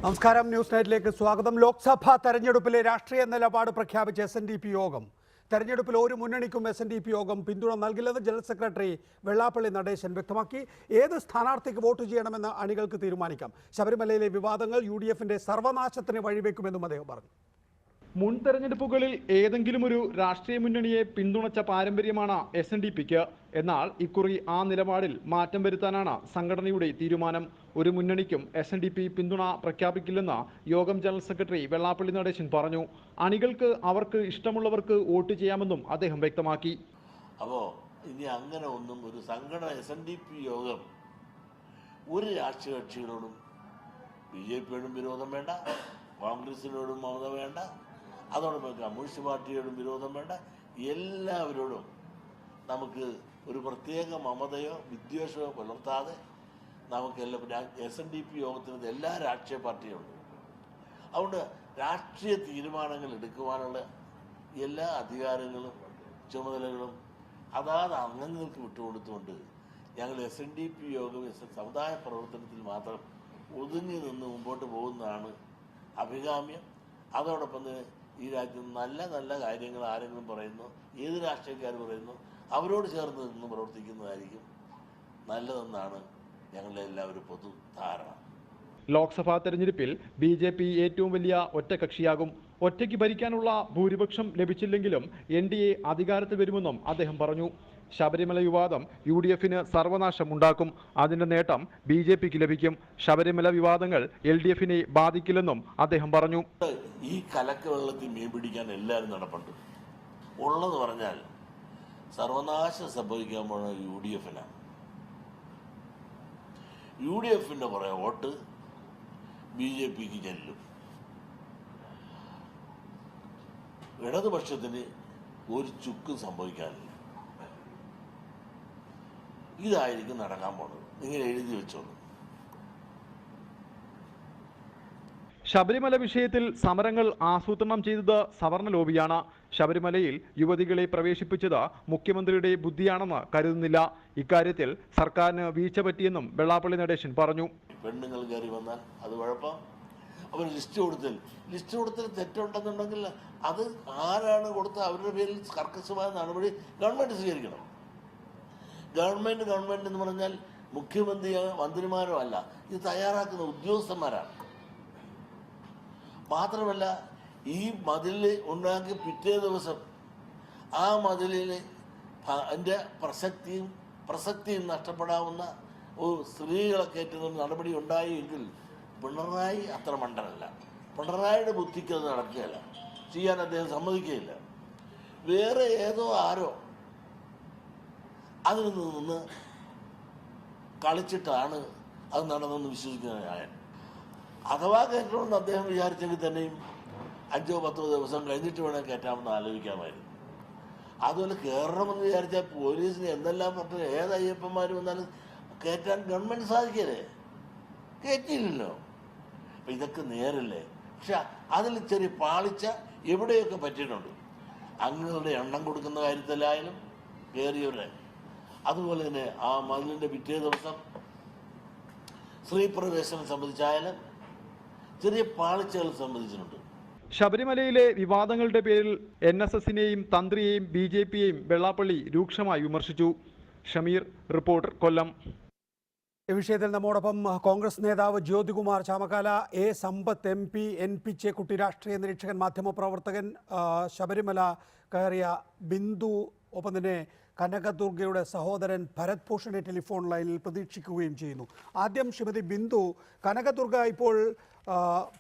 നമസ്കാരം, ന്യൂസ് നൈറ്റിലേക്ക് സ്വാഗതം. ലോക്സഭാ തെരഞ്ഞെടുപ്പിലെ രാഷ്ട്രീയ നിലപാട് പ്രഖ്യാപിച്ച SNDP യോഗം. തെരഞ്ഞെടുപ്പിൽ ഒരു മുന്നണിക്കും SNDP യോഗം പിന്തുണ നൽകില്ലെന്ന് ജനറൽ സെക്രട്ടറി വെള്ളാപ്പള്ളി നടേശൻ വ്യക്തമാക്കി. ഏത് സ്ഥാനാർത്ഥിക്ക് വോട്ട് ചെയ്യണമെന്ന് അണികൾക്ക് തീരുമാനിക്കാം. ശബരിമലയിലെ വിവാദങ്ങൾ UDFന്റെ സർവനാശത്തിന് വഴിവെക്കുമെന്നും അദ്ദേഹം പറഞ്ഞു. മുൻ തെരഞ്ഞെടുപ്പുകളിൽ ഏതെങ്കിലും ഒരു രാഷ്ട്രീയ മുന്നണിയെ പിന്തുണച്ച പാരമ്പര്യമാണ് SNDPക്ക്. എന്നാൽ ഇക്കുറി ആ നിലപാടിൽ മാറ്റം വരുത്താനാണ് സംഘടനയുടെ തീരുമാനം. ഒരു മുന്നണിക്കും SNDP പിന്തുണ പ്രഖ്യാപിക്കില്ലെന്ന് യോഗം ജനറൽ സെക്രട്ടറി വെള്ളാപ്പള്ളി നടേശൻ പറഞ്ഞു. അണികൾക്ക് അവർക്ക് ഇഷ്ടമുള്ളവർക്ക് വോട്ട് ചെയ്യാമെന്നും അദ്ദേഹം വ്യക്തമാക്കി. അപ്പോൾ ഇനി അങ്ങനെ ഒന്നും ഒരു സംഘടന SNDP യോഗം ഒരു രാഷ്ട്രീയ കക്ഷികളോടും BJPയോടും വിരോധം വേണ്ട, കോൺഗ്രസിനോടും മമത വേണ്ട, അതോടൊപ്പം കമ്മ്യൂണിസ്റ്റ് പാർട്ടിയോടും വിരോധം വേണ്ട, എല്ലാവരോടും നമുക്ക് ഒരു പ്രത്യേക മമതയോ വിദ്വേഷമോ പുലർത്താതെ നമുക്കെല്ലാം SNDP യോഗത്തിന് എല്ലാ രാഷ്ട്രീയ പാർട്ടികളുണ്ട്. അതുകൊണ്ട് രാഷ്ട്രീയ തീരുമാനങ്ങൾ എടുക്കുവാനുള്ള എല്ലാ അധികാരങ്ങളും ചുമതലകളും അതാത് അംഗങ്ങൾക്ക് വിട്ടുകൊടുത്തുകൊണ്ട് ഞങ്ങൾ SNDP യോഗം സമുദായ പ്രവർത്തനത്തിൽ മാത്രം ഒതുങ്ങി നിന്ന് മുമ്പോട്ട് പോകുന്നതാണ് അഭികാമ്യം. അതോടൊപ്പം തന്നെ ഈ രാജ്യത്ത് നല്ല നല്ല കാര്യങ്ങൾ ആരെങ്കിലും പറയുന്നു, ഏത് രാഷ്ട്രീയക്കാർ പറയുന്നു, അവരോട് ചേർന്ന് നിന്ന് പ്രവർത്തിക്കുന്നതായിരിക്കും നല്ലതെന്നാണ് ഞങ്ങളുടെ എല്ലാവരും പൊതു ധാരണ. ലോക്സഭാ തെരഞ്ഞെടുപ്പിൽ BJP ഏറ്റവും വലിയ ഒറ്റകക്ഷിയാകും. ഒറ്റയ്ക്ക് ഭരിക്കാനുള്ള ഭൂരിപക്ഷം ലഭിച്ചില്ലെങ്കിലും NDA അധികാരത്തിൽ വരുമെന്നും അദ്ദേഹം പറഞ്ഞു. ശബരിമല വിവാദം UDFന് സർവനാശം ഉണ്ടാക്കും. അതിന്റെ നേട്ടം BJPക്ക് ലഭിക്കും. ശബരിമല വിവാദങ്ങൾ LDFനെ ബാധിക്കില്ലെന്നും അദ്ദേഹം പറഞ്ഞു. ഈ കലക്ക് വെള്ളത്തിൽ മീൻ പിടിക്കാൻ എല്ലാവരും നടപ്പുണ്ട്. ഉള്ളത് പറഞ്ഞാൽ സർവനാശം സംഭവിക്കാൻ പോകുന്നത് UDFനാണ്. UDFന്റെ കുറെ വോട്ട് BJPക്ക് ചെല്ലും. ഇടതുപക്ഷത്തിന് ഒരു ചുക്കും സംഭവിക്കാനില്ല. ഇതായിരിക്കും നടക്കാൻ പോകുന്നത്. നിങ്ങൾ എഴുതി വെച്ചോളൂ. ശബരിമല വിഷയത്തിൽ സമരങ്ങൾ ആസൂത്രണം ചെയ്തത് സവർണ ലോബിയാണ്. ശബരിമലയിൽ യുവതികളെ പ്രവേശിപ്പിച്ചത് മുഖ്യമന്ത്രിയുടെ ബുദ്ധിയാണെന്ന് കരുതുന്നില്ല. ഇക്കാര്യത്തിൽ സർക്കാരിന് വീഴ്ച പറ്റിയെന്നും വെള്ളാപ്പള്ളി നടേശൻ പറഞ്ഞു. പെണ്ണുങ്ങൾ കയറി വന്നാൽ അത് കുഴപ്പം. അവർ ലിസ്റ്റ് കൊടുത്തൽ തെറ്റുണ്ടെന്നുണ്ടെങ്കിൽ അത് ആരാണ് കൊടുത്ത അവരുടെ പേരിൽ കർക്കശമായ നടപടി ഗവൺമെന്റ് സ്വീകരിക്കണം. ഗവൺമെന്റ് എന്ന് പറഞ്ഞാൽ മുഖ്യമന്ത്രിയോ മന്ത്രിമാരോ അല്ല, ഇത് തയ്യാറാക്കുന്ന ഉദ്യോഗസ്ഥന്മാരാണ്. മാത്രമല്ല, ഈ മതിൽ ഉണ്ടാക്കി പിറ്റേ ദിവസം ആ മതിലിന് അതിൻ്റെ പ്രസക്തിയും നഷ്ടപ്പെടാവുന്ന ഒരു സ്ത്രീകളെ കയറ്റുന്ന നടപടി ഉണ്ടായി എങ്കിൽ പിണറായി അത്ര മണ്ടനല്ല. പിണറായിയുടെ ബുദ്ധിക്ക് അത് നടക്കുകയില്ല, ചെയ്യാൻ അദ്ദേഹം സമ്മതിക്കുകയില്ല. വേറെ ഏതോ ആരോ അതിൽ നിന്ന് കളിച്ചിട്ടാണ് അത് നടന്നെന്ന് വിശ്വസിക്കുന്ന ഞാൻ. അഥവാ കയറ്റണമെന്ന് അദ്ദേഹം വിചാരിച്ചെങ്കിൽ തന്നെയും 5-10 ദിവസം കഴിഞ്ഞിട്ട് വേണം കയറ്റാമെന്ന് ആലോചിക്കാമായിരുന്നു. അതുപോലെ കയറണമെന്ന് വിചാരിച്ചാൽ പോലീസിന് എന്തെല്ലാം പറ്റും, ഏത് അയ്യപ്പന്മാർ വന്നാലും കയറ്റാൻ ഗവൺമെൻറ് സാധിക്കല്ലേ? കയറ്റിയില്ലല്ലോ. അപ്പം ഇതൊക്കെ നേരല്ലേ. പക്ഷെ അതിൽ ചെറിയ പാളിച്ച എവിടെയൊക്കെ പറ്റിയിട്ടുണ്ട്. അംഗങ്ങളുടെ എണ്ണം കൊടുക്കുന്ന കാര്യത്തിലായാലും കയറിയവരെ, അതുപോലെ തന്നെ ആ മതിലിൻ്റെ പിറ്റേ ദിവസം സ്ത്രീപ്രവേശനം സംബന്ധിച്ചായാലും ചെറിയ പാളിച്ചകൾ സംബന്ധിച്ചിട്ടുണ്ട്. ശബരിമലയിലെ വിവാദങ്ങളുടെ പേരിൽ NSSനെയും തന്ത്രിയെയും BJPയെയും വെള്ളാപ്പള്ളി രൂക്ഷമായി വിമർശിച്ചു. ഷമീർ, റിപ്പോർട്ടർ, കൊല്ലം. ഈ വിഷയത്തിൽ നമ്മോടൊപ്പം കോൺഗ്രസ് നേതാവ് ജ്യോതികുമാർ ചാമക്കാല, സമ്പത്ത് MP, NP ചേക്കുട്ടി രാഷ്ട്രീയ നിരീക്ഷകൻ, മാധ്യമപ്രവർത്തകൻ, ശബരിമല കയറിയ ബിന്ദു, ഒപ്പം തന്നെ കനകദുർഗയുടെ സഹോദരൻ ഭരത് ഭൂഷണെ ടെലിഫോൺ ലൈനിൽ പ്രതീക്ഷിക്കുകയും ചെയ്യുന്നു. ആദ്യം ശ്രീമതി ബിന്ദു, കനകദുർഗ ഇപ്പോൾ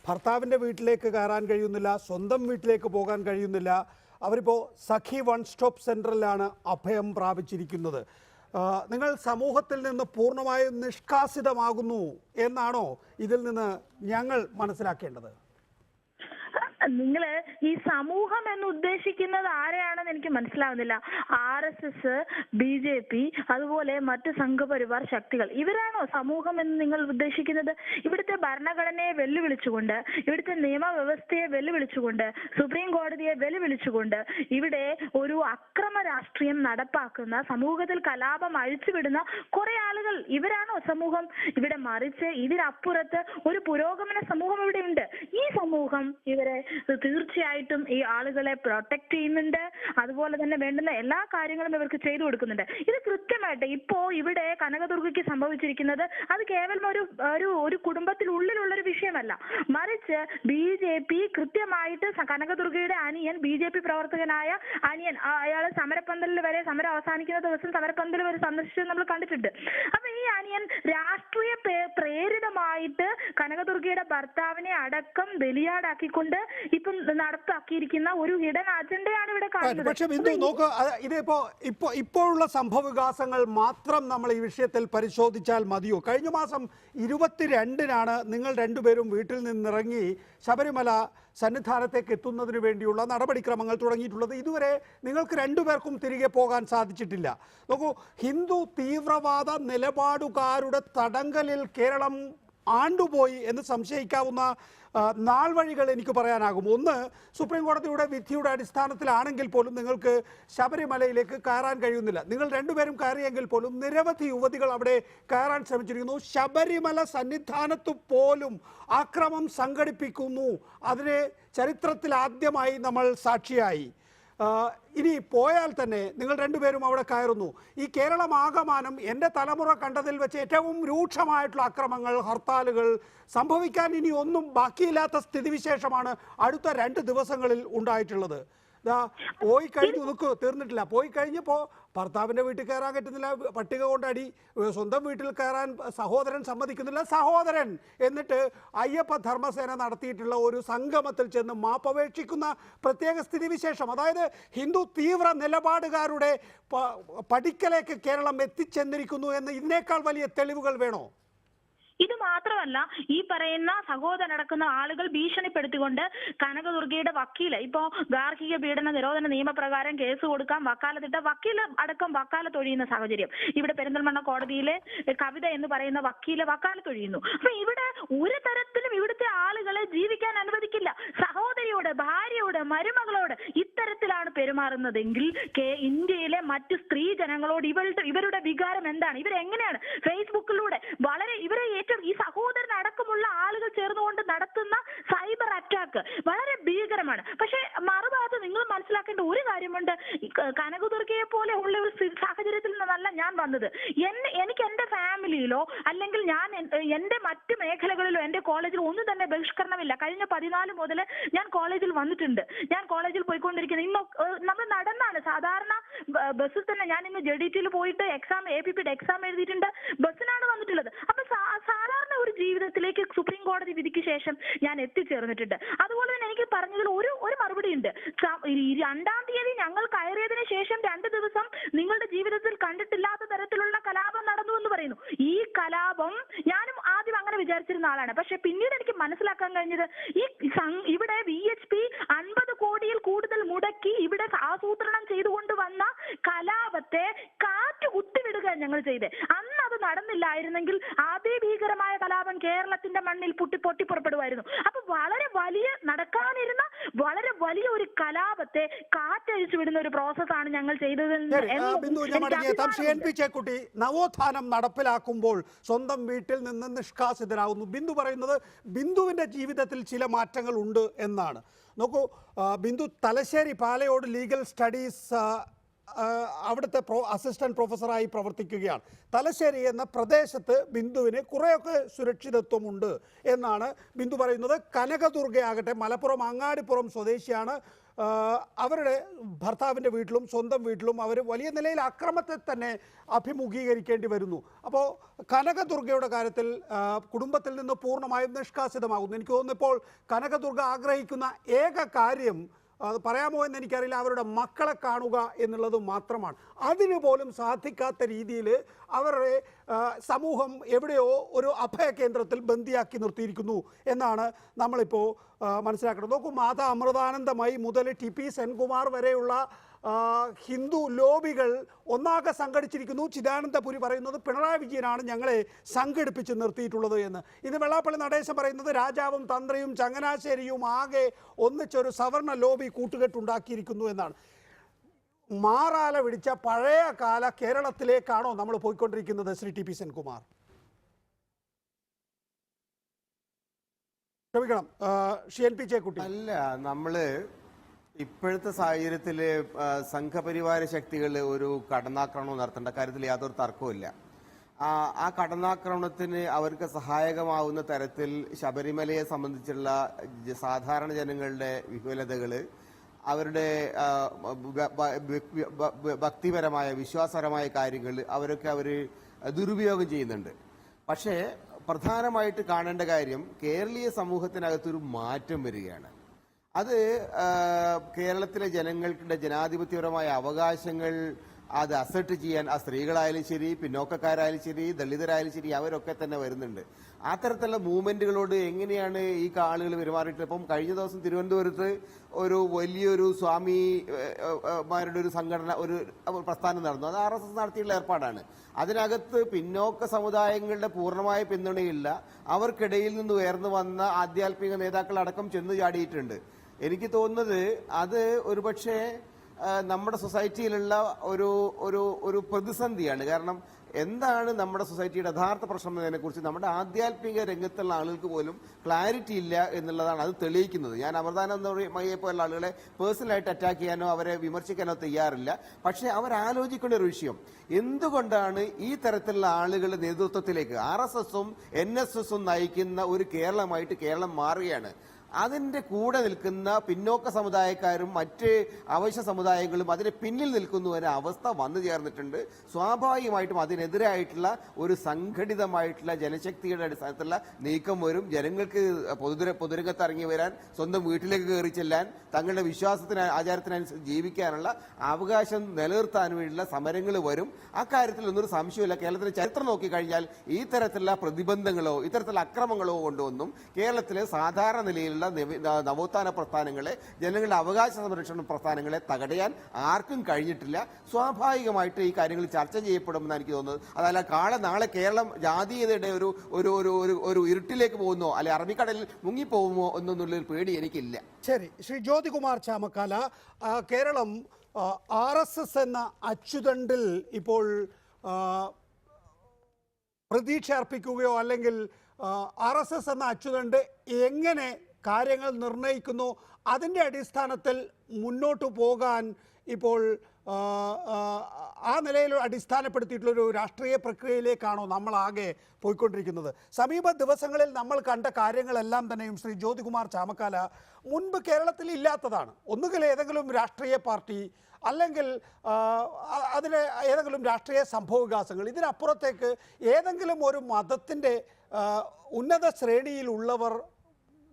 ഭർത്താവിൻ്റെ വീട്ടിലേക്ക് കയറാൻ കഴിയുന്നില്ല, സ്വന്തം വീട്ടിലേക്ക് പോകാൻ കഴിയുന്നില്ല. അവരിപ്പോൾ സഖി വൺ സ്റ്റോപ്പ് സെൻറ്ററിലാണ് അഭയം പ്രാപിച്ചിരിക്കുന്നത്. നിങ്ങൾ സമൂഹത്തിൽ നിന്ന് പൂർണ്ണമായും നിഷ്കാസിതമാകുന്നു എന്നാണോ ഇതിൽ നിന്ന് ഞങ്ങൾ മനസ്സിലാക്കേണ്ടത്? നിങ്ങൾ ഈ സമൂഹം എന്ന് ഉദ്ദേശിക്കുന്നത് ആരെയാണെന്ന് എനിക്ക് മനസ്സിലാവുന്നില്ല. RSS, BJP, അതുപോലെ മറ്റ് സംഘപരിവാർ ശക്തികൾ, ഇവരാണോ സമൂഹം എന്ന് നിങ്ങൾ ഉദ്ദേശിക്കുന്നത്? ഇവിടുത്തെ ഭരണഘടനയെ വെല്ലുവിളിച്ചുകൊണ്ട്, ഇവിടുത്തെ നിയമവ്യവസ്ഥയെ വെല്ലുവിളിച്ചുകൊണ്ട്, സുപ്രീം കോടതിയെ വെല്ലുവിളിച്ചുകൊണ്ട് ഇവിടെ ഒരു അക്രമ രാഷ്ട്രീയം നടപ്പാക്കുന്ന, സമൂഹത്തിൽ കലാപം അഴിച്ചുവിടുന്ന കുറെ ആളുകൾ ഇവരാണോ സമൂഹം? ഇവിടെ മറിച്ച് ഇതിനപ്പുറത്ത് ഒരു പുരോഗമന സമൂഹം ഇവിടെ ഉണ്ട്. ഈ സമൂഹം ഇവരെ തീർച്ചയായിട്ടും ഈ ആളുകളെ പ്രൊട്ടക്ട് ചെയ്യുന്നുണ്ട്. അതുപോലെ തന്നെ വേണ്ടുന്ന എല്ലാ കാര്യങ്ങളും ഇവർക്ക് ചെയ്തു കൊടുക്കുന്നുണ്ട്. ഇത് കൃത്യമായിട്ട് ഇപ്പോ ഇവിടെ കനകദുർഗയ്ക്ക് സംഭവിച്ചിരിക്കുന്നത് അത് കേവലം ഒരു കുടുംബത്തിനുള്ളിലുള്ള ഒരു വിഷയമല്ല. മറിച്ച് BJP കൃത്യമായിട്ട് കനകദുർഗയുടെ അനിയൻ, BJP പ്രവർത്തകനായ അനിയൻ, അയാൾ സമരപ്പന്തലിൽ വരെ, സമരം അവസാനിക്കുന്ന ദിവസം സമരപ്പന്തൽ വരെ സന്ദർശിച്ചത് നമ്മൾ കണ്ടിട്ടുണ്ട്. അപ്പൊ ഈ അനിയൻ രാഷ്ട്രീയ പ്രേരിതമായിട്ട് കനകദുർഗയുടെ ഭർത്താവിനെ അടക്കം ബലിയാടാക്കിക്കൊണ്ട് ഇപ്പം നടപ്പാക്കിയിരിക്കുന്ന ഒരു ഹിഡൻ അജണ്ടയാണ് ഇവിടെ കാണുന്നത്. പക്ഷെ ബിന്ദു നോക്ക്, ഇപ്പോഴുള്ള സംഭവ വികാസങ്ങൾ മാത്രം നമ്മൾ ഈ വിഷയത്തിൽ പരിശോധിച്ചാൽ മതിയോ? കഴിഞ്ഞ മാസം 22-നാണ് നിങ്ങൾ രണ്ടുപേരും വീട്ടിൽ നിന്നിറങ്ങി ശബരിമല സന്നിധാനത്തേക്ക് എത്തുന്നതിന് വേണ്ടിയുള്ള നടപടിക്രമങ്ങൾ തുടങ്ങിയിട്ടുള്ളത്. ഇതുവരെ നിങ്ങൾക്ക് രണ്ടുപേർക്കും തിരികെ പോകാൻ സാധിച്ചിട്ടില്ല. നോക്കൂ, ഹിന്ദു തീവ്രവാദ നിലപാടുകാരുടെ തടങ്കലിൽ കേരളം ആണ്ടുപോയി എന്ന് സംശയിക്കാവുന്ന നാൾ വഴികൾ എനിക്ക് പറയാനാകും. ഒന്ന്, സുപ്രീം കോടതിയുടെ വിധിയുടെ അടിസ്ഥാനത്തിലാണെങ്കിൽ പോലും നിങ്ങൾക്ക് ശബരിമലയിലേക്ക് കയറാൻ കഴിയുന്നില്ല. നിങ്ങൾ രണ്ടുപേരും കയറിയെങ്കിൽ പോലും നിരവധി യുവതികൾ അവിടെ കയറാൻ ശ്രമിച്ചിരിക്കുന്നു. ശബരിമല സന്നിധാനത്ത് പോലും ആക്രമം സംഘടിപ്പിക്കുന്നു. അതിന് ചരിത്രത്തിൽ ആദ്യമായി നമ്മൾ സാക്ഷിയായി. ഇനി പോയാൽ തന്നെ നിങ്ങൾ രണ്ടുപേരും അവിടെ കയറുന്നു. ഈ കേരളമാകമാനം എൻ്റെ തലമുറ കണ്ടതിൽ വെച്ച് ഏറ്റവും രൂക്ഷമായിട്ടുള്ള അക്രമങ്ങൾ, ഹർത്താലുകൾ സംഭവിക്കാൻ ഇനി ഒന്നും ബാക്കിയില്ലാത്ത സ്ഥിതിവിശേഷമാണ് അടുത്ത 2 ദിവസങ്ങളിൽ ഉണ്ടായിട്ടുള്ളത്. പോയി കഴിഞ്ഞു, നിൽക്കൂ, തീർന്നിട്ടില്ല. പോയി കഴിഞ്ഞപ്പോൾ ഭർത്താവിൻ്റെ വീട്ടിൽ കയറാൻ പറ്റുന്നില്ല, പട്ടിക കൊണ്ടടി. സ്വന്തം വീട്ടിൽ കയറാൻ സഹോദരൻ സമ്മതിക്കുന്നില്ല. സഹോദരൻ എന്നിട്ട് അയ്യപ്പ ധർമ്മസേന നടത്തിയിട്ടുള്ള ഒരു സംഗമത്തിൽ ചെന്ന് മാപ്പപേക്ഷിക്കുന്ന പ്രത്യേക സ്ഥിതിവിശേഷം. അതായത് ഹിന്ദു തീവ്ര നിലപാടുകാരുടെ പടിക്കലേക്ക് കേരളം എത്തിച്ചെന്നിരിക്കുന്നു എന്ന് ഇതിനേക്കാൾ വലിയ തെളിവുകൾ വേണോ? ഇത് മാത്രമല്ല, ഈ പറയുന്ന സഹോദരനടക്കുന്ന ആളുകൾ ഭീഷണിപ്പെടുത്തിക്കൊണ്ട് കനകദുർഗയുടെ വക്കീല്, ഇപ്പോ ഗാർഹിക പീഡന നിരോധന നിയമപ്രകാരം കേസ് കൊടുക്കാൻ വക്കാലത്തിട്ട വക്കീല് അടക്കം വക്കാലത്തൊഴിയുന്ന സാഹചര്യം. ഇവിടെ പെരിന്തൽമണ്ണ കോടതിയിലെ കവിത എന്ന് പറയുന്ന വക്കീല് വക്കാലത്തൊഴിയുന്നു. അപ്പൊ ഇവിടെ ഒരു തരത്തിലും ഇവിടുത്തെ ആളുകളെ ജീവിക്കാൻ അനുവദിക്കില്ല. സഹോദരിയോട്, ഭാര്യയോട്, മരുമകളോട് ഇത്തരത്തിലാണ് പെരുമാറുന്നതെങ്കിൽ ഇന്ത്യയിലെ മറ്റ് സ്ത്രീ ജനങ്ങളോട് ഇവരുടെ വികാരം എന്താണ്? ഇവരെങ്ങനെയാണ് ഫേസ്ബുക്കിലൂടെ വളരെ ഇവരെ ഈ സഹോദരനടക്കമുള്ള ആളുകൾ ചേർന്നുകൊണ്ട് നടത്തുന്ന സൈബർ അറ്റാക്ക് വളരെ ഭീകരമാണ്. പക്ഷെ മറുഭാഗത്ത് നിങ്ങൾ മനസ്സിലാക്കേണ്ട ഒരു കാര്യമുണ്ട്. കനകദുർഗയെ പോലെ ഉള്ള ഒരു സാഹചര്യത്തിൽ നിന്നല്ല ഞാൻ വന്നത്. എനിക്ക് എന്റെ ഫാമിലിയിലോ അല്ലെങ്കിൽ ഞാൻ എന്റെ മറ്റു മേഖലകളിലോ എന്റെ കോളേജിൽ ഒന്നും തന്നെ ബഹിഷ്കരണമില്ല. കഴിഞ്ഞ 14 മുതൽ ഞാൻ കോളേജിൽ വന്നിട്ടുണ്ട്. ഞാൻ കോളേജിൽ പോയിക്കൊണ്ടിരിക്കുന്നത് ഇന്ന് നമ്മൾ നടന്നാണ്. സാധാരണ ബസ്സിൽ തന്നെ ഞാൻ ഇന്ന് JDT പോയിട്ട് APPയുടെ എക്സാം എഴുതിയിട്ടുണ്ട്. ബസ്സിനാണ് വന്നിട്ടുള്ളത്. അപ്പൊ സാധാരണ ഒരു ജീവിതത്തിലേക്ക് സുപ്രീം കോടതി വിധിക്ക് ശേഷം ഞാൻ എത്തിച്ചേർന്നിട്ടുണ്ട്. അതുപോലെ തന്നെ എനിക്ക് പറഞ്ഞതിൽ ഒരു മറുപടി ഉണ്ട്. 2-ാം തീയതി ഞങ്ങൾ കയറിയതിനു ശേഷം 2 ദിവസം നിങ്ങളുടെ ജീവിതത്തിൽ കണ്ടിട്ടില്ലാത്ത തരത്തിലുള്ള കലാപം നടന്നു എന്ന് പറയുന്നു. ഈ കലാപം ഞാനും ആദ്യം അങ്ങനെ വിചാരിച്ചിരുന്ന ആളാണ്. പക്ഷെ പിന്നീട് എനിക്ക് മനസ്സിലാക്കാൻ കഴിഞ്ഞത് ഇവിടെ VHP 50 കോടിയിൽ കൂടുതൽ മുടക്കി ഇവിടെ ആസൂത്രണം ചെയ്തുകൊണ്ട് വന്ന കലാപത്തെ കാറ്റ് കുത്തിവിടുക ഞങ്ങൾ ചെയ്തേ. അന്ന് അത് നടന്നില്ലായിരുന്നെങ്കിൽ അതിഭീകരമായ കലാപം കേരളത്തിന്റെ മണ്ണിൽ പൊട്ടിപ്പുറപ്പെടുമായിരുന്നു. അപ്പൊ വളരെ വലിയ നടക്കാനിരുന്ന വളരെ വലിയ ഒരു കലാപത്തെ കാറ്റഴിച്ചു വിടുന്ന ഒരു പ്രോസസ്സാണ് ഞങ്ങൾ ചെയ്തത്. കുട്ടി നവോത്ഥാനം നടപ്പിലാക്കുമ്പോൾ സ്വന്തം വീട്ടിൽ നിന്ന് നിഷ്കാസിതരാകുന്നു. ബിന്ദു പറയുന്നത് ബിന്ദുവിന്റെ ജീവിതത്തിൽ ചില മാറ്റങ്ങൾ ഉണ്ട് എന്നാണ്. നോക്കൂ, ബിന്ദു തലശ്ശേരി പാലയോട് ലീഗൽ സ്റ്റഡീസ് അവിടുത്തെ അസിസ്റ്റന്റ് പ്രൊഫസറായി പ്രവർത്തിക്കുകയാണ്. തലശ്ശേരി എന്ന പ്രദേശത്ത് ബിന്ദുവിന് കുറേയൊക്കെ സുരക്ഷിതത്വമുണ്ട് എന്നാണ് ബിന്ദു പറയുന്നത്. കനകദുർഗയാകട്ടെ മലപ്പുറം അങ്ങാടിപ്പുറം സ്വദേശിയാണ്. അവരുടെ ഭർത്താവിൻ്റെ വീട്ടിലും സ്വന്തം വീട്ടിലും അവർ വലിയ നിലയിൽ അക്രമത്തെ തന്നെ അഭിമുഖീകരിക്കേണ്ടി വരുന്നു. അപ്പോൾ കനകദുർഗയുടെ കാര്യത്തിൽ കുടുംബത്തിൽ നിന്ന് പൂർണ്ണമായും നിഷ്കാസിതമാകുന്നു. എനിക്ക് തോന്നുന്നു ഇപ്പോൾ കനകദുർഗ ആഗ്രഹിക്കുന്ന ഏക കാര്യം, അത് പറയാമോ എന്ന് എനിക്കറിയില്ല, അവരുടെ മക്കളെ കാണുക എന്നുള്ളത് മാത്രമാണ്. അതിന് പോലും സാധിക്കാത്ത രീതിയിൽ അവരുടെ സമൂഹം എവിടെയോ ഒരു അഭയ കേന്ദ്രത്തിൽ ബന്ദിയാക്കി നിർത്തിയിരിക്കുന്നു എന്നാണ് നമ്മളിപ്പോൾ മനസ്സിലാക്കുന്നത്. നോക്കൂ, മാതാ അമൃതാനന്ദമയി മുതൽ TP സെൻകുമാർ വരെയുള്ള ഹിന്ദു ലോബികൾ ഒന്നാകെ സംഘടിച്ചിരിക്കുന്നു. ചിദാനന്ദപുരി പറയുന്നത് പിണറായി വിജയനാണ് ഞങ്ങളെ സംഘടിപ്പിച്ച് നിർത്തിയിട്ടുള്ളത് എന്ന്. ഇന്ന് വെള്ളാപ്പള്ളി നടേശൻ പറയുന്നത് രാജാവും തന്ത്രിയും ചങ്ങനാശ്ശേരിയും ആകെ ഒന്നിച്ചൊരു സവർണ ലോബി കൂട്ടുകെട്ടുണ്ടാക്കിയിരിക്കുന്നു എന്നാണ്. മാറാല പിടിച്ച പഴയ കാല കേരളത്തിലേക്കാണോ നമ്മൾ പോയിക്കൊണ്ടിരിക്കുന്നത് ശ്രീ ടി പി സെൻകുമാർ? ക്ഷമിക്കണം, ഷിഎൻപി ചേക്കുട്ടി. അല്ല, നമ്മള് ഇപ്പോഴത്തെ സാഹചര്യത്തിൽ സംഘപരിവാര ശക്തികൾ ഒരു കടന്നാക്രമണം നടത്തേണ്ട കാര്യത്തിൽ യാതൊരു തർക്കവുമില്ല. ആ കടന്നാക്രമണത്തിന് അവർക്ക് സഹായകമാവുന്ന തരത്തിൽ ശബരിമലയെ സംബന്ധിച്ചുള്ള സാധാരണ ജനങ്ങളുടെ വിഹുലതകള്, അവരുടെ ഭക്തിപരമായ വിശ്വാസപരമായ കാര്യങ്ങൾ അവരൊക്കെ ദുരുപയോഗം ചെയ്യുന്നുണ്ട്. പക്ഷേ പ്രധാനമായിട്ട് കാണേണ്ട കാര്യം കേരളീയ സമൂഹത്തിനകത്തൊരു മാറ്റം വരികയാണ്. അത് കേരളത്തിലെ ജനങ്ങളുടെ ജനാധിപത്യപരമായ അവകാശങ്ങൾ അത് അസെർട്ട് ചെയ്യാൻ ആ സ്ത്രീകളായാലും ശരി, പിന്നോക്കക്കാരായാലും ശരി, ദളിതരായാലും ശരി, അവരൊക്കെ തന്നെ വരുന്നുണ്ട്. അത്തരത്തിലുള്ള മൂവ്മെന്റുകളോട് എങ്ങനെയാണ് ഈ ആളുകൾ പെരുമാറിയിട്ട്? ഇപ്പം കഴിഞ്ഞ ദിവസം തിരുവനന്തപുരത്ത് ഒരു വലിയൊരു സ്വാമിമാരുടെ ഒരു സംഘടന, ഒരു പ്രസ്ഥാനം നടന്നു. അത് RSS നടത്തിയുള്ള ഏർപ്പാടാണ്. അതിനകത്ത് പിന്നോക്ക സമുദായങ്ങളുടെ പൂർണ്ണമായ പിന്തുണയില്ല. അവർക്കിടയിൽ നിന്ന് ഉയർന്നു വന്ന ആധ്യാത്മിക നേതാക്കൾ അടക്കം ചെന്ന് ചാടിയിട്ടുണ്ട്. എനിക്ക് തോന്നുന്നത് അത് ഒരുപക്ഷെ നമ്മുടെ സൊസൈറ്റിയിലുള്ള ഒരു പ്രതിസന്ധിയാണ്. കാരണം എന്താണ് നമ്മുടെ സൊസൈറ്റിയുടെ യഥാർത്ഥ പ്രശ്നം എന്നതിനെ കുറിച്ച് നമ്മുടെ ആധ്യാത്മിക രംഗത്തുള്ള ആളുകൾക്ക് പോലും ക്ലാരിറ്റി ഇല്ല എന്നുള്ളതാണ് അത് തെളിയിക്കുന്നത്. ഞാൻ അമൃതാനന്ദമയെ പോലുള്ള ആളുകളെ പേഴ്സണലായിട്ട് അറ്റാക്ക് ചെയ്യാനോ അവരെ വിമർശിക്കാനോ തയ്യാറില്ല. പക്ഷേ അവരാലോചിക്കേണ്ട ഒരു വിഷയം, എന്തുകൊണ്ടാണ് ഈ തരത്തിലുള്ള ആളുകളുടെ നേതൃത്വത്തിലേക്ക് RSSഉം NSSഉം നയിക്കുന്ന ഒരു കേരളമായിട്ട് കേരളം മാറുകയാണ്? അതിന്റെ കൂടെ നിൽക്കുന്ന പിന്നോക്ക സമുദായക്കാരും മറ്റ് അവശ്യ സമുദായങ്ങളും അതിന് പിന്നിൽ നിൽക്കുന്ന ഒരു അവസ്ഥ വന്നു ചേർന്നിട്ടുണ്ട്. സ്വാഭാവികമായിട്ടും അതിനെതിരായിട്ടുള്ള ഒരു സംഘടിതമായിട്ടുള്ള ജനശക്തിയുടെ അടിസ്ഥാനത്തിലുള്ള നീക്കം വരും. ജനങ്ങൾക്ക് പൊതുരംഗത്ത് ഇറങ്ങി വരാൻ, സ്വന്തം വീട്ടിലേക്ക് കയറി ചെല്ലാൻ, തങ്ങളുടെ വിശ്വാസത്തിന് ആചാരത്തിനനുസരിച്ച് ജീവിക്കാനുള്ള അവകാശം നിലനിർത്താൻ വേണ്ടിയുള്ള സമരങ്ങൾ വരും. അക്കാര്യത്തിൽ ഒന്നൊരു സംശയമില്ല. കേരളത്തിലെ ചരിത്രം നോക്കിക്കഴിഞ്ഞാൽ ഈ തരത്തിലുള്ള പ്രതിബന്ധങ്ങളോ ഇത്തരത്തിലുള്ള അക്രമങ്ങളോ കൊണ്ടൊന്നും കേരളത്തിലെ സാധാരണ നിലയിലുള്ള നവോത്ഥാന പ്രസ്ഥാനങ്ങളെ, ജനങ്ങളുടെ അവകാശ സംരക്ഷണ പ്രസ്ഥാനങ്ങളെ തകടയാൻ ആർക്കും കഴിഞ്ഞിട്ടില്ല. സ്വാഭാവികമായിട്ട് ഈ കാര്യങ്ങൾ ചർച്ച ചെയ്യപ്പെടുമെന്ന് എനിക്ക് തോന്നുന്നത്. അതല്ല നാളെ കേരളം ജാതീയതയുടെ ഒരു ഇരുട്ടിലേക്ക് പോകുന്നോ അല്ലെ അറബിക്കടലിൽ മുങ്ങിപ്പോകുമോ എന്നുള്ളൊരു പേടി എനിക്കില്ല. ശരി, ശ്രീ ജ്യോതികുമാർ ചാമക്കാല, കേരളം RSS എന്ന അച്ചുതണ്ടിൽ ഇപ്പോൾ പ്രതീക്ഷ അർപ്പിക്കുകയോ അല്ലെങ്കിൽ RSS എന്ന അച്ചുതണ്ട് എങ്ങനെ കാര്യങ്ങൾ നിർണ്ണയിക്കുന്നു, അതിൻ്റെ അടിസ്ഥാനത്തിൽ മുന്നോട്ട് പോകാൻ ഇപ്പോൾ ആ നിലയിൽ അടിസ്ഥാനപ്പെടുത്തിയിട്ടുള്ളൊരു രാഷ്ട്രീയ പ്രക്രിയയിലേക്കാണോ നമ്മളാകെ പോയിക്കൊണ്ടിരിക്കുന്നത്? സമീപ ദിവസങ്ങളിൽ നമ്മൾ കണ്ട കാര്യങ്ങളെല്ലാം തന്നെയും ശ്രീ ജ്യോതികുമാർ ചാമക്കാല മുൻപ് കേരളത്തിൽ ഇല്ലാത്തതാണ്. ഒന്നുകിൽ ഏതെങ്കിലും രാഷ്ട്രീയ പാർട്ടി അല്ലെങ്കിൽ അതിലെ ഏതെങ്കിലും രാഷ്ട്രീയ സംഭവവികാസങ്ങൾ, ഇതിനപ്പുറത്തേക്ക് ഏതെങ്കിലും ഒരു മതത്തിൻ്റെ ഉന്നത ശ്രേണിയിലുള്ളവർ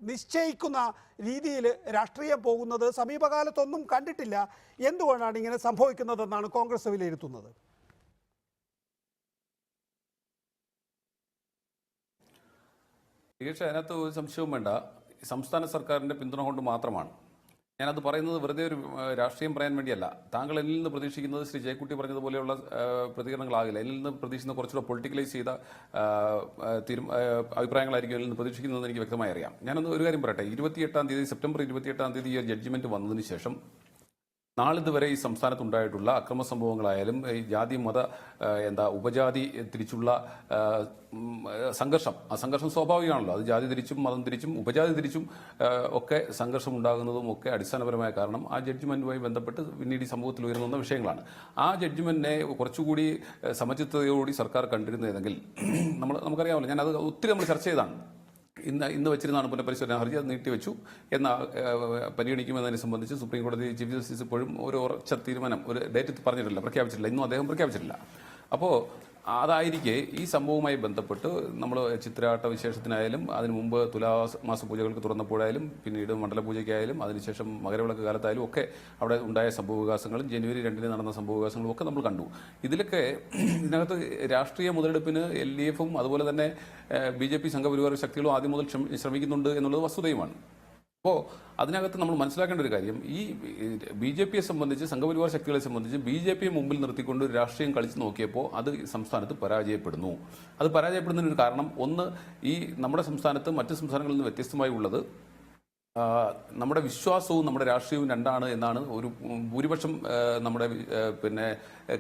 നിശ്ചയിക്കുന്ന രീതിയിൽ രാഷ്ട്രീയം പോകുന്നത് സമീപകാലത്തൊന്നും കണ്ടിട്ടില്ല. എന്തുകൊണ്ടാണ് ഇങ്ങനെ സംഭവിക്കുന്നതെന്നാണ് കോൺഗ്രസ് വിലയിരുത്തുന്നത്? തീർച്ചയായും അതിനകത്ത് ഒരു സംശയവും വേണ്ട. സംസ്ഥാന സർക്കാരിൻ്റെ പിന്തുണ കൊണ്ട് മാത്രമാണ്. ഞാനത് പറയുന്നത് വെറുതെ ഒരു രാഷ്ട്രീയം പറയാൻ വേണ്ടിയല്ല. താങ്കൾ എന്നിൽ നിന്ന് പ്രതീക്ഷിക്കുന്നത് ശ്രീ ജയക്കുട്ടി പറഞ്ഞതുപോലെയുള്ള പ്രതികരണങ്ങളാകില്ല. എന്നിൽ നിന്ന് പ്രതീക്ഷിക്കുന്ന കുറച്ചുകൂടെ പൊളിറ്റിക്കലൈസ് ചെയ്ത അഭിപ്രായങ്ങളായിരിക്കും എന്നിൽ നിന്ന് പ്രതീക്ഷിക്കുന്നതെന്ന് എനിക്ക് വ്യക്തമായി അറിയാം. ഞാനൊന്ന് ഒരു കാര്യം പറയട്ടെ. സെപ്റ്റംബർ 28 ഈ ജഡ്ജ്മെന്റ് വന്നതിന് ശേഷം നാളിതുവരെ ഈ സംസ്ഥാനത്തുണ്ടായിട്ടുള്ള അക്രമ സംഭവങ്ങളായാലും ഈ ജാതി മത ഉപജാതി തിരിച്ചുള്ള സംഘർഷം, ആ സംഘർഷം സ്വാഭാവികമാണല്ലോ. അത് ജാതി തിരിച്ചും മതം തിരിച്ചും ഉപജാതി തിരിച്ചും ഒക്കെ സംഘർഷം ഉണ്ടാകുന്നതും ഒക്കെ അടിസ്ഥാനപരമായ കാരണം ആ ജഡ്ജ്മെന്റുമായി ബന്ധപ്പെട്ട് പിന്നീട് ഈ സമൂഹത്തിൽ ഉയർന്നുവന്ന വിഷയങ്ങളാണ്. ആ ജഡ്ജ്മെന്റിനെ കുറച്ചുകൂടി സമചിത്തതയോടുകൂടി സർക്കാർ കണ്ടിരുന്നതെങ്കിൽ നമുക്കറിയാമല്ലോ, ഞാനത് ഒത്തിരി നമ്മൾ ചർച്ച ചെയ്താണ്. ഇന്ന് വെച്ചിരുന്നാണ് പുനഃപരിശോധന ഹർജി, അത് നീട്ടിവെച്ചു എന്ന പരിഗണിക്കുമെന്നതിനെ സംബന്ധിച്ച് സുപ്രീം കോടതി ചീഫ് ജസ്റ്റിസ് ഇപ്പോഴും ഒരു ഉറച്ച തീരുമാനം, ഒരു ഡേറ്റ് പറഞ്ഞിട്ടില്ല, പ്രഖ്യാപിച്ചിട്ടില്ല. ഇന്നും അദ്ദേഹം പ്രഖ്യാപിച്ചിട്ടില്ല. അപ്പോൾ അതായിരിക്കെ ഈ സംഭവവുമായി ബന്ധപ്പെട്ട് നമ്മൾ ചിത്രാട്ട വിശേഷത്തിനായാലും അതിനു മുമ്പ് തുലാമാസ പൂജകൾക്ക് തുറന്നപ്പോഴായാലും പിന്നീട് മണ്ഡലപൂജയ്ക്കായാലും അതിനുശേഷം മകരവിളക്ക് കാലത്തായാലും ഒക്കെ അവിടെ ഉണ്ടായ സംഭവവികാസങ്ങളും ജനുവരി 2 നടന്ന സംഭവവികാസങ്ങളും ഒക്കെ നമ്മൾ കണ്ടു. ഇതിനകത്ത് രാഷ്ട്രീയ മുതലെടുപ്പിന് LDFും അതുപോലെ തന്നെ BJP സംഘപരിവാര ശക്തികളും ആദ്യം മുതൽ ശ്രമിക്കുന്നുണ്ട് എന്നുള്ളത് വസ്തുതയുമാണ്. അപ്പോൾ അതിനകത്ത് നമ്മൾ മനസ്സിലാക്കേണ്ട ഒരു കാര്യം, ഈ BJPയെ സംബന്ധിച്ച്, സംഘപരിവാർ ശക്തികളെ സംബന്ധിച്ച് BJPയെ മുമ്പിൽ നിർത്തിക്കൊണ്ട് ഒരു രാഷ്ട്രീയം കളിച്ചു നോക്കിയപ്പോൾ അത് സംസ്ഥാനത്ത് പരാജയപ്പെടുന്നു. അത് പരാജയപ്പെടുന്നതിനൊരു കാരണം, ഒന്ന്, ഈ നമ്മുടെ സംസ്ഥാനത്ത് മറ്റ് സംസ്ഥാനങ്ങളിൽ നിന്ന് വ്യത്യസ്തമായി ഉള്ളത് നമ്മുടെ വിശ്വാസവും നമ്മുടെ രാഷ്ട്രീയവും രണ്ടാണ് എന്നാണ് ഒരു ഭൂരിപക്ഷം നമ്മുടെ പിന്നെ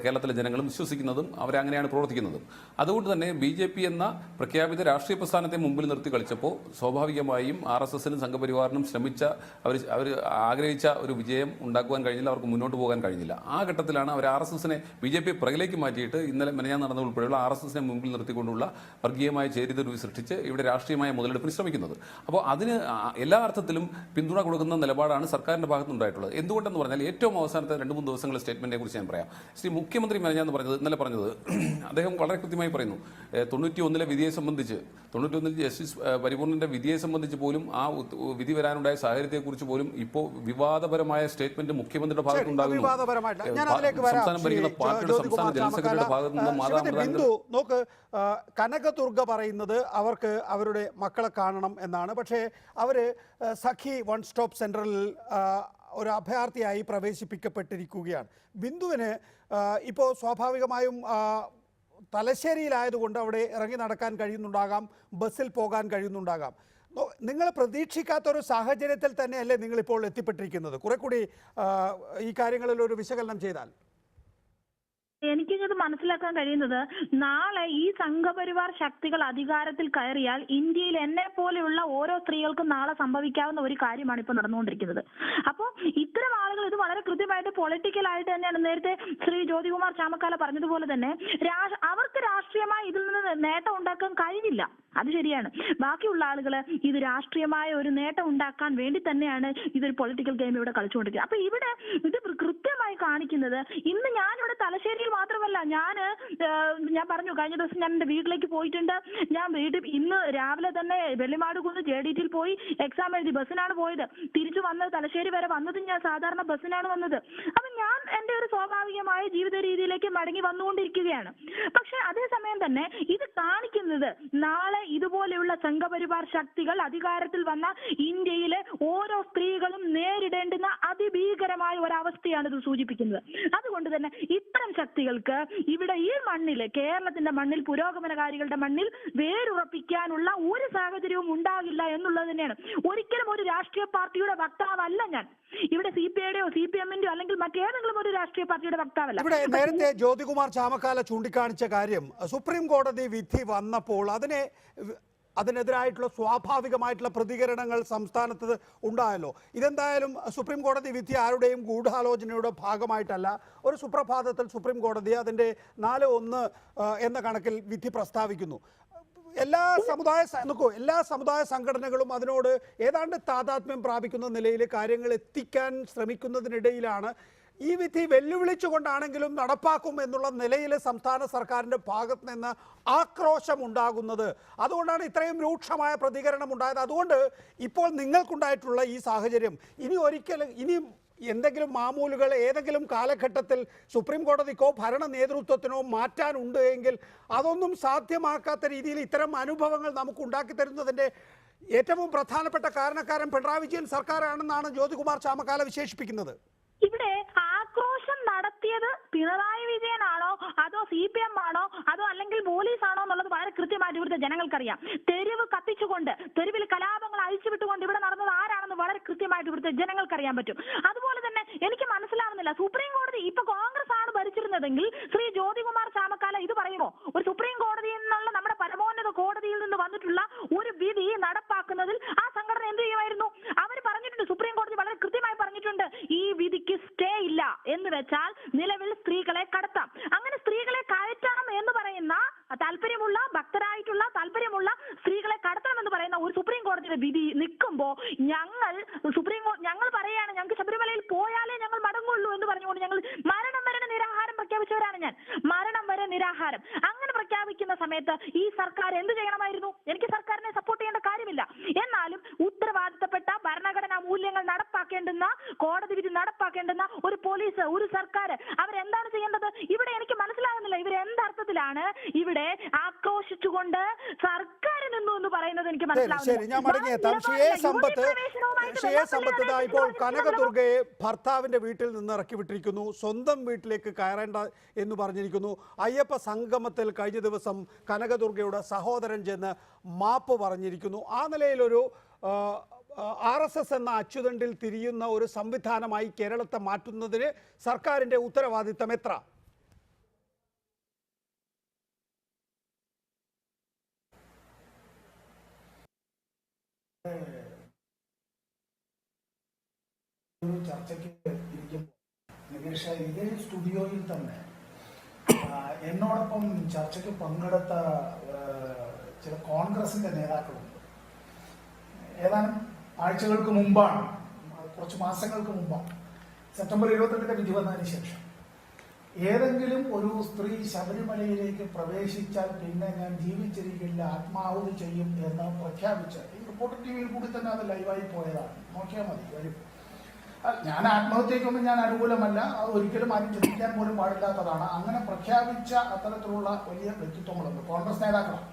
കേരളത്തിലെ ജനങ്ങളും വിശ്വസിക്കുന്നതും അവരെ അങ്ങനെയാണ് പ്രവർത്തിക്കുന്നതും. അതുകൊണ്ട് തന്നെ BJP എന്ന പ്രഖ്യാപിത രാഷ്ട്രീയ പ്രസ്ഥാനത്തെ മുമ്പിൽ നിർത്തി കളിച്ചപ്പോൾ സ്വാഭാവികമായും RSSനും സംഘപരിവാറിനും അവർ ആഗ്രഹിച്ച ഒരു വിജയം ഉണ്ടാക്കുവാൻ കഴിഞ്ഞില്ല, അവർക്ക് മുന്നോട്ട് പോകാൻ കഴിഞ്ഞില്ല. ആ ഘട്ടത്തിലാണ് അവർ RSSനെ BJP പുറകിലേക്ക് മാറ്റിയിട്ട് ഇന്നലെ മെനഞ്ഞാന്ന് നടന്ന ഉൾപ്പെടെയുള്ള RSSനെ മുമ്പിൽ നിർത്തിക്കൊണ്ടുള്ള വർഗീയമായ ചേരിതിരിവ് സൃഷ്ടിച്ച് ഇവിടെ രാഷ്ട്രീയമായ മുതലെടുപ്പിന് ശ്രമിക്കുന്നത്. അപ്പോൾ അതിന് എല്ലാ അർത്ഥത്തിലും പിന്തുണ കൊടുക്കുന്ന നിലപാടാണ് സർക്കാരിന്റെ ഭാഗത്തുനിന്നുണ്ടായിട്ടുള്ളത്. എന്തുകൊണ്ടെന്ന് പറഞ്ഞാൽ ഏറ്റവും അവസാനത്തെ 2-3 ദിവസങ്ങളെ സ്റ്റേറ്റ്മെന്റിനെ കുറിച്ച് ഞാൻ പറയാം. ശ്രീ മുഖ്യമന്ത്രി ഇന്നലെ പറഞ്ഞത് അദ്ദേഹം വളരെ കൃത്യമായി പറയുന്നു. 91 വിധിയെ സംബന്ധിച്ച് 91 ജസ്റ്റിസ് പരിപൂർണന്റെ വിധിയെ സംബന്ധിച്ച് പോലും ആ വിധി വരാനുണ്ടായ സാഹചര്യത്തെക്കുറിച്ച് പോലും ഇപ്പോൾ വിവാദപരമായ സ്റ്റേറ്റ്മെന്റ് മുഖ്യമന്ത്രിയുടെ ഭാഗത്തുണ്ടാകുന്നു. സംസ്ഥാനം ഭരിക്കുന്ന പാർട്ടിയുടെ സംസ്ഥാന ജനറൽ സെക്രട്ടറിയുടെ ഭാഗത്തു നിന്ന് നോക്ക്, കനകദുർഗ പറയുന്നത് അവർക്ക് അവരുടെ മക്കളെ കാണണം എന്നാണ്. പക്ഷേ അവര് സഖി വൺ സ്റ്റോപ്പ് സെന്ററിൽ ഒരു അഭയാർത്ഥിയായി പ്രവേശിപ്പിക്കപ്പെട്ടിരിക്കുകയാണ്. ബിന്ദുവിന് ഇപ്പോൾ സ്വാഭാവികമായും തലശ്ശേരിയിലായതുകൊണ്ട് അവിടെ ഇറങ്ങി നടക്കാൻ കഴിയുന്നുണ്ടാകാം, ബസ്സിൽ പോകാൻ കഴിയുന്നുണ്ടാകാം. നിങ്ങൾ പ്രതീക്ഷിക്കാത്തൊരു സാഹചര്യത്തിൽ തന്നെയല്ലേ നിങ്ങളിപ്പോൾ എത്തിപ്പെട്ടിരിക്കുന്നത്? കുറെ കൂടി ഈ കാര്യങ്ങളിൽ ഒരു വിശകലനം ചെയ്താൽ. എനിക്കിത് മനസ്സിലാക്കാൻ കഴിയുന്നത്, നാളെ ഈ സംഘപരിവാർ ശക്തികൾ അധികാരത്തിൽ കയറിയാൽ ഇന്ത്യയിൽ എന്നെ പോലെയുള്ള ഓരോ സ്ത്രീകൾക്കും നാളെ സംഭവിക്കാവുന്ന ഒരു കാര്യമാണ് ഇപ്പോൾ നടന്നുകൊണ്ടിരിക്കുന്നത്. അപ്പോൾ ഇത്തരം ആളുകൾ ഇത് വളരെ കൃത്യമായിട്ട് പൊളിറ്റിക്കലായിട്ട് തന്നെയാണ്. നേരത്തെ ശ്രീ ജ്യോതികുമാർ ചാമക്കാല പറഞ്ഞതുപോലെ തന്നെ അവർക്ക് രാഷ്ട്രീയമായി ഇതിൽ നിന്ന് നേട്ടം ഉണ്ടാക്കാൻ കഴിഞ്ഞില്ല, അത് ശരിയാണ്. ബാക്കിയുള്ള ആളുകൾ ഇത് രാഷ്ട്രീയമായ ഒരു നേട്ടം ഉണ്ടാക്കാൻ വേണ്ടി തന്നെയാണ് ഇതൊരു പൊളിറ്റിക്കൽ ഗെയിം ഇവിടെ കളിച്ചുകൊണ്ടിരിക്കുന്നത്. അപ്പൊ ഇവിടെ ഇത് കൃത്യമായി കാണിക്കുന്നത്, ഇന്ന് ഞാനിവിടെ തലശ്ശേരിയിൽ മാത്രമല്ല, ഞാൻ പറഞ്ഞു കഴിഞ്ഞ ദിവസം ഞാൻ എന്റെ വീട്ടിലേക്ക് പോയിട്ടുണ്ട്. ഞാൻ ഇന്ന് രാവിലെ തന്നെ വെള്ളിമാടുകുന്ന് JDTയിൽ പോയി എക്സാം എഴുതി ബസ്സിനാണ് പോയത്. തിരിച്ചു വന്നത് തലശ്ശേരി വരെ വന്നത് ഞാൻ സാധാരണ ബസ്സിനാണ് വന്നത്. അപ്പൊ ഞാൻ എന്റെ ഒരു സ്വാഭാവികമായ ജീവിത രീതിയിലേക്ക് മടങ്ങി വന്നുകൊണ്ടിരിക്കുകയാണ്. പക്ഷെ അതേസമയം തന്നെ ഇത് കാണിക്കുന്നത്, നാളെ ഇതുപോലെയുള്ള സംഘപരിവാർ ശക്തികൾ അധികാരത്തിൽ വന്ന ഇന്ത്യയിലെ ഓരോ സ്ത്രീകളും നേരിടേണ്ടുന്ന അതിഭീകരമായ ഒരവസ്ഥയാണ് ഇത് സൂചിപ്പിക്കുന്നത്. അതുകൊണ്ട് തന്നെ ഇത്തരം ശക്തികൾക്ക് ഇവിടെ ഈ മണ്ണില്, കേരളത്തിന്റെ മണ്ണിൽ, പുരോഗമനകാരികളുടെ മണ്ണിൽ വേരുറപ്പിക്കാനുള്ള ഒരു സാഹചര്യവും ഉണ്ടാകില്ല എന്നുള്ളത് തന്നെയാണ്. ഒരിക്കലും ഒരു രാഷ്ട്രീയ പാർട്ടിയുടെ വക്താവല്ല ഞാൻ. ഇവിടെ CPIയുടെയോ CPMന്റെയോ അല്ലെങ്കിൽ മറ്റേതെങ്കിലും ഒരു രാഷ്ട്രീയ പാർട്ടിയുടെ വക്താവല്ല. ഇവിടെ നേരത്തെ ജ്യോതികുമാർ ചാമക്കാല ചൂണ്ടിക്കാണിച്ച കാര്യം, സുപ്രീം കോടതി വിധി വന്നപ്പോൾ അതിനെതിരായിട്ടുള്ള സ്വാഭാവികമായിട്ടുള്ള പ്രതികരണങ്ങൾ സംസ്ഥാനത്ത് ഉണ്ടായല്ലോ. ഇതെന്തായാലും സുപ്രീം കോടതി വിധി ആരുടെയും ഗൂഢാലോചനയുടെ ഭാഗമായിട്ടല്ല. ഒരു സുപ്രഭാതത്തിൽ സുപ്രീം കോടതി അതിൻ്റെ 4-1 എന്ന കണക്കിൽ വിധി പ്രസ്താവിക്കുന്നു. എല്ലാ സമുദായ സംഘടനകളും അതിനോട് ഏതാണ്ട് താതാത്മ്യം പ്രാപിക്കുന്ന നിലയിൽ കാര്യങ്ങൾ എത്തിക്കാൻ ശ്രമിക്കുന്നതിനിടയിലാണ് ഈ വിധി വെല്ലുവിളിച്ചുകൊണ്ടാണെങ്കിലും നടപ്പാക്കും എന്നുള്ള നിലയിൽ സംസ്ഥാന സർക്കാരിൻ്റെ ഭാഗത്ത് നിന്ന് ആക്രോശം ഉണ്ടാകുന്നത്. അതുകൊണ്ടാണ് ഇത്രയും രൂക്ഷമായ പ്രതികരണം ഉണ്ടായത്. അതുകൊണ്ട് ഇപ്പോൾ നിങ്ങൾക്കുണ്ടായിട്ടുള്ള ഈ സാഹചര്യം ഇനി എന്തെങ്കിലും മാമൂലുകൾ ഏതെങ്കിലും കാലഘട്ടത്തിൽ സുപ്രീം കോടതിക്കോ ഭരണ നേതൃത്വത്തിനോ മാറ്റാനുണ്ട് എങ്കിൽ അതൊന്നും സാധ്യമാക്കാത്ത രീതിയിൽ ഇത്തരം അനുഭവങ്ങൾ നമുക്ക് ഉണ്ടാക്കി തരുന്നതിൻ്റെ ഏറ്റവും പ്രധാനപ്പെട്ട കാരണക്കാരൻ പിണറായി വിജയൻ സർക്കാരാണെന്നാണ് ജ്യോതികുമാർ ചാമക്കാല വിശേഷിപ്പിക്കുന്നത്. ഇവിടെ ആക്രോശം നടത്തിയത് പിണറായി വിജയനാണോ അതോ CPM ആണോ അതോ അല്ലെങ്കിൽ പോലീസ് ആണോ എന്നുള്ളത് വളരെ കൃത്യമായിട്ട് ഇവിടുത്തെ ജനങ്ങൾക്കറിയാം. തെരുവ് കത്തിച്ചുകൊണ്ട്, തെരുവിൽ കലാപങ്ങൾ അഴിച്ചുവിട്ടുകൊണ്ട് ഇവിടെ നടന്നത് ആരാണെന്ന് വളരെ കൃത്യമായിട്ട് ഇവിടുത്തെ ജനങ്ങൾക്കറിയാൻ പറ്റും. അതുപോലെ തന്നെ എനിക്ക് മനസ്സിലാവുന്നില്ല, സുപ്രീം കോടതി ഇപ്പൊ കോൺഗ്രസ് ആണ് ഭരിച്ചിരുന്നതെങ്കിൽ ശ്രീ ജ്യോതികുമാർ ചാമക്കാല ഇത് പറയുമോ? ഒരു സുപ്രീം കോടതിയിൽ നിന്നുള്ള നമ്മുടെ പരമോന്നത കോടതിയിൽ നിന്ന് വന്നിട്ടുള്ള ഒരു വിധി നടപ്പാക്കുന്നതിൽ ആ സംഘടന എന്ത് ചെയ്യുമായിരുന്നു? അവർ പറഞ്ഞിട്ടുണ്ട്, സുപ്രീം കോടതി വളരെ കൃത്യമായി പറഞ്ഞിട്ടുണ്ട്, ഈ വിധിക്ക് സ്റ്റേ ഇല്ല എന്ന് വെച്ചാൽ നിലവിൽ സ്ത്രീകളെ കടത്താം. അങ്ങനെ സ്ത്രീകളെ കയറ്റണം എന്ന് പറയുന്ന താല്പര്യമുള്ള, ഭക്തരായിട്ടുള്ള താല്പര്യമുള്ള സ്ത്രീകളെ കടത്തണം എന്ന് പറയുന്ന ഒരു സുപ്രീം കോടതിയുടെ വിധി നിൽക്കുമ്പോ ഞങ്ങൾ പറയുകയാണ്, ഞങ്ങൾക്ക് ശബരിമലയിൽ പോയാലേ ഞങ്ങൾ മടങ്ങുള്ളൂ എന്ന് പറഞ്ഞുകൊണ്ട് ഞങ്ങൾ മരണം വരെ നിരാഹാരം പ്രഖ്യാപിച്ചവരാണ്. മരണം വരെ നിരാഹാരം അങ്ങനെ പ്രഖ്യാപിക്കുന്ന സമയത്ത് ഈ സർക്കാർ എന്ത് ചെയ്യണമായിരുന്നു? എനിക്ക് സർക്കാരിനെ സപ്പോർട്ട് ചെയ്യേണ്ട കാര്യമില്ല. എന്നാലും ഉത്തരവാദിത്തപ്പെട്ട ഭരണഘടനാ മൂല്യങ്ങൾ നടപ്പാക്കേണ്ടുന്ന, കോടതി വിധി നടപ്പാക്കേണ്ടുന്ന ഒരു പോലീസ്, ഒരു സർക്കാർ അവരെന്താണ് ചെയ്യേണ്ടത്? ഇവിടെ എനിക്ക് മനസ്സിലാകുന്നില്ല, ഇവരെന്തർത്ഥത്തിലാണ് ഇവിടെ ആക്രോശിച്ചുകൊണ്ട് സർക്കാർ നിന്നു എന്ന് പറയുന്നത് എനിക്ക് മനസ്സിലാവുന്നില്ല. ഇപ്പോൾ കനകദുർഗയെ ഭർത്താവിന്റെ വീട്ടിൽ നിന്ന് ഇറക്കി വിട്ടിരിക്കുന്നു, സ്വന്തം വീട്ടിലേക്ക് കയറേണ്ട എന്ന് പറഞ്ഞിരിക്കുന്നു. അയ്യപ്പ സംഗമത്തിൽ കഴിഞ്ഞ ദിവസം കനകദുർഗയുടെ സഹോദരൻ ചെന്ന് മാപ്പ് പറഞ്ഞിരിക്കുന്നു. ആ നിലയിലൊരു RSS എന്ന അച്ചുതണ്ടിൽ തിരിയുന്ന ഒരു സംവിധാനമായി കേരളത്തെ മാറ്റുന്നതിന് സർക്കാരിൻ്റെ ഉത്തരവാദിത്തം എത്ര? ഒരു ചർച്ചയ്ക്ക് ഇരിക്കുമ്പോൾ നികേഷ ഇതേ സ്റ്റുഡിയോയിൽ തന്നെ എന്നോടൊപ്പം ചർച്ചയ്ക്ക് പങ്കെടുത്ത ചില കോൺഗ്രസിന്റെ നേതാക്കളുണ്ട്. ഏതാനും ആഴ്ചകൾക്ക് മുമ്പാണ്, കുറച്ച് മാസങ്ങൾക്ക് മുമ്പാണ്, സെപ്റ്റംബർ 28 വിധി വന്നതിന് ശേഷം ഏതെങ്കിലും ഒരു സ്ത്രീ ശബരിമലയിലേക്ക് പ്രവേശിച്ചാൽ പിന്നെ ഞാൻ ജീവിച്ചിരിക്കില്ല, ആത്മാഹുതി ചെയ്യും എന്ന് പ്രഖ്യാപിച്ച് ഈ റിപ്പോർട്ടർ ടിവിയിൽ കൂടി തന്നെ അത് ലൈവായി പോയതാണ്. നോക്കിയാൽ മതി, വരും. ഞാൻ ആത്മഹത്യക്കൊന്നും ഞാൻ അനുകൂലമല്ല, അത് ഒരിക്കലും ആരും ചിന്തിക്കാൻ പോലും പാടില്ലാത്തതാണ്. അങ്ങനെ പ്രഖ്യാപിച്ച അത്തരത്തിലുള്ള വലിയ വ്യക്തിത്വങ്ങളുണ്ട്, കോൺഗ്രസ് നേതാക്കളാണ്.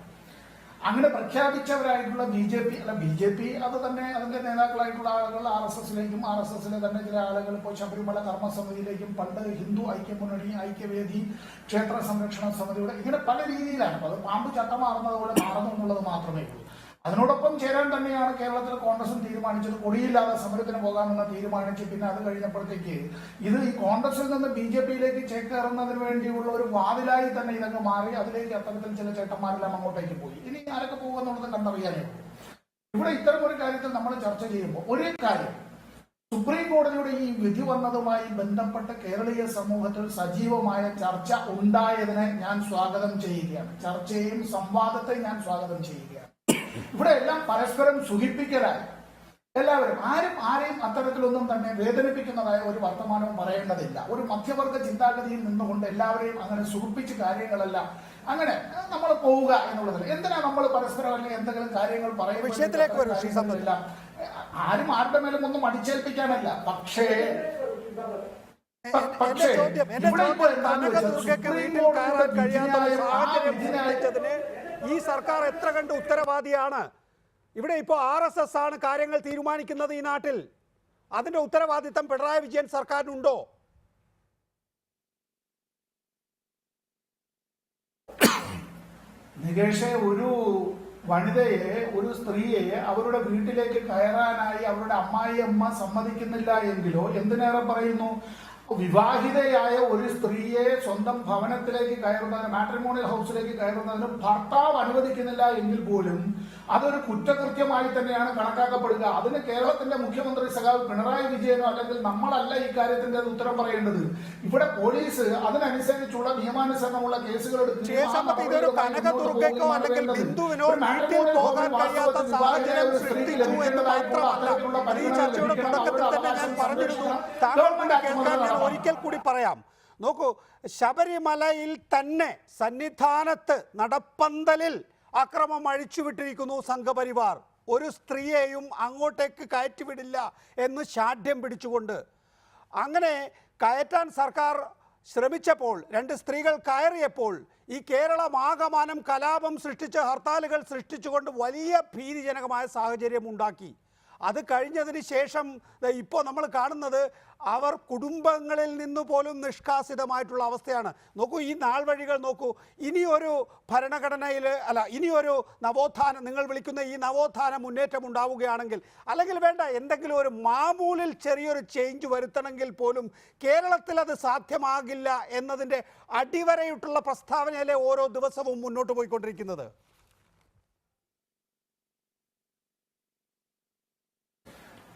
അങ്ങനെ പ്രഖ്യാപിച്ചവരായിട്ടുള്ള ബി ജെ പി അത് തന്നെ അതിന്റെ നേതാക്കളായിട്ടുള്ള ആളുകൾ RSSലേക്കും RSSലെ തന്നെ ചില ആളുകൾ ഇപ്പോൾ ശബരിമല കർമ്മസമിതിയിലേക്കും, പണ്ട് ഹിന്ദു ഐക്യമുന്നണി, ഐക്യവേദി, ക്ഷേത്ര സംരക്ഷണ സമിതിയുടെ, ഇങ്ങനെ പല രീതിയിലാണ്. അത് പാമ്പ് ചട്ടം മാറുന്നതുപോലെ മാറുന്നു എന്നുള്ളത് മാത്രമേ ഉള്ളൂ. അതിനോടൊപ്പം ചേരാൻ തന്നെയാണ് കേരളത്തിൽ കോൺഗ്രസും തീരുമാനിച്ചത്. കൊടിയില്ലാതെ സമരത്തിന് പോകാമെന്ന് തീരുമാനിച്ച് പിന്നെ അത് കഴിഞ്ഞപ്പോഴത്തേക്ക് ഇത് ഈ കോൺഗ്രസിൽ നിന്ന് BJPയിലേക്ക് ചേക്കേറുന്നതിന് വേണ്ടിയുള്ള ഒരു വാതിലായി തന്നെ ഇതൊക്കെ മാറി. അതിലേക്ക് അത്തരത്തിൽ ചില ചേട്ടന്മാരെല്ലാം അങ്ങോട്ടേക്ക് പോയി. ഇനി ആരൊക്കെ പോകുമെന്നുള്ളത് കണ്ടറിയാനേ ഉള്ളൂ. ഇവിടെ ഇത്തരം ഒരു കാര്യത്തിൽ നമ്മൾ ചർച്ച ചെയ്യുമ്പോൾ ഒരേ കാര്യം, സുപ്രീം കോടതിയുടെ ഈ വിധി വന്നതുമായി ബന്ധപ്പെട്ട് കേരളീയ സമൂഹത്തിൽ സജീവമായ ചർച്ച ഉണ്ടായതിനെ ഞാൻ സ്വാഗതം ചെയ്യുകയാണ്. ചർച്ചയെയും സംവാദത്തെയും ഞാൻ സ്വാഗതം ചെയ്യുകയാണ്. ഇവിടെ എല്ലാം പരസ്പരം സുഖിപ്പിക്കലായി എല്ലാവരും ആരെയും അത്തരത്തിലൊന്നും തന്നെ വേദനിപ്പിക്കുന്നതായ ഒരു വർത്തമാനവും പറയേണ്ടതില്ല. ഒരു മധ്യവർഗ ചിന്താഗതിയിൽ നിന്നുകൊണ്ട് എല്ലാവരെയും അങ്ങനെ സുഖിപ്പിച്ച് കാര്യങ്ങളെല്ലാം അങ്ങനെ നമ്മൾ പോവുക എന്നുള്ളതിൽ എന്തിനാ നമ്മൾ പരസ്പരം അല്ലെങ്കിൽ എന്തെങ്കിലും കാര്യങ്ങൾ പറയുന്നില്ല. ആരും ആരുടെ മേലും ഒന്നും അടിച്ചേൽപ്പിക്കാനല്ല. പക്ഷേ ഈ സർക്കാർ എത്ര കണ്ട് ഉത്തരവാദിയാണ്? ഇവിടെ ഇപ്പോൾ RSS ആണ് കാര്യങ്ങൾ തീരുമാനിക്കുന്നത് ഈ നാട്ടിൽ. അതിന്റെ ഉത്തരവാദിത്തം പിണറായി വിജയൻ സർക്കാരിനുണ്ടോ? നികേഷെ, ഒരു വനിതയെ, ഒരു സ്ത്രീയെ അവരുടെ വീട്ടിലേക്ക് കയറാനായി അവരുടെ അമ്മായിയമ്മ സമ്മതിക്കുന്നില്ല എങ്കിലോ, എന്തിനേറെ പറയുന്നു, വിവാഹിതയായ ഒരു സ്ത്രീയെ സ്വന്തം ഭവനത്തിലേക്ക് കയറുന്നതിന്, മാട്രിമോണിയൽ ഹൗസിലേക്ക് കയറുന്നതിന് ഭർത്താവ് അനുവദിക്കുന്നില്ല എങ്കിൽ പോലും അതൊരു കുറ്റകൃത്യമായി തന്നെയാണ് കണക്കാക്കപ്പെടുക. അതിന് കേരളത്തിന്റെ മുഖ്യമന്ത്രി സഖാവ് പിണറായി വിജയനോ അല്ലെങ്കിൽ നമ്മളല്ല ഈ കാര്യത്തിന്റെ ഉത്തരം പറയേണ്ടത്. ഇവിടെ പോലീസ് അതിനനുസരിച്ചുള്ള നിയമാനുസരണമുള്ള കേസുകൾ ഒരിക്കൽ കൂടി പറയാം. നോക്കൂ, ശബരിമലയിൽ തന്നെ സന്നിധാനത്ത് നടപ്പന്തലിൽ അക്രമം അഴിച്ചുവിട്ടിരിക്കുന്നു സംഘപരിവാർ. ഒരു സ്ത്രീയെയും അങ്ങോട്ടേക്ക് കയറ്റിവിടില്ല എന്ന് ശാഠ്യം പിടിച്ചുകൊണ്ട്. അങ്ങനെ കയറ്റാൻ സർക്കാർ ശ്രമിച്ചപ്പോൾ, 2 സ്ത്രീകൾ കയറിയപ്പോൾ ഈ കേരളമാകമാനം കലാപം സൃഷ്ടിച്ച്, ഹർത്താലുകൾ സൃഷ്ടിച്ചുകൊണ്ട് വലിയ ഭീതിജനകമായ സാഹചര്യം ഉണ്ടാക്കി. അത് കഴിഞ്ഞതിന് ശേഷം ഇപ്പോൾ നമ്മൾ കാണുന്നത് അവർ കുടുംബങ്ങളിൽ നിന്ന് പോലും നിഷ്കാസിതമായിട്ടുള്ള അവസ്ഥയാണ്. നോക്കൂ, ഈ നാൾ വഴികൾ നോക്കൂ. ഇനിയൊരു ഭരണഘടനയിൽ ഇനിയൊരു നവോത്ഥാനം, നിങ്ങൾ വിളിക്കുന്ന ഈ നവോത്ഥാന മുന്നേറ്റം ഉണ്ടാവുകയാണെങ്കിൽ, അല്ലെങ്കിൽ വേണ്ട എന്തെങ്കിലും ഒരു മാമൂലിൽ ചെറിയൊരു ചേഞ്ച് വരുത്തണമെങ്കിൽ പോലും കേരളത്തിൽ അത് സാധ്യമാകില്ല എന്നതിൻ്റെ അടിവരയിട്ടുള്ള പ്രസ്താവനയിലെ ഓരോ ദിവസവും മുന്നോട്ട് പോയിക്കൊണ്ടിരിക്കുന്നത്.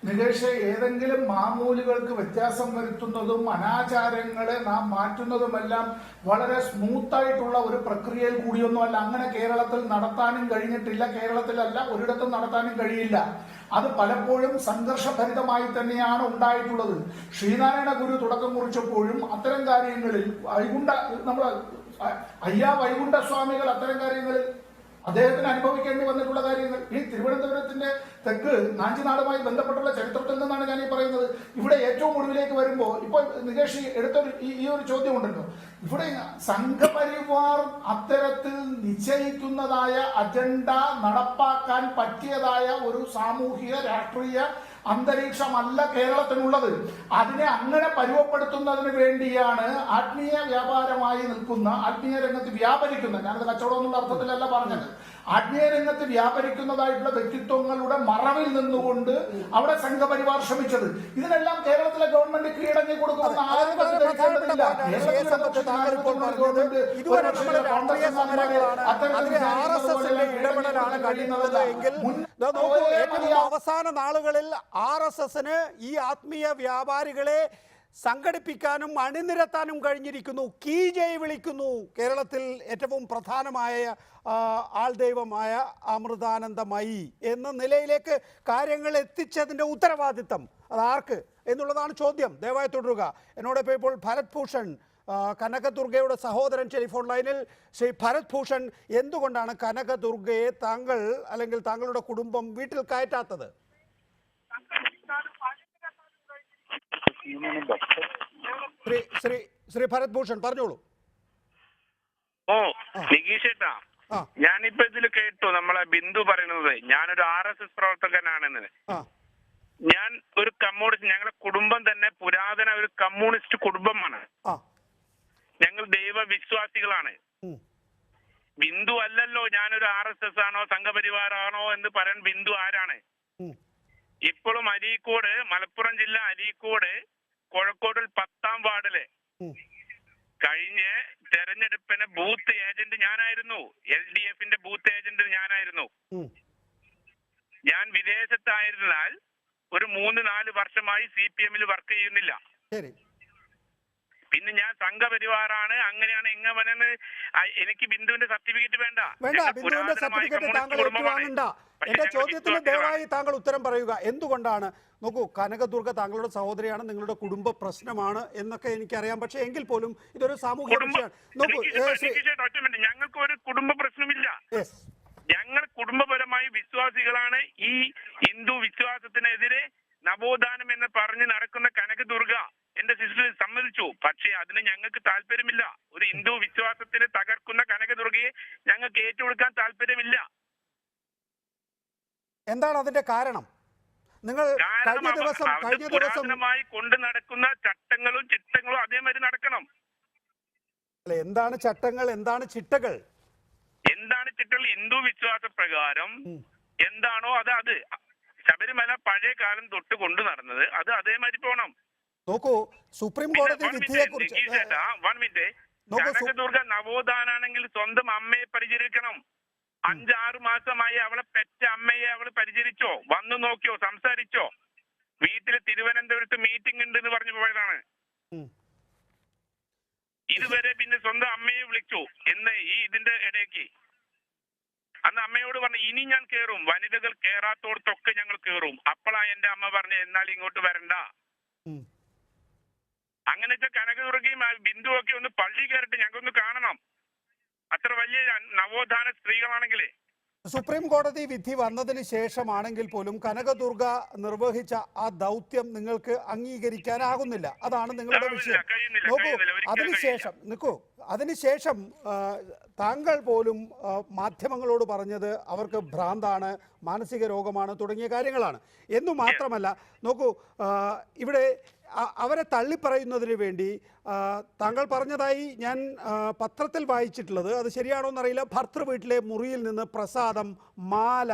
നികേഷ്, ഏതെങ്കിലും മാമൂലുകൾക്ക് വ്യത്യാസം വരുത്തുന്നതും അനാചാരങ്ങളെ നാം മാറ്റുന്നതുമെല്ലാം വളരെ സ്മൂത്തായിട്ടുള്ള ഒരു പ്രക്രിയയിൽ കൂടിയൊന്നുമല്ല. അങ്ങനെ കേരളത്തിൽ നടത്താനും കഴിഞ്ഞിട്ടില്ല. കേരളത്തിലല്ല, ഒരിടത്തും നടത്താനും കഴിയില്ല. അത് പലപ്പോഴും സംഘർഷഭരിതമായി തന്നെയാണ് ഉണ്ടായിട്ടുള്ളത്. ശ്രീനാരായണ ഗുരു തുടക്കം കുറിച്ചപ്പോഴും അത്തരം കാര്യങ്ങളിൽ വൈകുണ്ഠ സ്വാമികൾ അത്തരം കാര്യങ്ങളിൽ അദ്ദേഹത്തിന് അനുഭവിക്കേണ്ടി വന്നിട്ടുള്ള കാര്യങ്ങൾ, ഈ തിരുവനന്തപുരത്തിന്റെ തെക്ക് നാഞ്ചിനാടുമായി ബന്ധപ്പെട്ടുള്ള ചരിത്രത്തിൽ നിന്നാണ് ഞാൻ ഈ പറയുന്നത്. ഇവിടെ ഏറ്റവും ഒടുവിലേക്ക് വരുമ്പോൾ ഇപ്പോൾ നികേഷ് എടുത്തൊരു ഈ ഒരു ചോദ്യം ഉണ്ടല്ലോ, ഇവിടെ സംഘപരിവാർ അത്തരത്തിൽ നിശ്ചയിക്കുന്നതായ അജണ്ട നടപ്പാക്കാൻ പറ്റിയതായ ഒരു സാമൂഹിക രാഷ്ട്രീയ അന്തരീക്ഷമല്ല കേരളത്തിനുള്ളത്. അതിനെ അങ്ങനെ പരുവപ്പെടുത്തുന്നതിന് വേണ്ടിയാണ് ആത്മീയ വ്യാപാരമായി നിൽക്കുന്ന, ആത്മീയ രംഗത്ത് വ്യാപരിക്കുന്ന, ഞാനത് കച്ചവടം എന്നുള്ള അർത്ഥത്തിലല്ല പറഞ്ഞത്, ആത്മീയ രംഗത്ത് വ്യാപരിക്കുന്നതായിട്ടുള്ള വ്യക്തിത്വങ്ങളുടെ മറവിൽ നിന്നുകൊണ്ട് അവിടെ സംഘപരിവാർ ശ്രമിച്ചത്. ഇതിനെല്ലാം കേരളത്തിലെ ഗവൺമെന്റ് കീഴടങ്ങി കൊടുക്കുമെന്ന് ആരും തെറ്റിദ്ധരിക്കേണ്ടതില്ല. അവസാന നാളുകളിൽ RSSന് ഈ ആത്മീയ വ്യാപാരികളെ സംഘടിപ്പിക്കാനും അണിനിരത്താനും കഴിഞ്ഞിരിക്കുന്നു. കീ ജയ് വിളിക്കുന്നു. കേരളത്തിൽ ഏറ്റവും പ്രധാനമായ ആൾദൈവമായ അമൃതാനന്ദമയി എന്ന നിലയിലേക്ക് കാര്യങ്ങൾ എത്തിച്ചതിൻ്റെ ഉത്തരവാദിത്തം അത് ആർക്ക് എന്നുള്ളതാണ് ചോദ്യം. ദയവായി തുടരുക. എന്നോടൊപ്പം ഇപ്പോൾ ഭരത് ഭൂഷൺ, കനകദുർഗയുടെ സഹോദരൻ, ടെലിഫോൺ ലൈനിൽ. ശ്രീ ഭരത് ഭൂഷൺ, എന്തുകൊണ്ടാണ് കനകദുർഗയെ താങ്കൾ അല്ലെങ്കിൽ താങ്കളുടെ കുടുംബം വീട്ടിൽ കയറ്റാത്തത്? ശ്രീ ഭരത് ഭൂഷൺ പറഞ്ഞോളൂ. നികീഷേട്ടാ, ഞാനിപ്പോ ഇതിൽ കേട്ടു നമ്മളെ ബിന്ദു പറയുന്നത് ഞാനൊരു RSS പ്രവർത്തകനാണെന്ന്. ഞാൻ ഒരു കമ്മ്യൂണിസ്റ്റ്, ഞങ്ങളുടെ കുടുംബം തന്നെ പുരാതന ഒരു കമ്മ്യൂണിസ്റ്റ് കുടുംബമാണ്. ഞങ്ങൾ ദൈവവിശ്വാസികളാണ്. ബിന്ദു അല്ലല്ലോ ഞാനൊരു RSS ആണോ സംഘപരിവാറാണോ എന്ന് പറയാൻ ബിന്ദു ആരാണ്? ഇപ്പോഴും അരീക്കോട്, മലപ്പുറം ജില്ല അരീക്കോട് കോഴിക്കോടിൽ 10ാം വാർഡില് കഴിഞ്ഞ തെരഞ്ഞെടുപ്പിന് ബൂത്ത് ഏജന്റ് ഞാനായിരുന്നു. LDFന്റെ ബൂത്ത് ഏജന്റ് ഞാനായിരുന്നു. ഞാൻ വിദേശത്തായിരുന്നാൽ ഒരു 3-4 വർഷമായി CPMൽ വർക്ക് ചെയ്യുന്നില്ല. പിന്നെ ഞാൻ സംഘപരിവാറാണ്, അങ്ങനെയാണ് ഇങ്ങനെ എനിക്ക് ബിന്ദുവിന്റെ സർട്ടിഫിക്കറ്റ് വേണ്ട. ബിന്ദുവിന്റെ സർട്ടിഫിക്കറ്റ് താങ്കൾ ഏറ്റുവാങ്ങണ്ട. എന്റെ ചോദ്യത്തിന് ദയവായി താങ്കൾ ഉത്തരം പറയുക. എന്തുകൊണ്ടാണ്? നോക്കൂ, കനകദുർഗ താങ്കളുടെ സഹോദരിയാണ്, നിങ്ങളുടെ കുടുംബ പ്രശ്നമാണ് എന്നൊക്കെ എനിക്കറിയാം. പക്ഷെ എങ്കിൽ പോലും ഇതൊരു സാമൂഹിക വിഷയമാണ്. ഞങ്ങൾക്ക് ഒരു കുടുംബ പ്രശ്നമില്ല. ഞങ്ങൾ കുടുംബപരമായി വിശ്വാസികളാണ്. ഈ ഹിന്ദു വിശ്വാസത്തിനെതിരെ നവോത്ഥാനം എന്ന് പറഞ്ഞ് നടക്കുന്ന കനകദുർഗ എന്റെ സിസ്റ്റർ സമ്മതിച്ചു. പക്ഷേ അതിന് ഞങ്ങൾക്ക് താല്പര്യമില്ല. ഒരു ഹിന്ദു വിശ്വാസത്തിന് തകർക്കുന്ന കനകദുർഗയെ ഞങ്ങൾക്ക് ഏറ്റുകൊടുക്കാൻ താല്പര്യമില്ല. എന്താണ് അതിന്റെ കാരണം? നിങ്ങൾ കഴിഞ്ഞ ദിവസം കൊണ്ടു നടക്കുന്ന ചട്ടങ്ങളും ചിട്ടങ്ങളും അതേമാതിരി നടക്കണം. എന്താണ് ചട്ടങ്ങൾ, എന്താണ് ചിട്ടകൾ? എന്താണ് ചിട്ടകൾ? ഹിന്ദു വിശ്വാസ പ്രകാരം എന്താണോ അത് ശബരിമല പഴയ കാലം തൊട്ട് കൊണ്ടു നടന്നത് അത് അതേമാതിരി പോണം. നോക്കൂ, സുപ്രീം കോടതി വിധിയെ കുറിച്ച് കനകദുർഗ നവോത്ഥാനാണെങ്കിൽ സ്വന്തം അമ്മയെ പരിചരിക്കണം. 5-6 മാസമായി അവളെ പെറ്റ അമ്മയെ അവൾ പരിചരിച്ചോ? വന്നു നോക്കിയോ? സംസാരിച്ചോ? വീട്ടില് തിരുവനന്തപുരത്ത് മീറ്റിംഗ് ഉണ്ട് എന്ന് പറഞ്ഞു പോയതാണ്. ഇതുവരെ പിന്നെ സ്വന്തം അമ്മയെ വിളിച്ചു എന്ന് ഇതിന്റെ ഇടയ്ക്ക്. അന്ന് അമ്മയോട് പറഞ്ഞു ഇനി ഞാൻ കേറും, വനിതകൾ കേറാത്തോടത്തൊക്കെ ഞങ്ങൾ കേറും. അപ്പോഴാ എന്റെ അമ്മ പറഞ്ഞു എന്നാൽ ഇങ്ങോട്ട് വരണ്ട. അങ്ങനെ കനകദുർഗയും ബിന്ദു ഒക്കെ ഒന്ന് പള്ളി കയറിട്ട് ഞങ്ങൾക്കൊന്ന് കാണണം. അത്ര വലിയ നവോത്ഥാന സ്ത്രീകളാണെങ്കിലേ. സുപ്രീം കോടതി വിധി വന്നതിന് ശേഷമാണെങ്കിൽ പോലും കനകദുർഗ നിർവഹിച്ച ആ ദൗത്യം നിങ്ങൾക്ക് അംഗീകരിക്കാനാകുന്നില്ല. അതാണ് നിങ്ങളുടെ വിഷയം. നോക്കൂ, അതിനുശേഷം താങ്കൾ പോലും മാധ്യമങ്ങളോട് പറഞ്ഞത് അവർക്ക് ഭ്രാന്താണ്, മാനസിക രോഗമാണ് തുടങ്ങിയ കാര്യങ്ങളാണ്. എന്നു മാത്രമല്ല, നോക്കൂ, ഇവിടെ അവരെ തള്ളിപ്പറയുന്നതിന് വേണ്ടി താങ്കൾ പറഞ്ഞതായി ഞാൻ പത്രത്തിൽ വായിച്ചിട്ടുള്ളത്, അത് ശരിയാണോ എന്നറിയില്ല, ഭർത്തൃ വീട്ടിലെ മുറിയിൽ നിന്ന് പ്രസാദം, മാല,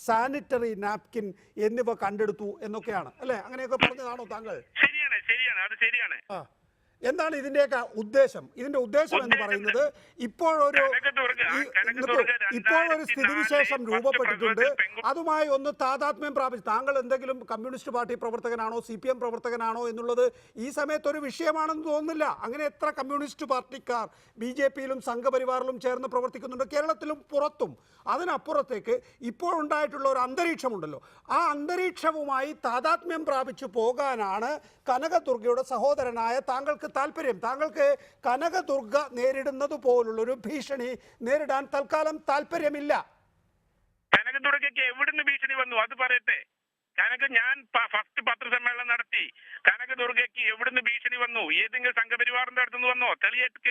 സാനിറ്ററി നാപ്കിൻ എന്നിവ കണ്ടെടുത്തു എന്നൊക്കെയാണ് അല്ലേ? അങ്ങനെയൊക്കെ പറഞ്ഞതാണോ താങ്കൾ? ശരിയാണ്, അത് ശരിയാണ്. എന്താണ് ഇതിന്റെയൊക്കെ ഉദ്ദേശം? ഇതിന്റെ ഉദ്ദേശം എന്ന് പറയുന്നത് ഇപ്പോഴൊരു സ്ഥിതിവിശേഷം രൂപപ്പെട്ടിട്ടുണ്ട്, അതുമായി ഒന്ന് താതാത്മ്യം പ്രാപിച്ചു. താങ്കൾ എന്തെങ്കിലും കമ്മ്യൂണിസ്റ്റ് പാർട്ടി പ്രവർത്തകനാണോ CPM പ്രവർത്തകനാണോ എന്നുള്ളത് ഈ സമയത്ത് ഒരു വിഷയമാണെന്ന് തോന്നുന്നില്ല. അങ്ങനെ എത്ര കമ്മ്യൂണിസ്റ്റ് പാർട്ടിക്കാർ BJPയിലും സംഘപരിവാറിലും ചേർന്ന് പ്രവർത്തിക്കുന്നുണ്ട്, കേരളത്തിലും പുറത്തും. അതിനപ്പുറത്തേക്ക് ഇപ്പോഴുണ്ടായിട്ടുള്ള ഒരു അന്തരീക്ഷമുണ്ടല്ലോ, ആ അന്തരീക്ഷവുമായി താതാത്മ്യം പ്രാപിച്ചു പോകാനാണ് കനകദുർഗയുടെ സഹോദരനായ താങ്കൾക്ക് താല്പര്യം. താങ്കൾക്ക് കനകദുർഗ നേരിടുന്നത് പോലുള്ളൊരു ഭീഷണി നേരിടാൻ തൽക്കാലം താല്പര്യമില്ല. കനകദുർഗയ്ക്ക് എവിടുന്ന് ഭീഷണി വന്നു അത് പറയട്ടെ. ഞാൻ ഫസ്റ്റ് പത്രസമ്മേളനം നടത്തി. കനകദുർഗയ്ക്ക് എവിടുന്ന് ഭീഷണി വന്നു? ഏതെങ്കിലും സംഘപരിവാറിന്റെ അടുത്തുനിന്ന് വന്നോ?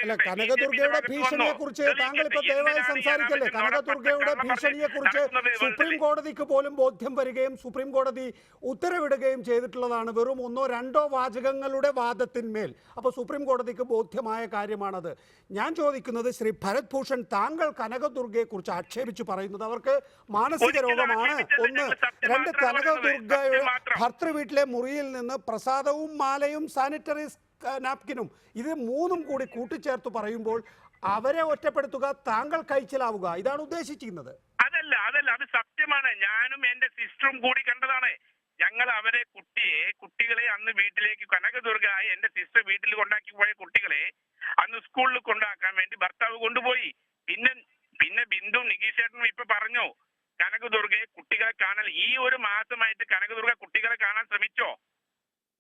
അല്ല, കനകദുർഗയുടെ ഭീഷണിയെ കുറിച്ച് താങ്കൾ ഇപ്പൊ ദയവായി സംസാരിക്കല്ലേ. കനകദുർഗയുടെ ഭീഷണിയെ കുറിച്ച് സുപ്രീം കോടതിക്ക് പോലും ബോധ്യം വരികയും സുപ്രീം കോടതി ഉത്തരവിടുകയും ചെയ്തിട്ടുള്ളതാണ്, വെറും 1-2 വാചകങ്ങളുടെ വാദത്തിന്മേൽ. അപ്പോൾ സുപ്രീം കോടതിക്ക് ബോധ്യമായ കാര്യമാണത്. ഞാൻ ചോദിക്കുന്നത് ശ്രീ ഭരത് ഭൂഷൺ, താങ്കൾ കനകദുർഗയെ കുറിച്ച് ആക്ഷേപിച്ച് പറയുന്നത് അവർക്ക് മാനസിക രോഗമാണ്, 1. 2, കനകദുർഗയുടെ ഭർത്തൃവീട്ടിലെ മുറിയിൽ നിന്ന് പ്രസാദവും മാലയും സാനിറ്ററി നാപ്കിനും, ഇത് 3ഉം കൂടി കൂട്ടിച്ചേർത്ത് പറയുമ്പോൾ അവരെ ഒറ്റപ്പെടുത്തുക, താങ്കൾ കഴിച്ചിലാവുക, ഇതാണ് ഉദ്ദേശിച്ചിരുന്നത്. അതല്ല, അത് സത്യമാണ്. ഞാനും എന്റെ സിസ്റ്ററും കൂടി കണ്ടതാണ്. ഞങ്ങൾ അവരെ കുട്ടികളെ അന്ന് വീട്ടിലേക്ക്, കനകദുർഗ എന്റെ സിസ്റ്റർ വീട്ടിൽ കൊണ്ടാക്കി പോയ കുട്ടികളെ അന്ന് സ്കൂളിൽ കൊണ്ടാക്കാൻ വേണ്ടി ഭർത്താവ് കൊണ്ടുപോയി. പിന്നെ ബിന്ദു നികീഷേട്ടനും ഇപ്പൊ പറഞ്ഞു കനകദുർഗയെ കുട്ടികളെ കാണാൻ. ഈ ഒരു മാസമായിട്ട് കനകദുർഗ കുട്ടികളെ കാണാൻ ശ്രമിച്ചോ?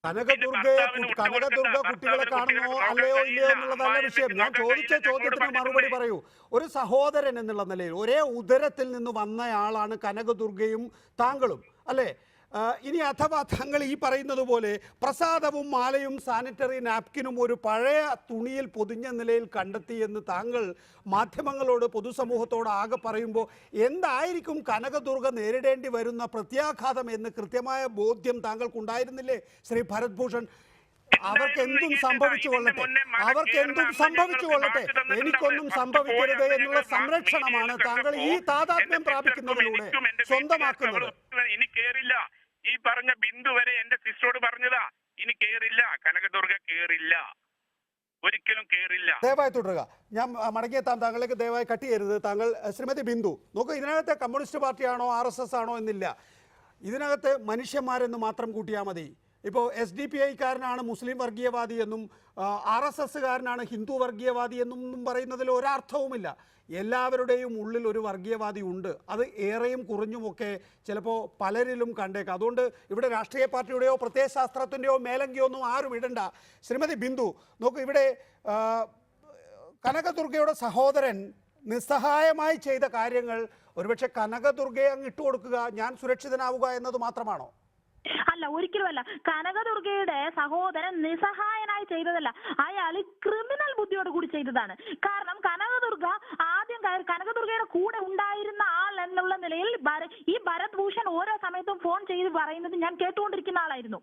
കനകദുർഗ കുട്ടികളെ കാണുന്നോ അല്ലയോ ഇല്ലയോ എന്നുള്ളതല്ല വിഷയം. ഞാൻ ചോദിച്ച ചോദ്യത്തിന് മറുപടി പറയൂ. ഒരു സഹോദരൻ എന്നുള്ള നിലയിൽ ഒരേ ഉദരത്തിൽ നിന്ന് വന്നയാളാണ് കനകദുർഗയും താങ്കളും, അല്ലേ? ഇനി അഥവാ താങ്കൾ ഈ പറയുന്നത് പോലെ പ്രസാദവും മാലയും സാനിറ്ററി നാപ്കിനും ഒരു പഴയ തുണിയിൽ പൊതിഞ്ഞ നിലയിൽ കണ്ടെത്തി എന്ന് താങ്കൾ മാധ്യമങ്ങളോട്, പൊതുസമൂഹത്തോട് ആകെ പറയുമ്പോൾ എന്തായിരിക്കും കനകദുർഗ നേരിടേണ്ടി വരുന്ന പ്രത്യാഘാതം എന്ന് കൃത്യമായ ബോധ്യം താങ്കൾക്കുണ്ടായിരുന്നില്ലേ ശ്രീ ഭരത് ഭൂഷൺ? അവർക്ക് എന്തും സംഭവിച്ചു കൊള്ളട്ടെ, എനിക്കൊന്നും സംഭവിക്കരുത് എന്നുള്ള സംരക്ഷണമാണ് താങ്കൾ ഈ താതാത്മ്യം പ്രാപിക്കുന്നതിലൂടെ സ്വന്തമാക്കുന്നത്. ഇനി കേറില്ല. ഈ പറഞ്ഞ ബിന്ദു വരെ എന്റെ സിസ്റ്ററോട് പറഞ്ഞതാ, ഇനി കേറില്ല, കനകദുർഗ കേറില്ല, ഒരിക്കലും കേറില്ല. ദയവായി തുടരുക. ഞാൻ മടങ്ങിയെത്താം, താങ്കളേക്ക് ദയവായി കട്ട് ചെയ്യരുത്. താങ്കൾ ശ്രീമതി ബിന്ദു, നോക്കൂ, ഇതിനകത്ത് കമ്മ്യൂണിസ്റ്റ് പാർട്ടിയാണോ RSS ആണോ എന്നില്ല, ഇതിനകത്ത് മനുഷ്യന്മാരെന്ന് മാത്രം കൂട്ടിയാൽ മതി. ഇപ്പോൾ SDPI-കാരനാണ് മുസ്ലിം വർഗീയവാദി എന്നും RSS-കാരനാണ് ഹിന്ദു വർഗീയവാദി എന്നും പറയുന്നതിൽ ഒരർത്ഥവുമില്ല. എല്ലാവരുടെയും ഉള്ളിൽ ഒരു വർഗീയവാദി ഉണ്ട്. അത് ഏറെയും കുറഞ്ഞുമൊക്കെ ചിലപ്പോൾ പലരിലും കണ്ടേക്കാം. അതുകൊണ്ട് ഇവിടെ രാഷ്ട്രീയ പാർട്ടിയുടെയോ പ്രത്യയശാസ്ത്രത്തിൻ്റെയോ മേലങ്കിയോ ഒന്നും ആരും ഇടണ്ട. ശ്രീമതി ബിന്ദു, നോക്കൂ, ഇവിടെ കനകദുർഗയുടെ സഹോദരൻ നിസ്സഹായമായി ചെയ്ത കാര്യങ്ങൾ ഒരുപക്ഷെ കനകദുർഗയെ അങ്ങ് ഇട്ടുകൊടുക്കുക, ഞാൻ സുരക്ഷിതനാവുക എന്നത് മാത്രമാണോ? അല്ല, ഒരിക്കലുമല്ല. കനകദുർഗയുടെ സഹോദരൻ നിസ്സഹായനായി ചെയ്തതല്ല, അയാൾ ക്രിമിനൽ ബുദ്ധിയോട് കൂടി ചെയ്തതാണ്. കാരണം കനകദുർഗ ആദ്യം കനകദുർഗയുടെ കൂടെ ഉണ്ടായിരുന്ന ആൾ എന്നുള്ള നിലയിൽ ഈ ഭരത് ഭൂഷൺ ഓരോ സമയത്തും ഫോൺ ചെയ്ത് പറയുന്നത് ഞാൻ കേട്ടുകൊണ്ടിരിക്കുന്ന ആളായിരുന്നു.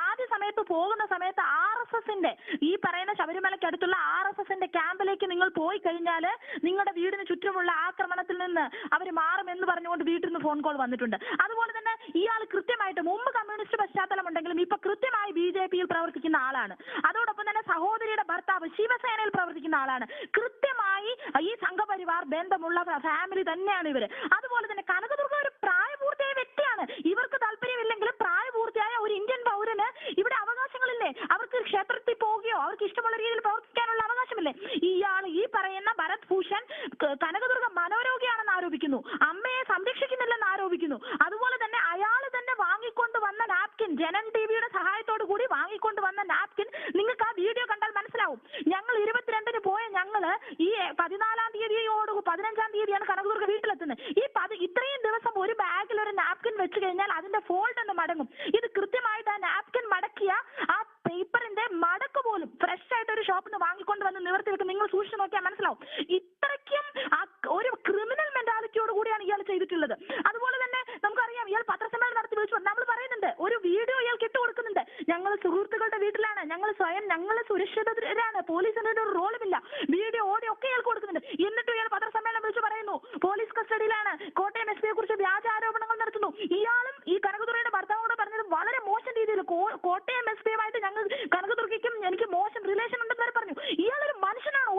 ആദ്യ സമയത്ത് പോകുന്ന സമയത്ത് RSS-ന്റെ ഈ പറയുന്ന ശബരിമലയ്ക്ക് അടുത്തുള്ള RSS-ന്റെ ക്യാമ്പിലേക്ക് നിങ്ങൾ പോയി കഴിഞ്ഞാൽ നിങ്ങളുടെ വീടിന് ചുറ്റുമുള്ള ആക്രമണത്തിൽ നിന്ന് അവർ മാറുമെന്ന് പറഞ്ഞുകൊണ്ട് വീട്ടിൽ നിന്ന് ഫോൺ കോൾ വന്നിട്ടുണ്ട്. അതുപോലെ തന്നെ ഇയാൾ കൃത്യമായിട്ട് മുമ്പ് കമ്മ്യൂണിസ്റ്റ് പശ്ചാത്തലം ഉണ്ടെങ്കിലും ഇപ്പൊ കൃത്യമായി BJP-യിൽ പ്രവർത്തിക്കുന്ന ആളാണ്. അതോടൊപ്പം തന്നെ സഹോദരിയുടെ ഭർത്താവ് ശിവസേനയിൽ പ്രവർത്തിക്കുന്ന ആളാണ്. കൃത്യമായി ഈ സംഘപരിവാർ ബന്ധമുള്ള ഫാമിലി തന്നെയാണ് ഇവര്. അതുപോലെ തന്നെ കനകദുർഗ ഒരു പ്രായപൂർത്തിയായ വ്യക്തിയാണ്. ഇവർക്ക് താല്പര്യമില്ലെങ്കിലും പ്രായപൂർത്തിയായ ഒരു ഇന്ത്യൻ പൗരന് ഇവിടെ അവകാശങ്ങളില്ലേ? അവർക്ക് ക്ഷേത്രത്തിൽ പോവുകയോ അവർക്ക് ഇഷ്ടമുള്ള രീതിയിൽ പ്രവർത്തിക്കാനുള്ള അവകാശമില്ലേ? ഇയാൾ ഈ പറയുന്ന ഭരത് ഭൂഷൺ കനകദുർഗ മനോരോഗിയാണെന്ന് ആരോപിക്കുന്നു, അമ്മയെ സംരക്ഷിക്കുന്നില്ലെന്ന് ആരോപിക്കുന്നു. അതുപോലെ തന്നെ അയാൾ തന്നെ വാങ്ങിക്കൊണ്ട് വന്ന നാപ്കിൻ, ജനൻ TVയുടെ സഹായത്തോടു കൂടി വാങ്ങിക്കൊണ്ട് വന്ന നാപ്കിൻ, നിങ്ങൾക്ക് ആ വീഡിയോ കണ്ടാൽ മനസ്സിലാവും. ഞങ്ങൾ 22-ന് പോയ ഞങ്ങള് ഈ 14-ാം തീയതിയോട് 15-ാം തീയതിയാണ് കനകദുർഗ വീട്ടിലെത്തുന്നത്. ഇത്രയും ദിവസം ഒരു ബാഗിൽ ഒരു നാപ്കിൻ വെച്ച് കഴിഞ്ഞാൽ അതിന്റെ ഫോൾഡ് ഒന്ന് മടങ്ങും. ഇത് കൃത്യമായിട്ട് ആ നാപ്കിൻ മടക്കിയ ആ പേപ്പറിന്റെ മടക്ക് പോലും ഫ്രഷ് ആയിട്ട് ഒരു ഷോപ്പിൽ നിന്ന് വാങ്ങിക്കൊണ്ട് വന്ന് നിവർത്തി വെക്കും. നിങ്ങൾ സൂക്ഷിച്ചു നോക്കിയാൽ മനസ്സിലാവും. ഇത്രയ്ക്കും ഒരു ക്രിമിനൽ മെന്റാലിറ്റിയോട് കൂടിയാണ് ഇയാൾ ചെയ്തിട്ടുള്ളത്. അതുപോലെ തന്നെ നമുക്കറിയാം, ഇയാൾ പത്രസമ്മേളനം നടത്തി വിളിച്ചു, നമ്മൾ പറയുന്നുണ്ട്, ഒരു വീഡിയോ ഇയാൾക്ക് ഇട്ട് കൊടുക്കുന്നുണ്ട്. ഞങ്ങൾ സുഹൃത്തുക്കളുടെ വീട്ടിലാണ്, ഞങ്ങൾ സുരക്ഷിതരാണ്, പോലീസിന് ഒരു റോളുമില്ല, വീഡിയോ ഓഡിയോ ഒക്കെ ഇയാൾക്ക് കൊടുക്കുന്നുണ്ട്. എന്നിട്ടും ഇയാൾ പത്രസമ്മേളനം വിളിച്ചു പറയുന്നു പോലീസ് കസ്റ്റഡിയിലാണ്, കോട്ടയം SP-യെ കുറിച്ച് വ്യാജ ആരോപണങ്ങൾ നടത്തുന്നു. ഇയാളും ഈ കനകദുർഗയുടെ ഭർത്താവോട് പറഞ്ഞത് വളരെ മോശം രീതിയിൽ കോട്ടയം SP-യുമായിട്ട് ഞങ്ങൾ കനകദുർഗയ്ക്കും എനിക്ക് മോശം റിലേഷൻ ഉണ്ടെന്ന് വരെ പറഞ്ഞു. ഇയാളൊരു മനുഷ്യനാണോ?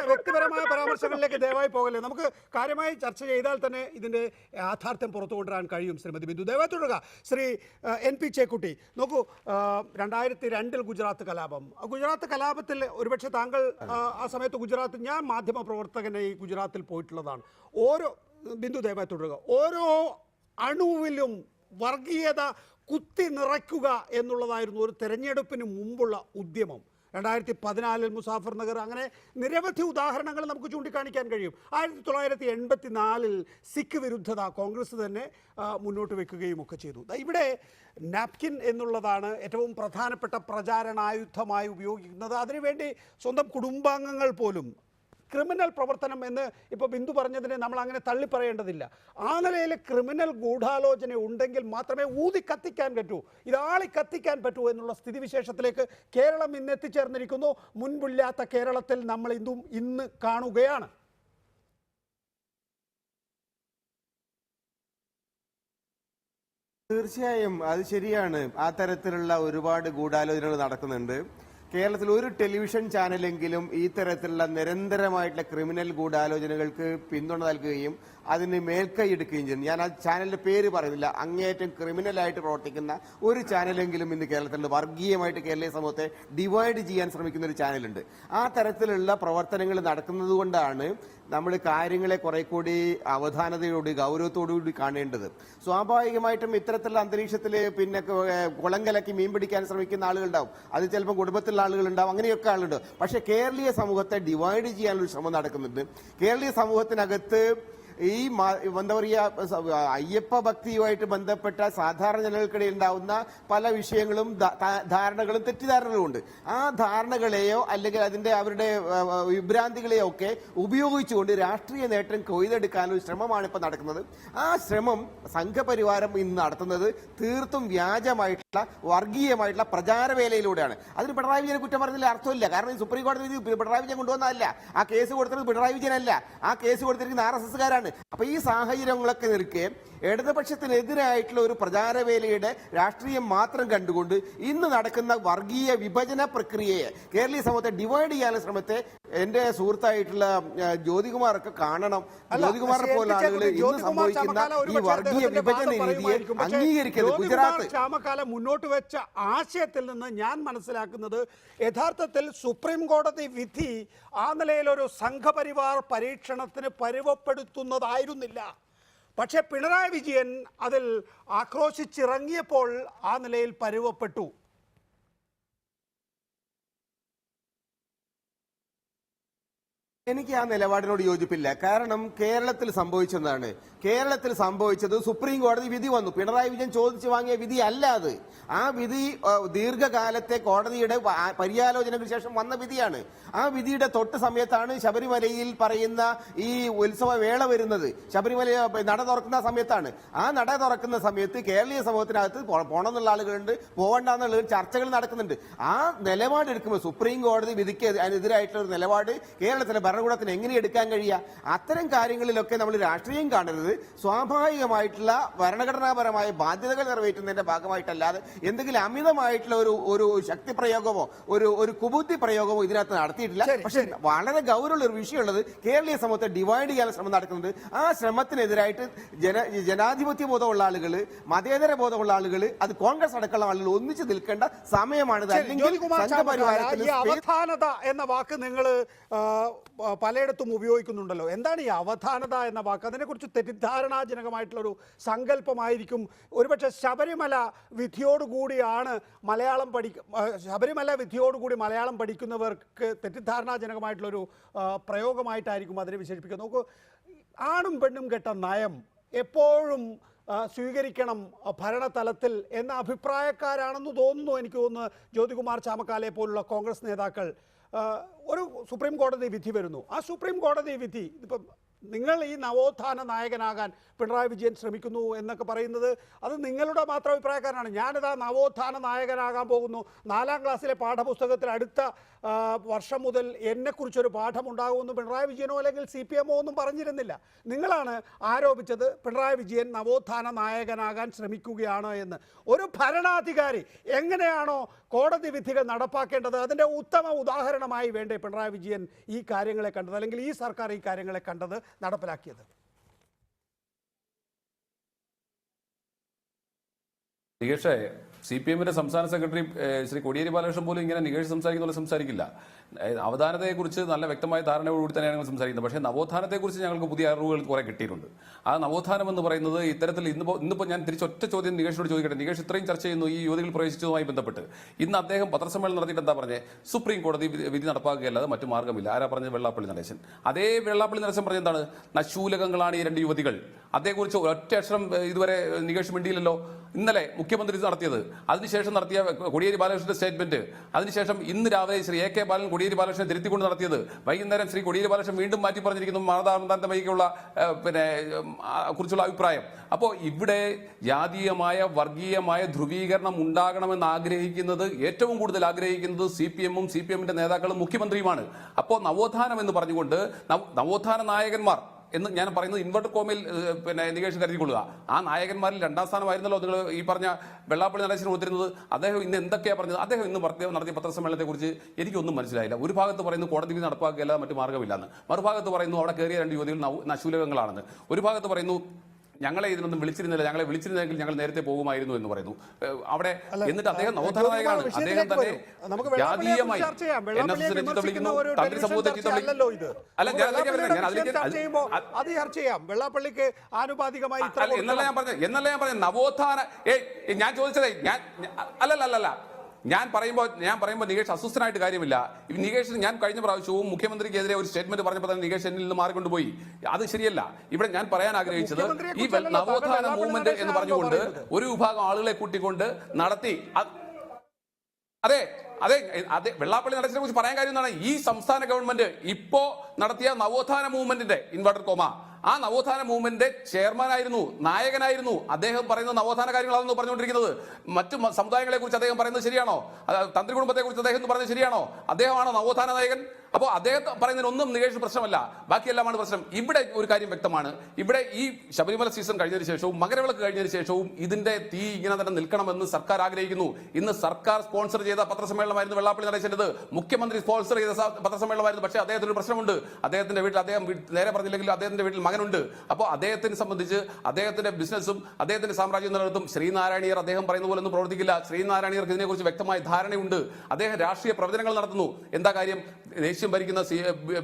വ്യക്തിപരമായ പരാമർശങ്ങളിലേക്ക് ദയവായി പോകല്ലേ. നമുക്ക് കാര്യമായി ചർച്ച ചെയ്താൽ തന്നെ ഇതിന്റെ യാഥാർത്ഥ്യം പുറത്തു കൊണ്ടുവരാൻ കഴിയും. ശ്രീമതി ബിന്ദു, ദയവായി തുടരുക. ശ്രീ NP ചേക്കുട്ടി, നോക്കൂ, 2002-ൽ ഗുജറാത്ത് കലാപം. ഗുജറാത്ത് കലാപത്തിൽ ഒരുപക്ഷെ താങ്കൾ ആ സമയത്ത് ഗുജറാത്ത്, ഞാൻ മാധ്യമ പ്രവർത്തകനായി ഗുജറാത്തിൽ പോയിട്ടുള്ളതാണ്. ബിന്ദു ദയവായി തുടരുക. ഓരോ അണുവിലും വർഗീയത കുത്തി നിറയ്ക്കുക എന്നുള്ളതായിരുന്നു ഒരു തെരഞ്ഞെടുപ്പിന് മുമ്പുള്ള ഉദ്യമം. 2014 മുസാഫർ നഗർ, അങ്ങനെ നിരവധി ഉദാഹരണങ്ങൾ നമുക്ക് ചൂണ്ടിക്കാണിക്കാൻ കഴിയും. 1984 സിഖ് വിരുദ്ധത കോൺഗ്രസ് തന്നെ മുന്നോട്ട് വെക്കുകയും ഒക്കെ ചെയ്തു. ഇവിടെ നാപ്കിൻ എന്നുള്ളതാണ് ഏറ്റവും പ്രധാനപ്പെട്ട പ്രചാരണായുധമായി ഉപയോഗിക്കുന്നത്. അതിനുവേണ്ടി സ്വന്തം കുടുംബാംഗങ്ങൾ പോലും ക്രിമിനൽ പ്രവർത്തനം എന്ന് ഇപ്പോൾ ബിന്ദു പറഞ്ഞതിനെ നമ്മൾ അങ്ങനെ തള്ളിപ്പറയേണ്ടതില്ല. ആ നിലയിൽ ക്രിമിനൽ ഗൂഢാലോചന ഉണ്ടെങ്കിൽ മാത്രമേ ഊതി കത്തിക്കാൻ പറ്റൂ, ഇതാളി കത്തിക്കാൻ പറ്റൂ എന്നുള്ള സ്ഥിതിവിശേഷത്തിലേക്ക് കേരളം ഇന്ന് എത്തിച്ചേർന്നിരിക്കുന്നു. മുൻപില്ലാത്ത കേരളത്തിൽ നമ്മൾ ഇന്ന് കാണുകയാണ്. തീർച്ചയായും അത് ശരിയാണ്. ആ തരത്തിലുള്ള ഒരുപാട് ഗൂഢാലോചനകൾ നടക്കുന്നുണ്ട്. കേരളത്തിൽ ഒരു ടെലിവിഷൻ ചാനലെങ്കിലും ഈ തരത്തിലുള്ള നിരന്തരമായിട്ടുള്ള ക്രിമിനൽ ഗൂഢാലോചനകൾക്ക് പിന്തുണ നൽകുകയും അതിന് മേൽക്കൈയെടുക്കുകയും ചെയ്യുന്നു. ഞാൻ ആ ചാനലിന്റെ പേര് പറയുന്നില്ല. അങ്ങേയറ്റം ക്രിമിനലായിട്ട് പ്രവർത്തിക്കുന്ന ഒരു ചാനലെങ്കിലും ഇന്ന് കേരളത്തിലുണ്ട്. വർഗീയമായിട്ട് കേരളീയ സമൂഹത്തെ ഡിവൈഡ് ചെയ്യാൻ ശ്രമിക്കുന്ന ഒരു ചാനലുണ്ട്. ആ തരത്തിലുള്ള പ്രവർത്തനങ്ങൾ നടക്കുന്നത് കൊണ്ടാണ് നമ്മൾ കാര്യങ്ങളെ കുറെ കൂടി അവധാനതയോട് ഗൗരവത്തോടുകൂടി കാണേണ്ടത്. സ്വാഭാവികമായിട്ടും ഇത്തരത്തിലുള്ള അന്തരീക്ഷത്തിൽ പിന്നെ കുളം കലക്കി മീൻ പിടിക്കാൻ ശ്രമിക്കുന്ന ആളുകളുണ്ടാവും. അത് ചിലപ്പോൾ കുടുംബത്തിലുള്ള ആളുകളുണ്ടാവും, അങ്ങനെയൊക്കെ ആളുണ്ടാവും. പക്ഷെ കേരളീയ സമൂഹത്തെ ഡിവൈഡ് ചെയ്യാനൊരു ശ്രമം നടക്കുന്നുണ്ട്. കേരളീയ സമൂഹത്തിനകത്ത് ഈ എന്താ പറയുക, അയ്യപ്പ ഭക്തിയുമായിട്ട് ബന്ധപ്പെട്ട സാധാരണ ജനങ്ങൾക്കിടയിൽ ഉണ്ടാവുന്ന പല വിഷയങ്ങളും ധാരണകളും തെറ്റിദ്ധാരണകളും ഉണ്ട്. ആ ധാരണകളെയോ അല്ലെങ്കിൽ അവരുടെ വിഭ്രാന്തികളെയോ ഒക്കെ ഉപയോഗിച്ചുകൊണ്ട് രാഷ്ട്രീയ നേട്ടം കൊയ്തെടുക്കാനൊരു ശ്രമമാണ് ഇപ്പോൾ നടക്കുന്നത്. ആ ശ്രമം സംഘപരിവാരം ഇന്ന് നടത്തുന്നത് തീർത്തും വ്യാജമായിട്ടുള്ള വർഗീയമായിട്ടുള്ള പ്രചാരവേലയിലൂടെയാണ്. അതിന് പിണറായി വിജയനെ കുറ്റം പറഞ്ഞതിൽ അർത്ഥമില്ല. കാരണം സുപ്രീം കോടതി വിധി പിണറായി വിജയൻ കൊണ്ടുവന്നതല്ല. ആ കേസ് കൊടുത്തത് പിണറായി വിജയനല്ല, ആ കേസ് കൊടുത്തിരിക്കുന്ന RSSകാരാണ്. അപ്പൊ ഈ സാഹചര്യങ്ങളൊക്കെ നിൽക്കെ ഇടതുപക്ഷത്തിനെതിരായിട്ടുള്ള ഒരു പ്രചാരവേലയുടെ രാഷ്ട്രീയം മാത്രം കണ്ടുകൊണ്ട് ഇന്ന് നടക്കുന്ന വർഗീയ വിഭജന പ്രക്രിയയെ, കേരളീയ സമൂഹത്തെ ഡിവൈഡ് ചെയ്യാനുള്ള ശ്രമത്തെ എന്റെ സുഹൃത്തായിട്ടുള്ള ജ്യോതികുമാറൊക്കെ കാണണം. ജ്യോതികുമാറിനെ പോലെ ആളുകൾ ഇന്ന് സംഭവിക്കുന്ന ഈ വർഗീയ വിഭജന രീതിയെ അംഗീകരിക്കുന്നത് ഗുജറാത്ത് ക്ഷാമകാലം മുന്നോട്ട് വെച്ച ആശയത്തിൽ നിന്ന് ഞാൻ മനസ്സിലാക്കുന്നത് യഥാർത്ഥത്തിൽ സുപ്രീം കോടതി വിധി ആ നിലയിലൊരു സംഘപരിവാർ പരീക്ഷണത്തിന് പരുവപ്പെടുത്തുന്നതായിരുന്നില്ല. പക്ഷേ പിണറായി വിജയൻ അതിൽ ആക്രോശിച്ചിറങ്ങിയപ്പോൾ ആ നിലയിൽ പരുവപ്പെട്ടു. എനിക്ക് ആ നിലപാടിനോട് യോജിപ്പില്ല. കാരണം കേരളത്തിൽ സംഭവിച്ചെന്നാണ്. കേരളത്തിൽ സംഭവിച്ചത് സുപ്രീം കോടതി വിധി വന്നു. പിണറായി വിജയൻ ചോദിച്ചു വാങ്ങിയ വിധി അല്ല അത്. ആ വിധി ദീർഘകാലത്തെ കോടതിയുടെ പര്യാലോചനയ്ക്ക് ശേഷം വന്ന വിധിയാണ്. ആ വിധിയുടെ തൊട്ട് സമയത്താണ് ശബരിമലയിൽ പറയുന്ന ഈ ഉത്സവ വേള വരുന്നത്. ശബരിമല നട തുറക്കുന്ന സമയത്താണ്. ആ നട തുറക്കുന്ന സമയത്ത് കേരളീയ സമൂഹത്തിനകത്ത് പോണമെന്നുള്ള ആളുകളുണ്ട്, പോകണ്ടെന്നുള്ള ചർച്ചകൾ നടക്കുന്നുണ്ട്. ആ നിലപാടെടുക്കുമ്പോൾ സുപ്രീം കോടതി വിധിക്ക് അതിനെതിരായിട്ടുള്ള ഒരു നിലപാട് കേരളത്തിലെ ഭരണകൂടത്തിന് എങ്ങനെ എടുക്കാൻ കഴിയുക? അത്തരം കാര്യങ്ങളിലൊക്കെ നമ്മൾ രാഷ്ട്രീയം കാണരുത്. സ്വാഭാവികമായിട്ടുള്ള ഭരണഘടനാപരമായ ബാധ്യതകൾ നിറവേറ്റുന്നതിന്റെ ഭാഗമായിട്ടല്ലാതെ എന്തെങ്കിലും അമിതമായിട്ടുള്ള ഒരു ശക്തി പ്രയോഗമോ ഒരു കുബുദ്ധി പ്രയോഗമോ ഇതിനകത്ത് നടത്തിയിട്ടില്ല. പക്ഷെ വളരെ ഗൗരവമുള്ള ഒരു വിഷയമുള്ളത് കേരളീയ സമൂഹത്തെ ഡിവൈഡ് ചെയ്യാൻ ശ്രമം നടക്കുന്നുണ്ട്. ആ ശ്രമത്തിനെതിരായിട്ട് ജനാധിപത്യ ബോധമുള്ള ആളുകൾ, മതേതര ബോധമുള്ള ആളുകൾ, അത് കോൺഗ്രസ് അടക്കമുള്ള ആളുകൾ ഒന്നിച്ച് നിൽക്കേണ്ട സമയമാണിത്. അല്ലെങ്കിൽ അവധാനത എന്ന വാക്ക് നിങ്ങൾ പലയിടത്തും ഉപയോഗിക്കുന്നുണ്ടല്ലോ. എന്താണ് ഈ അവധാനത എന്ന വാക്ക്? അതിനെക്കുറിച്ച് തെറ്റിദ്ധാരണാജനകമായിട്ടുള്ളൊരു സങ്കല്പമായിരിക്കും. ഒരുപക്ഷെ ശബരിമല വിധിയോടുകൂടിയാണ് ശബരിമല വിധിയോടുകൂടി മലയാളം പഠിക്കുന്നവർക്ക് തെറ്റിദ്ധാരണാജനകമായിട്ടുള്ളൊരു പ്രയോഗമായിട്ടായിരിക്കും അതിനെ വിശേഷിപ്പിക്കുന്നത്. നോക്കൂ, ആണും പെണ്ണും കെട്ട നയം എപ്പോഴും സ്വീകരിക്കണം ഭരണതലത്തിൽ എന്ന അഭിപ്രായക്കാരാണെന്ന് തോന്നുന്നു. എനിക്ക് തോന്നുന്നു ജ്യോതികുമാർ ചാമക്കാലയെ പോലുള്ള കോൺഗ്രസ് നേതാക്കൾ. ഒരു സുപ്രീം കോടതി വിധി വരുന്നു. ആ സുപ്രീം കോടതി വിധി ഇപ്പം നിങ്ങൾ ഈ നവോത്ഥാന നായകനാകാൻ പിണറായി വിജയൻ ശ്രമിക്കുന്നു എന്നൊക്കെ പറയുന്നത് അത് നിങ്ങളുടെ മാത്രം അഭിപ്രായക്കാരാണ്. ഞാനിതാ നവോത്ഥാന നായകനാകാൻ പോകുന്നു, 4ാം ക്ലാസ്സിലെ പാഠപുസ്തകത്തിൽ അടുത്ത വർഷം മുതൽ എന്നെക്കുറിച്ചൊരു പാഠമുണ്ടാകുമെന്ന് പിണറായി വിജയനോ അല്ലെങ്കിൽ CPM ഒന്നും പറഞ്ഞിരുന്നില്ല. നിങ്ങളാണ് ആരോപിച്ചത് പിണറായി വിജയൻ നവോത്ഥാന നായകനാകാൻ ശ്രമിക്കുകയാണ് എന്ന്. ഒരു ഭരണാധികാരി എങ്ങനെയാണോ കോടതി വിധികൾ നടപ്പാക്കേണ്ടത് അതിൻ്റെ ഉത്തമ ഉദാഹരണമായി വേണ്ടേ പിണറായി വിജയൻ ഈ കാര്യങ്ങളെ കണ്ടത്, അല്ലെങ്കിൽ ഈ സർക്കാർ ഈ കാര്യങ്ങളെ കണ്ടത്, നടപ്പിലാക്കിയത്? ദിഗേഷേ, CPM-ന്റെ സംസ്ഥാന സെക്രട്ടറി ശ്രീ കോടിയേരി ബാലകൃഷ്ണൻ പോലും ഇങ്ങനെ നികേഷ് സംസാരിക്കുന്ന പോലെ സംസാരിക്കില്ല. അവധാനത്തെക്കുറിച്ച് നല്ല വ്യക്തമായ ധാരണയോടുകൂടി തന്നെയാണ് ഞങ്ങൾ സംസാരിക്കുന്നത്. പക്ഷേ നവോത്ഥാനത്തെക്കുറിച്ച് ഞങ്ങൾക്ക് പുതിയ അറിവുകൾ കുറെ കിട്ടിയിട്ടുണ്ട്. ആ നവോത്ഥാനം എന്ന് പറയുന്നത് ഇത്തരത്തിൽ ഇന്നിപ്പോൾ ഞാൻ തിരിച്ചൊറ്റ ചോദ്യം നികേഷിനോട് ചോദിക്കട്ടെ. നികേഷ് ഇത്രയും ചർച്ച ചെയ്യുന്നു ഈ യുവതികൾ പ്രവേശിച്ചതുമായി ബന്ധപ്പെട്ട്. ഇന്ന് അദ്ദേഹം പത്രസമ്മേളനം നടത്തിയിട്ട് എന്താ പറഞ്ഞത്? സുപ്രീം കോടതി വിധി നടപ്പാക്കുകയല്ലാതെ മറ്റു മാർഗ്ഗമില്ല. ആരാ പറഞ്ഞത്? വെള്ളാപ്പള്ളി നടേശൻ. അതേ വെള്ളാപ്പള്ളി നടേശൻ പറഞ്ഞ എന്താണ്? നശൂലകങ്ങളാണ് ഈ 2 യുവതികൾ. അതേക്കുറിച്ച് ഒറ്റ അക്ഷരം ഇതുവരെ നികേഷ് മിണ്ടിയില്ലല്ലോ. ഇന്നലെ മുഖ്യമന്ത്രി നടത്തിയത്, അതിനുശേഷം നടത്തിയ കോടിയേരി ബാലകൃഷ്ണന്റെ സ്റ്റേറ്റ്മെന്റ്, അതിനുശേഷം ഇന്ന് രാവിലെ ശ്രീ AK ബാലൻ കോടിയേരി ബാലകൃഷ്ണനെ തിരുത്തിക്കൊണ്ട് നടത്തിയത്, വൈകുന്നേരം ശ്രീ കോടിയേരി ബാലകൃഷ്ണൻ വീണ്ടും മാറ്റി പറഞ്ഞിരിക്കുന്നു മാതാപിതാന്തമയ്ക്കുള്ള കുറിച്ചുള്ള അഭിപ്രായം. അപ്പോൾ ഇവിടെ ജാതീയമായ വർഗീയമായ ധ്രുവീകരണം ഉണ്ടാകണമെന്ന് ആഗ്രഹിക്കുന്നത്, ഏറ്റവും കൂടുതൽ ആഗ്രഹിക്കുന്നത് CPM-ഉം CPM-ന്റെ നേതാക്കളും മുഖ്യമന്ത്രിയുമാണ്. അപ്പോൾ നവോത്ഥാനം എന്ന് പറഞ്ഞുകൊണ്ട് നവോത്ഥാന നായകന്മാർ എന്ന് ഞാൻ പറയുന്നത് ഇൻവെർട്ടർ കോമിൽ നികേഷ് കരുതിക്കൊള്ളുക. ആ നായകന്മാരിൽ 2ാം സ്ഥാനമായിരുന്നല്ലോ നിങ്ങൾ ഈ പറഞ്ഞ വെള്ളാപ്പള്ളി നടേശന് കൊടുത്തിരുന്നത്. അദ്ദേഹം ഇന്ന് എന്തൊക്കെയാണ് പറഞ്ഞത്? അദ്ദേഹം ഇന്ന് നടത്തിയ പത്രസമ്മേളനത്തെക്കുറിച്ച് എനിക്കൊന്നും മനസ്സിലായില്ല. ഒരു ഭാഗത്ത് പറയുന്നു കോടതി വിധി നടപ്പാക്കുകയല്ല മറ്റു മാർഗ്ഗമില്ലെന്ന്, മറുഭാഗത്ത് പറയുന്നു അവിടെ കയറിയ 2 യുവതികൾ നശൂലകങ്ങളാണെന്ന്, ഒരു ഭാഗത്ത് പറയുന്നു ഞങ്ങളെ ഇതിനൊന്നും വിളിച്ചിരുന്നില്ല, ഞങ്ങളെ വിളിച്ചിരുന്നെങ്കിൽ ഞങ്ങൾ നേരത്തെ പോകുമായിരുന്നു എന്ന് പറയുന്നു അവിടെ. എന്നിട്ട് അദ്ദേഹം നവോത്ഥാന നായകനാണ്. അദ്ദേഹം തന്നെ ജാതീയമായി വിളിക്കുന്നു, തന്ത്രി സമൂഹത്തെ ചീത്ത വിളിക്കുന്നു. അല്ല വെള്ളാപ്പള്ളിക്ക് ആനുപാതികമായി എന്നല്ല ഞാൻ പറഞ്ഞത് നവോത്ഥാന ഞാൻ ചോദിച്ചതേ അല്ലല്ല ഞാൻ പറയുമ്പോൾ നികേഷ് അസ്വസ്ഥനായിട്ട് കാര്യമില്ല. നികേഷ് ഞാൻ കഴിഞ്ഞ പ്രാവശ്യവും മുഖ്യമന്ത്രിക്കെതിരെ ഒരു സ്റ്റേറ്റ്മെന്റ് പറഞ്ഞപ്പോൾ തന്നെ നികേഷ് എന്നിൽ നിന്ന് മാറിക്കൊണ്ടുപോയി. അത് ശരിയല്ല. ഇവിടെ ഞാൻ പറയാൻ ആഗ്രഹിച്ചത് ഈ നവോത്ഥാന മൂവ്മെന്റ് എന്ന് പറഞ്ഞുകൊണ്ട് ഒരു വിഭാഗം ആളുകളെ കൂട്ടിക്കൊണ്ട് നടത്തി. അതെ അതെ അതെ വെള്ളാപ്പള്ളി നടേശനെ കുറിച്ച് പറയാൻ കാര്യം എന്താണ്? ഈ സംസ്ഥാന ഗവൺമെന്റ് ഇപ്പോ നടത്തിയ നവോത്ഥാന മൂവ്മെന്റിന്റെ ഇൻവെർട്ടർ കോമ ആ നവോത്ഥാന മൂവ്മെന്റ് ചെയർമാനായിരുന്നു, നായകനായിരുന്നു. അദ്ദേഹം പറയുന്ന നവോത്ഥാന കാര്യങ്ങളാണെന്ന് പറഞ്ഞുകൊണ്ടിരിക്കുന്നത്. മറ്റു സമുദായങ്ങളെ കുറിച്ച് അദ്ദേഹം പറയുന്നത് ശരിയാണോ? തന്ത്രി കുടുംബത്തെ കുറിച്ച് അദ്ദേഹം പറയുന്നത് ശരിയാണോ? അദ്ദേഹമാണോ നവോത്ഥാന നായകൻ? അപ്പോൾ അദ്ദേഹം പറയുന്നതിനൊന്നും നികേഷ് പ്രശ്നമല്ല, ബാക്കിയെല്ലാമാണ് പ്രശ്നം. ഇവിടെ ഒരു കാര്യം വ്യക്തമാണ്. ഇവിടെ ഈ ശബരിമല സീസൺ കഴിഞ്ഞതിന് ശേഷവും മകരവിളക്ക് കഴിഞ്ഞതിന് ശേഷവും ഇതിന്റെ തീ ഇങ്ങനെ തന്നെ നിൽക്കണമെന്ന് സർക്കാർ ആഗ്രഹിക്കുന്നു. ഇന്ന് സർക്കാർ സ്പോൺസർ ചെയ്ത പത്രസമ്മേളനമായിരുന്നു വെള്ളാപ്പള്ളി നടേശന്റേത്. മുഖ്യമന്ത്രി സ്പോൺസർ ചെയ്ത പത്രസമ്മേളനമായിരുന്നു. പക്ഷേ അദ്ദേഹത്തിന് ഒരു പ്രശ്നമുണ്ട്. അദ്ദേഹത്തിന്റെ വീട്ടിൽ, അദ്ദേഹം നേരെ പറഞ്ഞില്ലെങ്കിൽ അദ്ദേഹത്തിന്റെ വീട്ടിൽ മകനുണ്ട്. അപ്പോൾ അദ്ദേഹത്തിനെ സംബന്ധിച്ച് അദ്ദേഹത്തിന്റെ ബിസിനസ്സും അദ്ദേഹത്തിന്റെ സാമ്രാജ്യം നിലനിർത്തും. ശ്രീനാരായണീയർ അദ്ദേഹം പറയുന്ന പോലെ ഒന്നും പ്രവർത്തിക്കില്ല. ശ്രീനാരായണീയർക്ക് ഇതിനെക്കുറിച്ച് വ്യക്തമായ ധാരണയുണ്ട്. അദ്ദേഹം രാഷ്ട്രീയ പ്രവചനങ്ങൾ നടത്തുന്നു. എന്താ കാര്യം? ദേശീയം ഭരിക്കുന്ന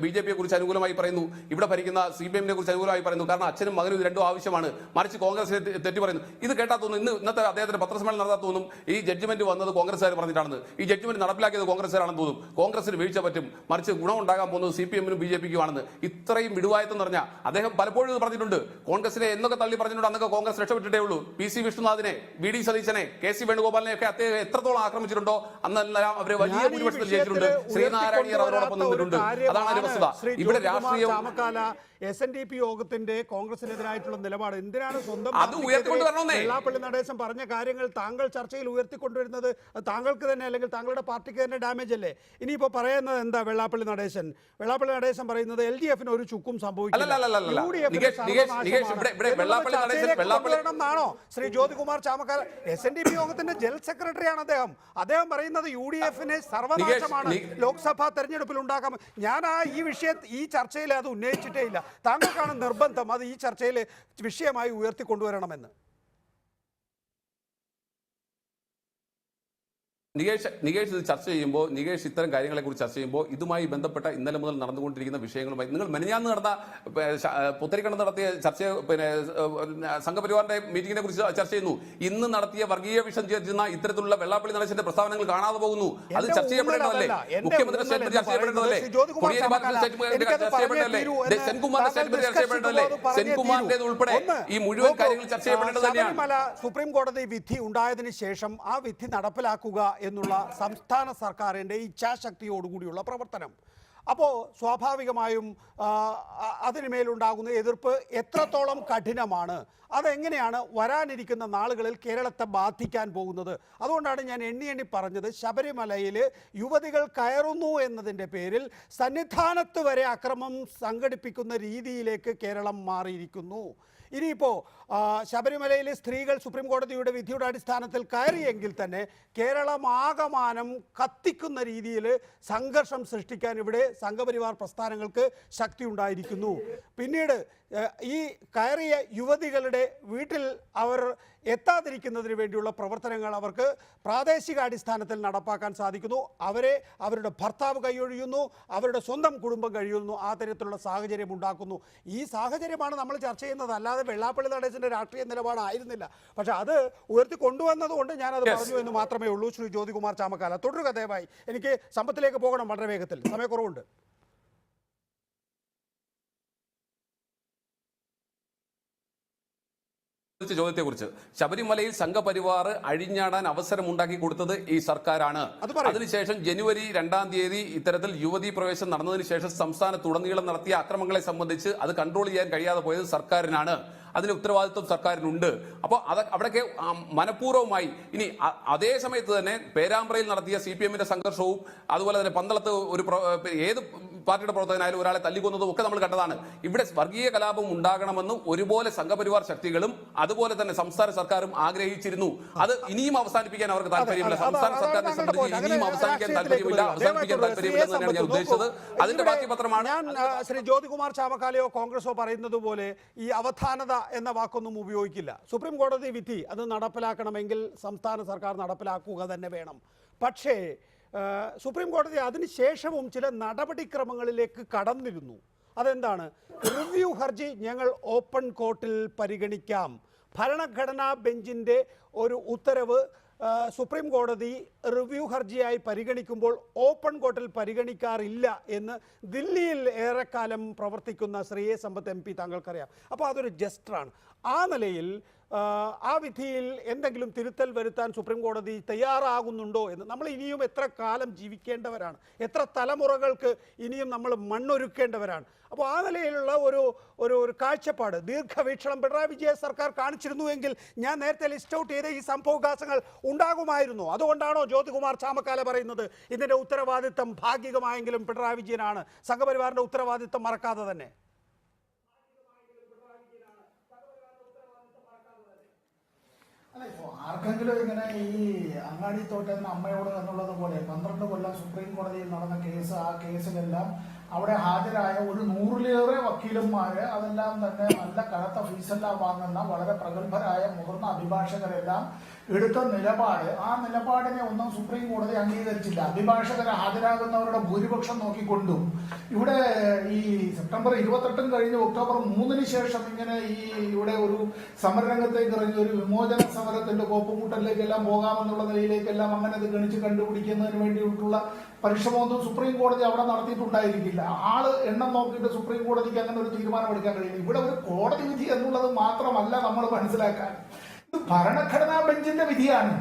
BJP-യെ കുറിച്ച് അനുകൂലമായി പറയുന്നു, ഇവിടെ ഭരിക്കുന്ന CPM-നെ കുറിച്ച് അനുകൂലമായി പറയുന്നു. കാരണം അച്ഛനും മകനും ഇത് 2 ആവശ്യമാണ്. മറിച്ച് കോൺഗ്രസിനെ തെറ്റി പറയുന്നു. ഇത് കേട്ടാ തോന്നുന്നു ഇന്നത്തെ അദ്ദേഹത്തിന്റെ പത്രസമ്മേളനം നടത്താൻ തോന്നും ഈ ജഡ്ജ്മെന്റ് വന്നത് കോൺഗ്രസ്സുകാർ പറഞ്ഞിട്ടാണെന്ന്. ഈ ജഡ്ജ്മെന്റ് നടപ്പിലാക്കിയത് കോൺഗ്രസ്സുകാരാണെന്ന് തോന്നും. കോൺഗ്രസിന് വീഴ്ച പറ്റും, മറിച്ച് ഗുണമുണ്ടാകാൻ പോകുന്നത് CPM-നും BJP-ക്കും ആണെന്ന്. ഇത്രയും വിടുവായത്തെന്ന് പറഞ്ഞാൽ അദ്ദേഹം പലപ്പോഴും ഇത് പറഞ്ഞിട്ടുണ്ട്. കോൺഗ്രസിനെ എന്നൊക്കെ തള്ളി പറഞ്ഞിട്ടുണ്ട്. അന്നൊക്കെ കോൺഗ്രസ് രക്ഷപ്പെട്ടിട്ടേ ഉള്ളൂ. PC വിഷ്ണുനാഥിനെ, VD സതീശനെ, KC വേണുഗോപാലിനെ ഒക്കെ അദ്ദേഹം എത്രത്തോളം ആക്രമിച്ചിട്ടുണ്ടോ അന്നെല്ലാം അവരെ വലിയ ഭൂരിപക്ഷത്തിൽ ജയിച്ചിട്ടുണ്ട്. ശ്രീനാരായണീയർ അവരോടൊപ്പം നിന്നിട്ടുണ്ട്. അതാണ് അതിന്റെ വസ്തുത. ഇവിടെ രാഷ്ട്രീയം SNDP യോഗത്തിന്റെ കോൺഗ്രസിനെതിരായിട്ടുള്ള നിലപാട് എന്തിനാണ് സ്വന്തം വെള്ളാപ്പള്ളി നടേശൻ പറഞ്ഞ കാര്യങ്ങൾ താങ്കൾ ചർച്ചയിൽ ഉയർത്തിക്കൊണ്ടുവരുന്നത്? താങ്കൾക്ക് തന്നെ അല്ലെങ്കിൽ താങ്കളുടെ പാർട്ടിക്ക് തന്നെ ഡാമേജ് അല്ലേ? ഇനിയിപ്പോ പറയുന്നത് എന്താ? വെള്ളാപ്പള്ളി നടേശൻ പറയുന്നത് LDF-ന് ഒരു ചുക്കും സംഭവിക്കില്ലെന്നാണോ ശ്രീ ജ്യോതികുമാർ ചാമക്കാല? SNDP യോഗത്തിന്റെ ജനറൽ സെക്രട്ടറിയാണ് അദ്ദേഹം പറയുന്നത് UDF-നെ സർവനാശമാണ് ലോക്സഭാ തെരഞ്ഞെടുപ്പിൽ ഉണ്ടാക്കാം. ഞാൻ ഈ ചർച്ചയിൽ അത് ഉന്നയിച്ചിട്ടേ ഇല്ല. താങ്കൾക്കാണ് നിർബന്ധം അത് ഈ ചർച്ചയിൽ വിഷയമായി ഉയർത്തിക്കൊണ്ടുവരണമെന്ന്. നികേഷ് ഇത് ചർച്ച ചെയ്യുമ്പോൾ, നികേഷ് ഇത്തരം കാര്യങ്ങളെക്കുറിച്ച് ചർച്ച ചെയ്യുമ്പോൾ ഇതുമായി ബന്ധപ്പെട്ട ഇന്നലെ മുതൽ നടന്നുകൊണ്ടിരിക്കുന്ന വിഷയങ്ങളുമായി നിങ്ങൾ മെനഞ്ഞാന്ന് നടന്ന പുത്തരിക്കണ്ടം നടത്തിയ ചർച്ച, സംഘപരിവാറിന്റെ മീറ്റിംഗിനെ കുറിച്ച് ചർച്ച ചെയ്യുന്നു. ഇന്ന് നടത്തിയ വർഗീയ വിഷം ചേർക്കുന്ന ഇത്തരത്തിലുള്ള വെള്ളാപ്പള്ളി നടേശന്റെ പ്രസ്താവനകൾ കാണാതെ പോകുന്നു. അത് ചർച്ച ചെയ്യപ്പെടേണ്ടതല്ലേ? മുഖ്യമന്ത്രി സ്റ്റേറ്റ്മെന്റ് ചർച്ച ചെയ്യപ്പെടേണ്ടതല്ലേ? ചർച്ച ചെയ്യപ്പെടേണ്ടതല്ലേ? സെൻകുമാറിന്റെ സ്റ്റേറ്റ്മെന്റ് ചർച്ച ചെയ്യപ്പെടേണ്ടതല്ലേ? സെൻകുമാറിന്റെ ഉൾപ്പെടെ ഈ മുഴുവൻ കാര്യങ്ങൾ ചർച്ച ചെയ്യപ്പെടേണ്ടത് തന്നെയാണ്. സുപ്രീം കോടതി വിധി ഉണ്ടായതിനു ശേഷം ആ വിധി നടപ്പിലാക്കുക എന്നുള്ള സംസ്ഥാന സർക്കാരിൻ്റെ ഇച്ഛാശക്തിയോടുകൂടിയുള്ള പ്രവർത്തനം. അപ്പോൾ സ്വാഭാവികമായും അതിനുമേലുണ്ടാകുന്ന എതിർപ്പ് എത്രത്തോളം കഠിനമാണ്, അതെങ്ങനെയാണ് വരാനിരിക്കുന്ന നാളുകളിൽ കേരളത്തെ ബാധിക്കാൻ പോകുന്നത്? അതുകൊണ്ടാണ് ഞാൻ എണ്ണി പറഞ്ഞത്, ശബരിമലയിൽ യുവതികൾ കയറുന്നു എന്നതിൻ്റെ പേരിൽ സന്നിധാനത്ത് വരെ അക്രമം സംഘടിപ്പിക്കുന്ന രീതിയിലേക്ക് കേരളം മാറിയിരിക്കുന്നു. ഇനിയിപ്പോൾ ശബരിമലയിലെ സ്ത്രീകൾ സുപ്രീം കോടതിയുടെ വിധിയുടെ അടിസ്ഥാനത്തിൽ കയറിയെങ്കിൽ തന്നെ കേരളമാകമാനം കത്തിക്കുന്ന രീതിയിൽ സംഘർഷം സൃഷ്ടിക്കാൻ ഇവിടെ സംഘപരിവാർ പ്രസ്ഥാനങ്ങൾക്ക് ശക്തി ഉണ്ടായിരിക്കുന്നു. പിന്നീട് ഈ കയറിയ യുവതികളുടെ വീട്ടിൽ അവർ എത്താതിരിക്കുന്നതിന് വേണ്ടിയുള്ള പ്രവർത്തനങ്ങൾ അവർക്ക് പ്രാദേശികാടിസ്ഥാനത്തിൽ നടപ്പാക്കാൻ സാധിക്കുന്നു. അവരുടെ ഭർത്താവ് കൈയൊഴിയുന്നു, അവരുടെ സ്വന്തം കുടുംബം കഴിയുന്നു, ആ തരത്തിലുള്ള സാഹചര്യം ഉണ്ടാക്കുന്നു. ഈ സാഹചര്യമാണ് നമ്മൾ ചർച്ച ചെയ്യുന്നത്, അല്ലാതെ വെള്ളാപ്പള്ളി നടേശൻ്റെ രാഷ്ട്രീയ നിലപാടായിരുന്നില്ല. പക്ഷെ അത് ഉയർത്തി കൊണ്ടുവന്നതുകൊണ്ട് ഞാനത് പറഞ്ഞു എന്ന് മാത്രമേ ഉള്ളൂ. ശ്രീ ജ്യോതികുമാർ ചാമക്കാല, തുടരുക ദയവായി. എനിക്ക് സമ്പത്തിലേക്ക് പോകണം വളരെ വേഗത്തിൽ, സമയക്കുറവുണ്ട്. ചോദ്യത്തെക്കുറിച്ച് ശബരിമലയിൽ സംഘപരിവാർ അഴിഞ്ഞാടാൻ അവസരമുണ്ടാക്കി കൊടുത്തത് ഈ സർക്കാരാണ്. അതിനുശേഷം ജനുവരി 2-ാം തീയതി ഇത്തരത്തിൽ യുവതീ പ്രവേശം നടന്നതിന് ശേഷം സംസ്ഥാനത്തുടനീളം നടത്തിയ അക്രമങ്ങളെ സംബന്ധിച്ച് അത് കൺട്രോൾ ചെയ്യാൻ കഴിയാതെ പോയത് സർക്കാരിനാണ്. അതിന് ഉത്തരവാദിത്വം സർക്കാരിനുണ്ട്. അപ്പോൾ അവിടെയൊക്കെ മനഃപൂർവ്വമായി ഇനി അതേ സമയത്ത് തന്നെ പേരാമ്പ്രയിൽ നടത്തിയ CPM-ന്റെ സംഘർഷവും അതുപോലെ തന്നെ പന്തളത്ത് ഒരു ഏത് പാർട്ടിയുടെ പ്രവർത്തകനായാലും ഒരാളെ തല്ലിക്കൊന്നതും ഒക്കെ നമ്മൾ കണ്ടതാണ്. ഇവിടെ വർഗീയ കലാപം ഉണ്ടാകണമെന്ന് ഒരുപോലെ സംഘപരിവാർ ശക്തികളും അതുപോലെ തന്നെ സംസ്ഥാന സർക്കാരും ആഗ്രഹിച്ചിരുന്നു. അത് ഇനിയും അവസാനിപ്പിക്കാൻ അവർക്ക് താല്പര്യമില്ല. സംസ്ഥാന സർക്കാരിനെ സംബന്ധിച്ച് ഇനിയും അവസാനിക്കാൻ താല്പര്യമില്ല, അവസാനിപ്പിക്കാൻ താല്പര്യമില്ലെന്ന് തന്നെയാണ് ഞാൻ ഉദ്ദേശിച്ചത്. അതിന്റെ ബാക്കി പത്രമാണ് ഞാൻ ശ്രീ ജ്യോതികുമാർ ചാമക്കാലയോ കോൺഗ്രസോ പറയുന്നത് പോലെ ഈ അവധാനത എന്ന വാക്കൊന്നും ഉപയോഗിക്കില്ല. സുപ്രീം കോടതി വിധി അത് നടപ്പിലാക്കണമെങ്കിൽ സംസ്ഥാന സർക്കാർ നടപ്പിലാക്കുക തന്നെ വേണം. പക്ഷേ സുപ്രീം കോടതി അതിനുശേഷവും ചില നടപടിക്രമങ്ങളിലേക്ക് കടന്നിരുന്നു. അതെന്താണ്? റിവ്യൂ ഹർജി ഞങ്ങൾ ഓപ്പൺ കോർട്ടിൽ പരിഗണിക്കാം. ഭരണഘടനാ ബെഞ്ചിൻ്റെ ഒരു ഉത്തരവ് സുപ്രീം കോടതി റിവ്യൂ ഹർജിയായി പരിഗണിക്കുമ്പോൾ ഓപ്പൺ കോർട്ടിൽ പരിഗണിക്കാറില്ല എന്ന് ദില്ലിയിൽ ഏറെക്കാലം പ്രവർത്തിക്കുന്ന ശ്രീ എ സമ്പത്ത് MP താങ്കൾക്കറിയാം. അപ്പോൾ അതൊരു ജസ്റ്ററാണ്. ആ നിലയിൽ ആ വിധിയിൽ എന്തെങ്കിലും തിരുത്തൽ വരുത്താൻ സുപ്രീം കോടതി തയ്യാറാകുന്നുണ്ടോ എന്ന് നമ്മൾ ഇനിയും എത്ര കാലം ജീവിക്കേണ്ടവരാണ്, എത്ര തലമുറകൾക്ക് ഇനിയും നമ്മൾ മണ്ണൊരുക്കേണ്ടവരാണ്. അപ്പോൾ ആ നിലയിലുള്ള ഒരു കാഴ്ചപ്പാട്, ദീർഘവീക്ഷണം പിണറായി വിജയൻ സർക്കാർ കാണിച്ചിരുന്നുവെങ്കിൽ ഞാൻ നേരത്തെ ലിസ്റ്റ് ഔട്ട് ചെയ്ത ഈ സംഭവവികാസങ്ങൾ ഉണ്ടാകുമായിരുന്നു. അതുകൊണ്ടാണോ ജ്യോതികുമാർ ചാമക്കാല പറയുന്നത് ഇതിൻ്റെ ഉത്തരവാദിത്തം ഭാഗികമായെങ്കിലും പിണറായി വിജയനാണ്, സംഘപരിവാറിൻ്റെ ഉത്തരവാദിത്തം മറക്കാതെ തന്നെ? ആർക്കെങ്കിലും ഇങ്ങനെ ഈ അങ്ങാടി തോറ്റത്തിന് അമ്മയോട് എന്നുള്ളത് പോലെ 12 കൊല്ലം സുപ്രീം കോടതിയിൽ നടന്ന കേസ്, ആ കേസിലെല്ലാം അവിടെ ഹാജരായ ഒരു 100-ലേറെ വക്കീലന്മാര്, അതെല്ലാം തന്നെ നല്ല കനത്ത ഫീസെല്ലാം വാങ്ങുന്ന വളരെ പ്രഗത്ഭരായ മുതിർന്ന അഭിഭാഷകരെല്ലാം എടുത്ത നിലപാട്, ആ നിലപാടിനെ ഒന്നും സുപ്രീം കോടതി അംഗീകരിച്ചില്ല. അഭിഭാഷകരെ ഹാജരാകുന്നവരുടെ ഭൂരിപക്ഷം നോക്കിക്കൊണ്ടും ഇവിടെ ഈ സെപ്റ്റംബർ 28 കഴിഞ്ഞ് ഒക്ടോബർ 3-ന് ശേഷം ഇങ്ങനെ ഇവിടെ ഒരു സമരരംഗത്തേക്ക് ഇറങ്ങി ഒരു വിമോചന സമരത്തിന്റെ കോപ്പുകൂട്ടലിലേക്കെല്ലാം പോകാമെന്നുള്ള നിലയിലേക്കെല്ലാം അങ്ങനെ അത് ഗണിച്ച് കണ്ടുപിടിക്കുന്നതിന് വേണ്ടിയിട്ടുള്ള പരിശ്രമമൊന്നും സുപ്രീം കോടതി അവിടെ നടത്തിയിട്ടുണ്ടായിരിക്കില്ല. ആള് എണ്ണം നോക്കിയിട്ട് സുപ്രീം കോടതിക്ക് അങ്ങനെ ഒരു തീരുമാനം എടുക്കാൻ കഴിയില്ല. ഇവിടെ ഒരു കോടതി വിധി എന്നുള്ളത് മാത്രമല്ല നമ്മൾ മനസ്സിലാക്കാൻ, ഇത് ഭരണഘടനാ ബെഞ്ചിന്റെ വിധിയാണ്.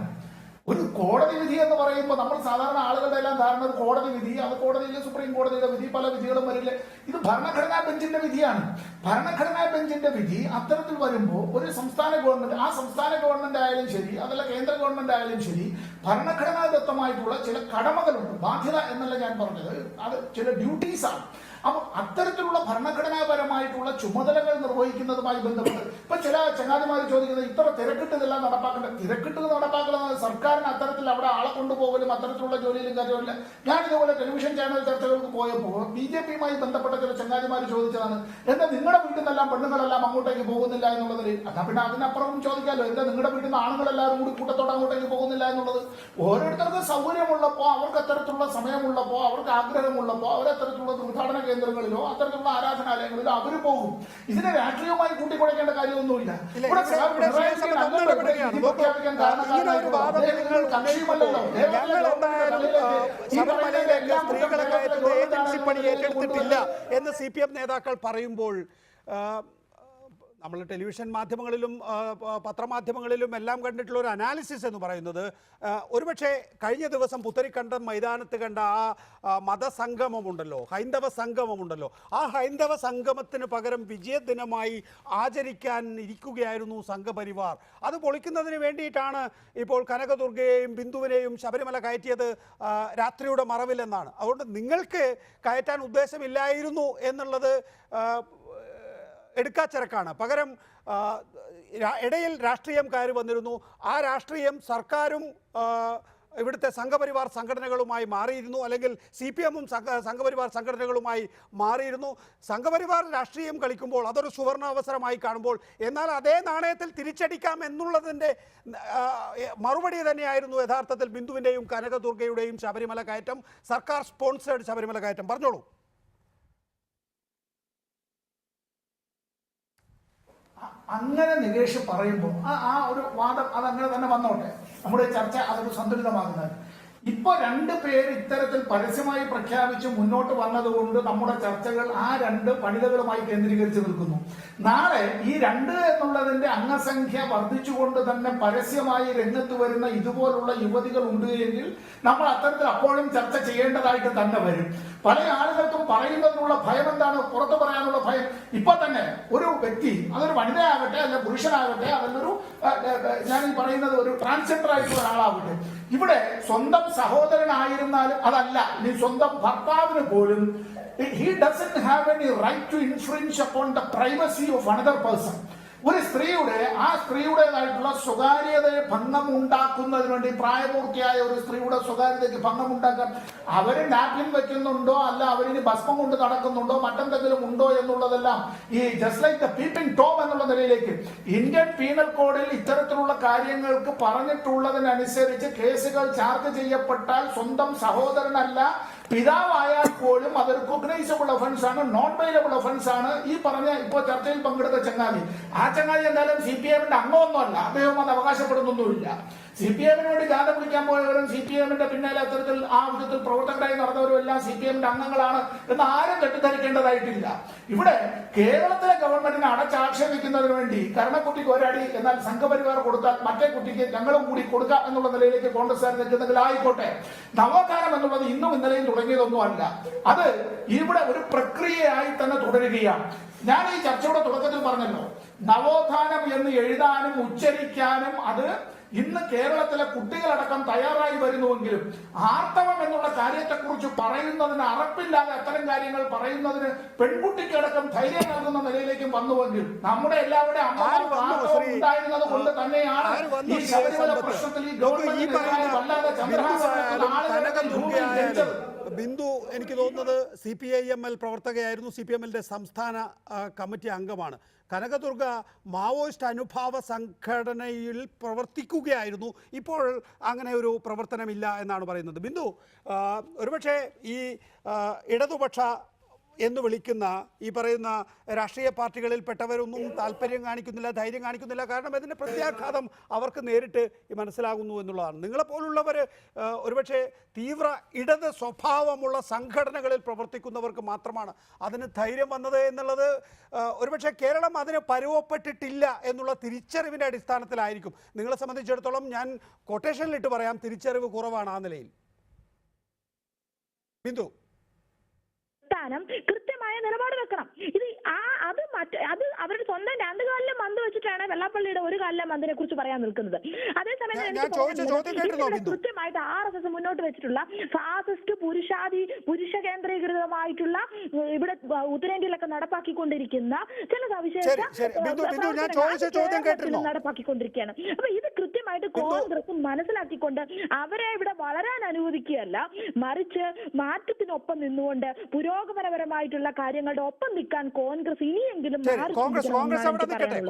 ഒരു കോടതി വിധി എന്ന് പറയുമ്പോൾ നമ്മൾ സാധാരണ ആളുകളുടെ എല്ലാം ധാരണ ഒരു കോടതി വിധി, അത് കോടതിയിലെ സുപ്രീം കോടതിയുടെ വിധി, പല വിധികളും വരില്ലേ. ഇത് ഭരണഘടനാ ബെഞ്ചിന്റെ വിധിയാണ്. ഭരണഘടനാ ബെഞ്ചിന്റെ വിധി അത്തരത്തിൽ വരുമ്പോൾ ഒരു സംസ്ഥാന ഗവൺമെന്റ്, ആ സംസ്ഥാന ഗവൺമെന്റ് ആയാലും ശരി, അതല്ല കേന്ദ്ര ഗവൺമെന്റ് ആയാലും ശരി, ഭരണഘടനാദത്തമായിട്ടുള്ള ചില കടമകളുണ്ട്. ബാധ്യത എന്നല്ല ഞാൻ പറഞ്ഞത്, അത് ചില ഡ്യൂട്ടീസാണ്. അപ്പൊ അത്തരത്തിലുള്ള ഭരണഘടനാപരമായിട്ടുള്ള ചുമതലകൾ നിർവഹിക്കുന്നതുമായി ബന്ധപ്പെട്ട് ഇപ്പൊ ചില ചങ്ങാതിമാർ ചോദിക്കുന്നത് ഇത്ര തിരക്കിട്ട് ഇതെല്ലാം നടപ്പാക്കേണ്ട. തിരക്കിട്ട് നടപ്പാക്കുന്നത് സർക്കാരിന് അത്തരത്തിൽ അവിടെ ആളെ കൊണ്ടുപോകലും അത്തരത്തിലുള്ള ജോലിയിലും കാര്യമില്ല. ഞാൻ ഇതുപോലെ ടെലിവിഷൻ ചാനൽ ചർച്ചകൾക്ക് പോയപ്പോൾ BJP-യുമായി ബന്ധപ്പെട്ട ചില ചങ്ങാതിമാർ ചോദിച്ചതാണ്, എന്താ നിങ്ങളുടെ വീട്ടിൽ നിന്നെല്ലാം പെണ്ണുങ്ങളെല്ലാം അങ്ങോട്ടേക്ക് പോകുന്നില്ല എന്നുള്ളതിൽ. അതാ പിന്നെ അതിനപ്പുറം ചോദിക്കാമല്ലോ, എന്താ നിങ്ങളുടെ വീട്ടിൽ നിന്ന് ആണുങ്ങളെല്ലാവരും കൂടി കൂട്ടത്തോടെ അങ്ങോട്ടേക്ക് പോകുന്നില്ല എന്നുള്ളത്. ഓരോരുത്തർക്ക് സൗകര്യമുള്ളപ്പോൾ, അവർക്ക് അത്തരത്തിലുള്ള സമയമുള്ളപ്പോൾ, അവർക്ക് ആഗ്രഹമുള്ളപ്പോൾ അവരത്തരത്തിലുള്ള തീർത്ഥാടന കേന്ദ്രങ്ങളിലോ അത്തരത്തിലുള്ള ആരാധനാലയങ്ങളിലോ അവർ പോകും. ഇതിനെ രാഷ്ട്രീയവുമായി കൂട്ടിക്കുഴയ്ക്കേണ്ട കാര്യമൊന്നുമില്ല. ഏറ്റെടുത്തിട്ടില്ല എന്ന് CPM നേതാക്കൾ പറയുമ്പോൾ നമ്മൾ ടെലിവിഷൻ മാധ്യമങ്ങളിലും പത്രമാധ്യമങ്ങളിലും എല്ലാം കണ്ടിട്ടുള്ള ഒരു അനാലിസിസ് എന്ന് പറയുന്നത്, ഒരുപക്ഷെ കഴിഞ്ഞ ദിവസം പുത്തരിക്കണ്ടം മൈതാനത്ത് കണ്ട ആ മതസംഗമമുണ്ടല്ലോ, ഹൈന്ദവ സംഗമമുണ്ടല്ലോ, ആ ഹൈന്ദവ സംഗമത്തിന് പകരം വിജയദിനമായി ആചരിക്കാൻ ഇരിക്കുകയായിരുന്നു സംഘപരിവാർ. അത് പൊളിക്കുന്നതിന് വേണ്ടിയിട്ടാണ് ഇപ്പോൾ കനകദുർഗയെയും ബിന്ദുവിനെയും ശബരിമല കയറ്റിയത് രാത്രിയുടെ മറവിലെന്നാണ്. അതുകൊണ്ട് നിങ്ങൾക്ക് കയറ്റാൻ ഉദ്ദേശമില്ലായിരുന്നു എന്നുള്ളത് എടുക്കാച്ചരക്കാണ്. പകരം ഇടയിൽ രാഷ്ട്രീയം കയറി വന്നിരുന്നു. ആ രാഷ്ട്രീയം സർക്കാരും ഇവിടുത്തെ സംഘപരിവാർ സംഘടനകളുമായി മാറിയിരുന്നു, അല്ലെങ്കിൽ CPM-ഉം സംഘപരിവാർ സംഘടനകളുമായി മാറിയിരുന്നു. സംഘപരിവാർ രാഷ്ട്രീയം കളിക്കുമ്പോൾ അതൊരു സുവർണ അവസരമായി കാണുമ്പോൾ, എന്നാൽ അതേ നാണയത്തിൽ തിരിച്ചടിക്കാം എന്നുള്ളതിൻ്റെ മറുപടി തന്നെയായിരുന്നു യഥാർത്ഥത്തിൽ ബിന്ദുവിൻ്റെയും കനകദുർഗയുടെയും ശബരിമല കയറ്റം, സർക്കാർ സ്പോൺസേഡ് ശബരിമല കയറ്റം. പറഞ്ഞോളൂ. അങ്ങനെ നികേഷ് പറയുമ്പോൾ ആ ഒരു വാദം അതങ്ങനെ തന്നെ വന്നോട്ടെ, നമ്മുടെ ചർച്ച അതൊരു സന്തുലിതമാകുന്നത്. ഇപ്പൊ രണ്ടു പേര് ഇത്തരത്തിൽ പരസ്യമായി പ്രഖ്യാപിച്ച് മുന്നോട്ട് വന്നതുകൊണ്ട് നമ്മുടെ ചർച്ചകൾ ആ രണ്ട് പണിതകളുമായി കേന്ദ്രീകരിച്ച് നിൽക്കുന്നു. നാളെ ഈ രണ്ട് എന്നുള്ളതിന്റെ അംഗസംഖ്യ വർദ്ധിച്ചുകൊണ്ട് തന്നെ പരസ്യമായി രംഗത്ത് വരുന്ന ഇതുപോലുള്ള യുവതികൾ ഉണ്ട് എങ്കിൽ നമ്മൾ അത്തരത്തിൽ അപ്പോഴും ചർച്ച ചെയ്യേണ്ടതായിട്ട് തന്നെ വരും. പല ആളുകൾക്കും പറയുന്നതിനുള്ള ഭയം എന്താണ്? പുറത്തു പറയാനുള്ള ഭയം. ഇപ്പൊ തന്നെ ഒരു വ്യക്തി, അതൊരു വനിതയാകട്ടെ അല്ല പുരുഷനാകട്ടെ, അതല്ലൊരു ഞാൻ ഈ പറയുന്നത് ഒരു ട്രാൻസ്ജെൻഡർ ആയിട്ടുള്ള ഒരാളാവട്ടെ, ഇവിടെ സ്വന്തം സഹോദരനായിരുന്നാലും അതല്ല, ഇനി സ്വന്തം ഭർത്താവിന് പോലും he doesn't have any right to infringe upon the privacy of another person. ഒരു സ്ത്രീയുടെ ആ സ്ത്രീയുടേതായിട്ടുള്ള സ്വകാര്യതയെ ഭംഗം ഉണ്ടാക്കുന്നതിന് വേണ്ടി, പ്രായപൂർത്തിയായ ഒരു സ്ത്രീയുടെ സ്വകാര്യതയ്ക്ക് ഭംഗം ഉണ്ടാക്കാൻ അവര് നാപ്കിൻ വെക്കുന്നുണ്ടോ അല്ല അവരിന് ഭസ്മം കൊണ്ട് നടക്കുന്നുണ്ടോ മറ്റെന്തെങ്കിലും ഉണ്ടോ എന്നുള്ളതെല്ലാം ഈ just like the peeping Tom എന്നുള്ള നിലയിലേക്ക് ഇന്ത്യൻ പീനൽ കോഡിൽ ഇത്തരത്തിലുള്ള കാര്യങ്ങൾക്ക് പറഞ്ഞിട്ടുള്ളതിനനുസരിച്ച് കേസുകൾ ചാർജ് ചെയ്യപ്പെട്ടാൽ സ്വന്തം സഹോദരനല്ല പിതാവായാൽ പോലും അത് റിക്കഗ്നൈസബിൾ ഒഫൻസ് ആണ്, നോൺ ബെയിലബിൾ ഒഫൻസ് ആണ്. ഈ പറഞ്ഞ ഇപ്പോൾ ചർച്ചയിൽ പങ്കെടുത്ത ചങ്ങാതി, ആ ചങ്ങാതി എന്തായാലും CPM-ന്റെ അംഗമൊന്നുമല്ല, അദ്ദേഹം അത് അവകാശപ്പെടുന്നൊന്നുമില്ല. CPM-ന് വേണ്ടി ജാഥ പിടിക്കാൻ പോയവരും CPM-ന്റെ പിന്നാലെ അത്തരത്തിൽ ആ വിധത്തിൽ പ്രവർത്തകരായി നടന്നവരും എല്ലാം CPM-ന്റെ അംഗങ്ങളാണ് എന്ന് ആരും തെറ്റിദ്ധരിക്കേണ്ടതായിട്ടില്ല. ഇവിടെ കേരളത്തിലെ ഗവൺമെന്റിനെ അടച്ചാക്ഷേപിക്കുന്നതിന് വേണ്ടി കരണക്കുട്ടിക്ക് ഒരടി, എന്നാൽ സംഘപരിവാർ കൊടുത്താൽ മറ്റേ കുട്ടിക്ക് ഞങ്ങളും കൂടി കൊടുക്കാം എന്നുള്ള നിലയിലേക്ക് കോൺഗ്രസ്സുകാർ നിൽക്കുന്നെങ്കിൽ ആയിക്കോട്ടെ. നവോത്ഥാനം എന്നുള്ളത് ഇന്നും ഇന്നലെയും തുടങ്ങിയതൊന്നുമല്ല, അത് ഇവിടെ ഒരു പ്രക്രിയയായി തന്നെ തുടരുകയാണ്. ഞാൻ ഈ ചർച്ചയുടെ തുടക്കത്തിൽ പറഞ്ഞല്ലോ, നവോത്ഥാനം എന്ന് എഴുതാനും ഉച്ചരിക്കാനും അത് ഇന്ന് കേരളത്തിലെ കുട്ടികളടക്കം തയ്യാറായി വരുന്നുവെങ്കിലും ആർത്തവം എന്നുള്ള കാര്യത്തെക്കുറിച്ച് പറയുന്നതിന് അറപ്പില്ലാതെ അത്തരം കാര്യങ്ങൾ പറയുന്നതിന് പെൺകുട്ടിക്കടക്കം ധൈര്യം നൽകുന്ന നിലയിലേക്കും വന്നുവെങ്കിൽ നമ്മുടെ എല്ലാവരുടെയും അമ്മമാർ ഉണ്ടായിരുന്നത് കൊണ്ട് തന്നെയാണ് ഈ ശബരിമല പ്രശ്നത്തിൽ ഈ ഗവൺമെന്റ് വല്ലാതെ ചന്ദ്രഹാസൻ. ബിന്ദു എനിക്ക് തോന്നുന്നത് CPIML പ്രവർത്തകയായിരുന്നു, CPM-ന്റെ സംസ്ഥാന കമ്മിറ്റി അംഗമാണ്. കനകദുർഗ മാവോയിസ്റ്റ് അനുഭാവ സംഘടനയിൽ പ്രവർത്തിക്കുകയായിരുന്നു, ഇപ്പോൾ അങ്ങനെ ഒരു പ്രവർത്തനമില്ല എന്നാണ് പറയുന്നത്. ബിന്ദു, ഒരുപക്ഷെ ഈ ഇടതുപക്ഷ എന്ന് വിളിക്കുന്ന ഈ പറയുന്ന രാഷ്ട്രീയ പാർട്ടികളിൽപ്പെട്ടവരൊന്നും താല്പര്യം കാണിക്കുന്നില്ല, ധൈര്യം കാണിക്കുന്നില്ല. കാരണം ഇതിൻ്റെ പ്രത്യാഘാതം അവർക്ക് നേരിട്ട് മനസ്സിലാകുന്നു എന്നുള്ളതാണ്. നിങ്ങളെപ്പോലുള്ളവർ ഒരുപക്ഷെ തീവ്ര ഇടത് സ്വഭാവമുള്ള സംഘടനകളിൽ പ്രവർത്തിക്കുന്നവർക്ക് മാത്രമാണ് അതിന് ധൈര്യം വന്നത് എന്നുള്ളത് ഒരുപക്ഷെ കേരളം അതിന് പരുവപ്പെട്ടിട്ടില്ല എന്നുള്ള തിരിച്ചറിവിൻ്റെ അടിസ്ഥാനത്തിലായിരിക്കും. നിങ്ങളെ സംബന്ധിച്ചിടത്തോളം ഞാൻ കൊട്ടേഷനിലിട്ട് പറയാം, തിരിച്ചറിവ് കുറവാണ് ആ നിലയിൽ. ബിന്ദു, കൃത്യമായ നിലപാട് വെക്കണം. അത് അവരുടെ സ്വന്തം രണ്ടു കാലിലെ മന്ത് വെച്ചിട്ടാണ് വെള്ളാപ്പള്ളിയുടെ ഒരു കാലിലെ മന്തിനെ കുറിച്ച് പറയാൻ നിൽക്കുന്നത്. അതേസമയം കൃത്യമായിട്ട് RSS മുന്നോട്ട് വെച്ചിട്ടുള്ള ഫാസിസ്റ്റ് പുരുഷ കേന്ദ്രീകൃതമായിട്ടുള്ള ഇവിടെ ഉത്തരേന്ത്യയിലൊക്കെ നടപ്പാക്കിക്കൊണ്ടിരിക്കുന്ന ചില സവിശേഷ നടപ്പാക്കിക്കൊണ്ടിരിക്കുകയാണ്. അപ്പൊ ഇത് കൃത്യമായിട്ട് കോൺഗ്രസ് മനസ്സിലാക്കിക്കൊണ്ട് അവരെ ഇവിടെ വളരാൻ അനുവദിക്കുകയല്ല, മറിച്ച് മാറ്റത്തിനൊപ്പം നിന്നുകൊണ്ട് പുരോഗമനപരമായിട്ടുള്ള കാര്യങ്ങളുടെ ഒപ്പം നിൽക്കാൻ കോൺഗ്രസ് ഇനിയെങ്കിലും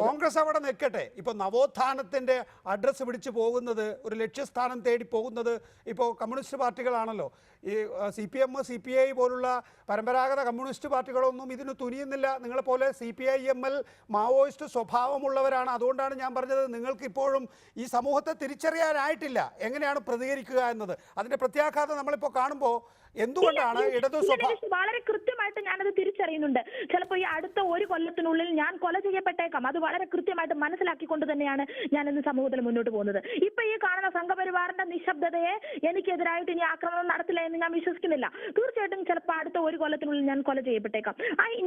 കോൺഗ്രസ് അവിടെ നിൽക്കട്ടെ. ഇപ്പൊ നവോത്ഥാനത്തിന്റെ അഡ്രസ് പിടിച്ചു പോകുന്നത്, ഒരു ലക്ഷ്യസ്ഥാനം തേടി പോകുന്നത് ഇപ്പോൾ കമ്മ്യൂണിസ്റ്റ് പാർട്ടികളാണല്ലോ. ഈ CPM, CPI പോലുള്ള പരമ്പരാഗത കമ്മ്യൂണിസ്റ്റ് പാർട്ടികളൊന്നും ഇതിന് തുനിയുന്നില്ല. നിങ്ങളെപ്പോലെ CPIML മാവോയിസ്റ്റ് സ്വഭാവമുള്ളവരാണ്. അതുകൊണ്ടാണ് ഞാൻ പറഞ്ഞത് നിങ്ങൾക്കിപ്പോഴും ഈ സമൂഹത്തെ തിരിച്ചറിയാനായിട്ടില്ല എങ്ങനെയാണ് പ്രതികരിക്കുക എന്നത്. അതിന്റെ പ്രത്യാഘാതം നമ്മളിപ്പോൾ കാണുമ്പോൾ എന്തുകൊണ്ടാണ് ഇടതു സ്വഭാവം വളരെ കൃത്യമായിട്ട് ഞാനത് തിരിച്ചറിയുന്നുണ്ട്. ചിലപ്പോൾ ഈ അടുത്ത ഒരു കൊല്ലത്തിനുള്ളിൽ ഞാൻ കൊല ചെയ്യപ്പെട്ടേക്കാം. അത് വളരെ കൃത്യമായിട്ട് മനസ്സിലാക്കിക്കൊണ്ട് തന്നെയാണ് ഞാൻ ഇന്ന് സമൂഹത്തിൽ മുന്നോട്ട് പോകുന്നത്. ഇപ്പൊ ഈ കാണുന്ന സംഘപരിവാറിന്റെ നിശബ്ദതയെ എനിക്കെതിരായിട്ട് ഇനി ആക്രമണം നടത്തില്ല എന്ന് ഞാൻ വിശ്വസിക്കുന്നില്ല. തീർച്ചയായിട്ടും ചിലപ്പോൾ അടുത്ത ഒരു കൊല്ലത്തിനുള്ളിൽ ഞാൻ കൊല ചെയ്യപ്പെട്ടേക്കാം.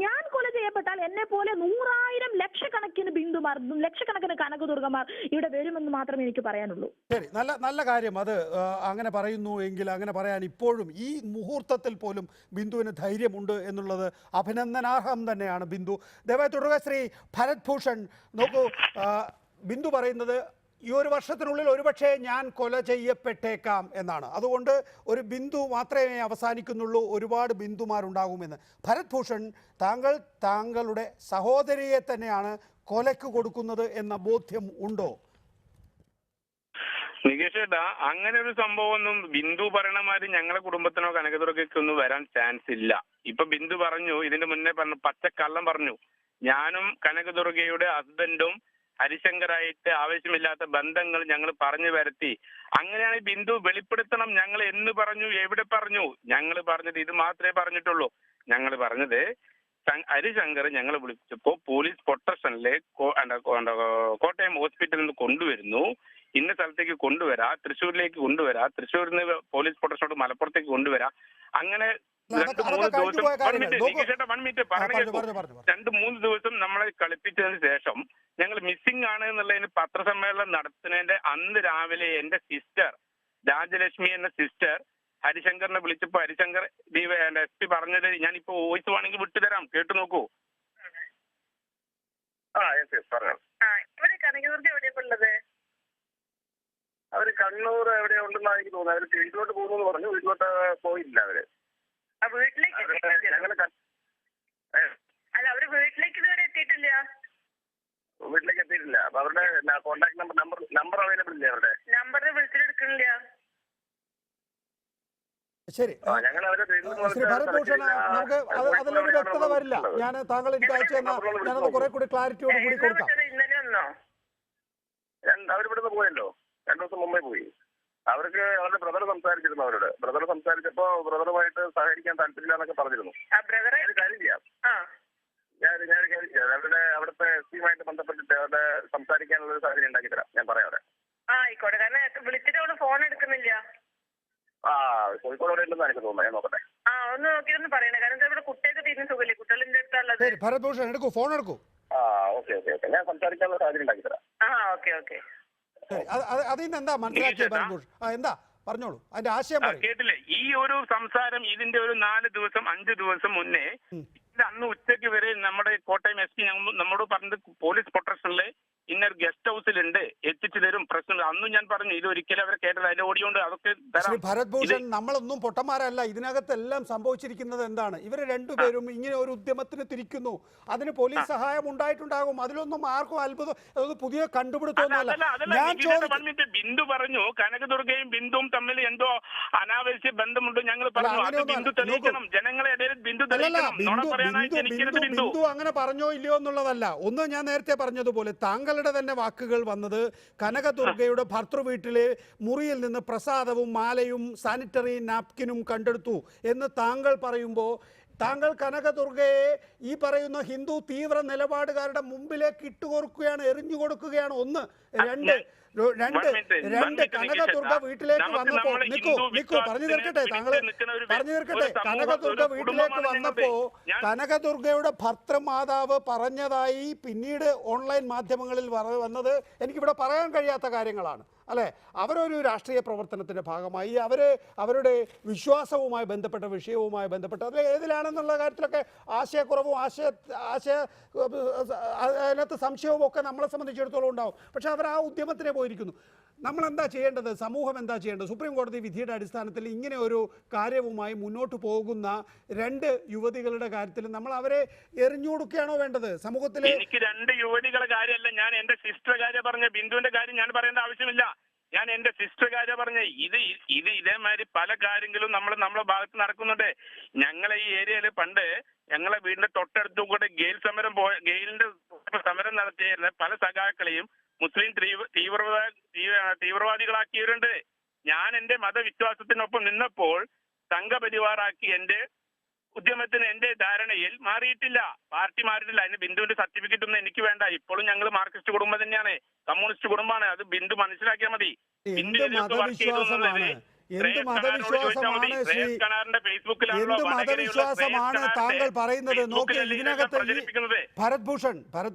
ഞാൻ കൊല ചെയ്യപ്പെട്ടാൽ എന്നെ പോലെ 100,000 ലക്ഷക്കണക്കിന് ബിന്ദുമാർ, ലക്ഷക്കണക്കിന് കനകദുർഗമാർ ഇവിടെ വരുമെന്ന് മാത്രമേ എനിക്ക് പറയാനുള്ളൂ. ശരി, നല്ല കാര്യം. അത് അങ്ങനെ പറയുന്നു എങ്കിൽ അങ്ങനെ പറയാൻ ഇപ്പോഴും ഈ മുഹൂർത്തത്തിൽ പോലും ബിന്ദുവിന് ധൈര്യമുണ്ട് എന്നുള്ളത് അഭിനന്ദനാർഹം തന്നെയാണ്. ബിന്ദു ദയവായി തുടരുക. ശ്രീ ഭരത് ഭൂഷൺ, നോക്കൂ, ബിന്ദു പറയുന്നത് ഈ ഒരു വർഷത്തിനുള്ളിൽ ഒരുപക്ഷെ ഞാൻ കൊല ചെയ്യപ്പെട്ടേക്കാം എന്നാണ്. അതുകൊണ്ട് ഒരു ബിന്ദു മാത്രമേ അവസാനിക്കുന്നുള്ളൂ, ഒരുപാട് ബിന്ദുമാരുണ്ടാകുമെന്ന്. ഭരത് ഭൂഷൺ, താങ്കളുടെ സഹോദരിയെ തന്നെയാണ് കൊലയ്ക്ക് കൊടുക്കുന്നത് എന്ന ബോധ്യം ഉണ്ടോ? നികേഷ് ഏട്ടാ, അങ്ങനെ ഒരു സംഭവം ഒന്നും ബിന്ദു പറയണമാതിരി ഞങ്ങളെ കുടുംബത്തിനോ കനകദുർഗയ്ക്കൊന്നും വരാൻ ചാൻസ് ഇല്ല. ഇപ്പൊ ബിന്ദു പറഞ്ഞു, ഇതിന്റെ മുന്നേ പറഞ്ഞു, പച്ചക്കള്ളം പറഞ്ഞു. ഞാനും കനകദുർഗയുടെ ഹസ്ബൻഡും ഹരിശങ്കറായിട്ട് ആവശ്യമില്ലാത്ത ബന്ധങ്ങൾ ഞങ്ങൾ പറഞ്ഞു വരുത്തി. അങ്ങനെയാണ് ബിന്ദു വെളിപ്പെടുത്തണം. ഞങ്ങൾ എന്ന് പറഞ്ഞു, എവിടെ പറഞ്ഞു? ഞങ്ങൾ പറഞ്ഞത് ഇത് മാത്രമേ പറഞ്ഞിട്ടുള്ളൂ. ഞങ്ങൾ പറഞ്ഞത് ഹരിശങ്കർ ഞങ്ങൾ വിളിച്ചപ്പോ പോലീസ് പ്രൊട്ടക്ഷനിലെ കോട്ടയം ഹോസ്പിറ്റലിൽ നിന്ന് കൊണ്ടുവരുന്നു, ഇന്ന സ്ഥലത്തേക്ക് കൊണ്ടുവരാ, തൃശ്ശൂരിലേക്ക് കൊണ്ടുവരാ, തൃശ്ശൂരിൽ നിന്ന് പോലീസ് പ്രൊട്ടക്ഷനോട് മലപ്പുറത്തേക്ക് കൊണ്ടുവരാ. അങ്ങനെ 2-3 ദിവസം 2-3 ദിവസം നമ്മളെ കളിപ്പിച്ചതിന് ശേഷം ഞങ്ങൾ മിസ്സിംഗ് ആണ് എന്നുള്ളതിന് പത്രസമ്മേളനം നടത്തുന്നതിന്റെ അന്ന് രാവിലെ എന്റെ സിസ്റ്റർ രാജലക്ഷ്മി എന്ന സിസ്റ്റർ ഹരിശങ്കറിനെ വിളിച്ചപ്പോ ഹരിശങ്കർ SP പറഞ്ഞത് ഞാനിപ്പോ വോയിസ് വേണമെങ്കിൽ വിട്ടുതരാം, കേട്ടു നോക്കൂ. അവര് കണ്ണൂർ എവിടെയോ ഉണ്ടെന്നാണ് എനിക്ക് തോന്നുന്നത്. അവര് വീട്ടിലോട്ട് പോകുന്നു പറഞ്ഞു. വീട്ടിലോട്ട് പോയില്ല അവര്. വീട്ടിലേക്ക് എത്തിയിട്ടില്ല. അപ്പൊ അവരുടെ കോൺടാക്ട് നമ്പർ അവൈലബിൾ ഇല്ല. അവരുടെ നമ്പറിന് വിളിച്ചെടുക്കണില്ല. ശരി, ശ്രീ ഭരത് ഭൂഷൺ, നമുക്ക് അതിലൊരു വ്യക്തത വരില്ല. ഞാൻ താങ്കൾ എനിക്ക് അയച്ചു തന്നാൽ ഞാനത് കുറെ കൂടി ക്ലാരിറ്റിയോട് കൂടി കൊടുക്കാം. അവരിവിടുന്ന് പോയല്ലോ, 2 ദിവസം മുമ്പേ പോയി. അവർക്ക് അവരുടെ ബ്രദർ സംസാരിച്ചിരുന്നു. ബ്രദർ സംസാരിച്ചപ്പോ ബ്രദറുമായിട്ട് സഹകരിക്കാൻ താല്പര്യമില്ല എന്നൊക്കെ പറഞ്ഞിരുന്നു. ഒരു കാര്യം ചെയ്യാം, ഞാനൊരു കാര്യം ചെയ്യാം. അവിടുത്തെ SP-യുമായിട്ട് ബന്ധപ്പെട്ടിട്ട് അവരുടെ സംസാരിക്കാനുള്ള ഒരു സാഹചര്യം ഉണ്ടാക്കി തരാം. ഞാൻ പറയാം അവിടെ. ആയിക്കോട്ടെ. കാരണം വിളിച്ചിട്ട് അവള് ഫോൺ എടുക്കുന്നില്ല. കോഴിക്കോട് അവിടെ ഉണ്ടെന്ന് എനിക്ക് തോന്നുന്നത്. ഞാൻ നോക്കട്ടെ. ഒന്ന് നോക്കിയൊന്ന് പറയണേ. കാരണം ഇവിടെ കുട്ടിയൊക്കെ തീരുന്ന സുഖമില്ലേ, കുട്ടികളുടെ അടുത്തുള്ളത്. ഭരത് ഭൂഷൺ എടുക്കൂ, ഫോൺ എടുക്കൂ. ഓക്കെ. ഞാൻ സംസാരിക്കാനുള്ള സാഹചര്യം ഉണ്ടാക്കി തരാം. ഓക്കെ. അതിൽ നിന്ന് എന്താ മനസ്സിലാക്കിയത് ഭരത് ഭൂഷൺ? എന്താ പറഞ്ഞോളൂ, അതിന്റെ ആശയം കേട്ടില്ലേ? ഈ ഒരു സംസാരം ഇതിന്റെ ഒരു 4 ദിവസം 5 ദിവസം മുന്നേ, അന്ന് ഉച്ചയ്ക്ക് വരെ നമ്മുടെ കോട്ടയം SP നമ്മോട് പറഞ്ഞത് പോലീസ് പ്രൊട്ടക്ഷനില് ഇന്നൊരു ഗസ്റ്റ് ഹൗസിലുണ്ട്, എത്തിച്ചു തരും, പ്രശ്നം. അന്നും ഞാൻ പറഞ്ഞു ഇത് ഒരിക്കലും അവരെ കേട്ടത്. അതിന്റെ ഓടിയോണ്ട് അതൊക്കെ ശ്രീ ഭരത് ഭൂഷൺ, നമ്മളൊന്നും പൊട്ടന്മാരല്ല. ഇതിനകത്തെല്ലാം സംഭവിച്ചിരിക്കുന്നത് എന്താണ്? ഇവര് രണ്ടുപേരും ഇങ്ങനെ ഒരു ഉദ്യമത്തിന് തിരിക്കുന്നു. അതിന് പോലീസ് സഹായം ഉണ്ടായിട്ടുണ്ടാകും. അതിലൊന്നും ആർക്കും അത്ഭുതം, അതൊന്നും പുതിയ കണ്ടുപിടുത്തമൊന്നുമല്ല. ബിന്ദു പറഞ്ഞു കനകദുർഗയും ബിന്ദുവും തമ്മിൽ എന്തോ അനാവശ്യ ബന്ധമുണ്ട്. ഞങ്ങൾ പറഞ്ഞു അത് ബിന്ദു തെളിയിക്കണം, ജനങ്ങളെ ബിന്ദു തെളിയിക്കണം. ബിന്ദു അങ്ങനെ പറഞ്ഞോ ഇല്ലയോ എന്നുള്ളതല്ല. ഒന്ന് ഞാൻ നേരത്തെ പറഞ്ഞതുപോലെ താങ്കളുടെ തന്നെ വാക്കുകൾ വന്നത് കനകദുർഗയുടെ ഭർത്തൃ വീട്ടിലെ മുറിയിൽ നിന്ന് പ്രസാദവും മാലയും സാനിറ്ററി നാപ്കിനും കണ്ടെടുത്തു എന്ന് താങ്കൾ പറയുമ്പോൾ താങ്കൾ കനകദുർഗയെ ഈ പറയുന്ന ഹിന്ദു തീവ്ര നിലപാടുകാരുടെ മുമ്പിലേക്ക് ഇട്ടുകൊടുക്കുകയാണ്, എറിഞ്ഞു കൊടുക്കുകയാണ്. ഒന്ന്. രണ്ട് കനകദുർഗ വീട്ടിലേക്ക് വന്നപ്പോ പറഞ്ഞു തീർക്കട്ടെ, കനകദുർഗ വീട്ടിലേക്ക് വന്നപ്പോ കനകദുർഗയുടെ ഭർത്തൃമാതാവ് പറഞ്ഞതായി പിന്നീട് ഓൺലൈൻ മാധ്യമങ്ങളിൽ വന്നത് എനിക്കിവിടെ പറയാൻ കഴിയാത്ത കാര്യങ്ങളാണ്. അല്ലെ, അവരൊരു രാഷ്ട്രീയ പ്രവർത്തനത്തിന്റെ ഭാഗമായി അവരുടെ വിശ്വാസവുമായി ബന്ധപ്പെട്ട വിഷയവുമായി ബന്ധപ്പെട്ട് അതിൽ ഏതിലാണെന്നുള്ള കാര്യത്തിലൊക്കെ ആശയക്കുറവും അതിനകത്ത് സംശയവും ഒക്കെ നമ്മളെ സംബന്ധിച്ചിടത്തോളം ഉണ്ടാവും. പക്ഷെ അവർ ആ ഉദ്യമത്തിനെ പോയിരിക്കുന്നു. നമ്മൾ എന്താ ചെയ്യേണ്ടത്? സമൂഹം എന്താ ചെയ്യേണ്ടത്? സുപ്രീം കോടതി വിധിയുടെ അടിസ്ഥാനത്തിൽ ഇങ്ങനെ ഒരു കാര്യവുമായി മുന്നോട്ട് പോകുന്ന 2 യുവതികളുടെ കാര്യത്തിൽ നമ്മൾ അവരെ എറിഞ്ഞു കൊടുക്കുകയാണോ വേണ്ടത്? സമൂഹത്തിൽ എനിക്ക് 2 യുവതികളുടെ കാര്യമല്ല, ഞാൻ എന്റെ സിസ്റ്റർ കാര്യം പറഞ്ഞ ബിന്ദുവിന്റെ കാര്യം ഞാൻ പറയേണ്ട ആവശ്യമില്ല. ഞാൻ എന്റെ സിസ്റ്റർ കാര്യം പറഞ്ഞ ഇത് ഇതേമാതിരി പല കാര്യങ്ങളും നമ്മളെ ഭാഗത്ത് നടക്കുന്നുണ്ട്. ഞങ്ങളെ ഈ ഏരിയയിൽ പണ്ട് ഞങ്ങളെ വീടിന്റെ തൊട്ടടുത്തും കൂടെ ഗെയിലിന്റെ സമരം നടത്തിയിരുന്ന പല സഖാക്കളെയും മുസ്ലിം തീവ്രവാദികളാക്കിയവരുണ്ട്. ഞാൻ എന്റെ മതവിശ്വാസത്തിനൊപ്പം നിന്നപ്പോൾ സംഘപരിവാറാക്കി എന്റെ ഉദ്യമത്തിന് എന്റെ ധാരണയിൽ മാറിയിട്ടില്ല, പാർട്ടി മാറിയിട്ടില്ല. അതിന് ബിന്ദുവിന്റെ സർട്ടിഫിക്കറ്റ് ഒന്നും എനിക്ക് വേണ്ട. ഇപ്പോഴും ഞങ്ങൾ മാർക്സിസ്റ്റ് കുടുംബം തന്നെയാണ്, കമ്മ്യൂണിസ്റ്റ് കുടുംബമാണ്. അത് ബിന്ദു മനസ്സിലാക്കിയാൽ മതി. എന്ത് മതവിശ്വാസമാണ് താങ്കൾ പറയുന്നത്? നോക്ക്, ഇതിനകത്ത് ഭരത്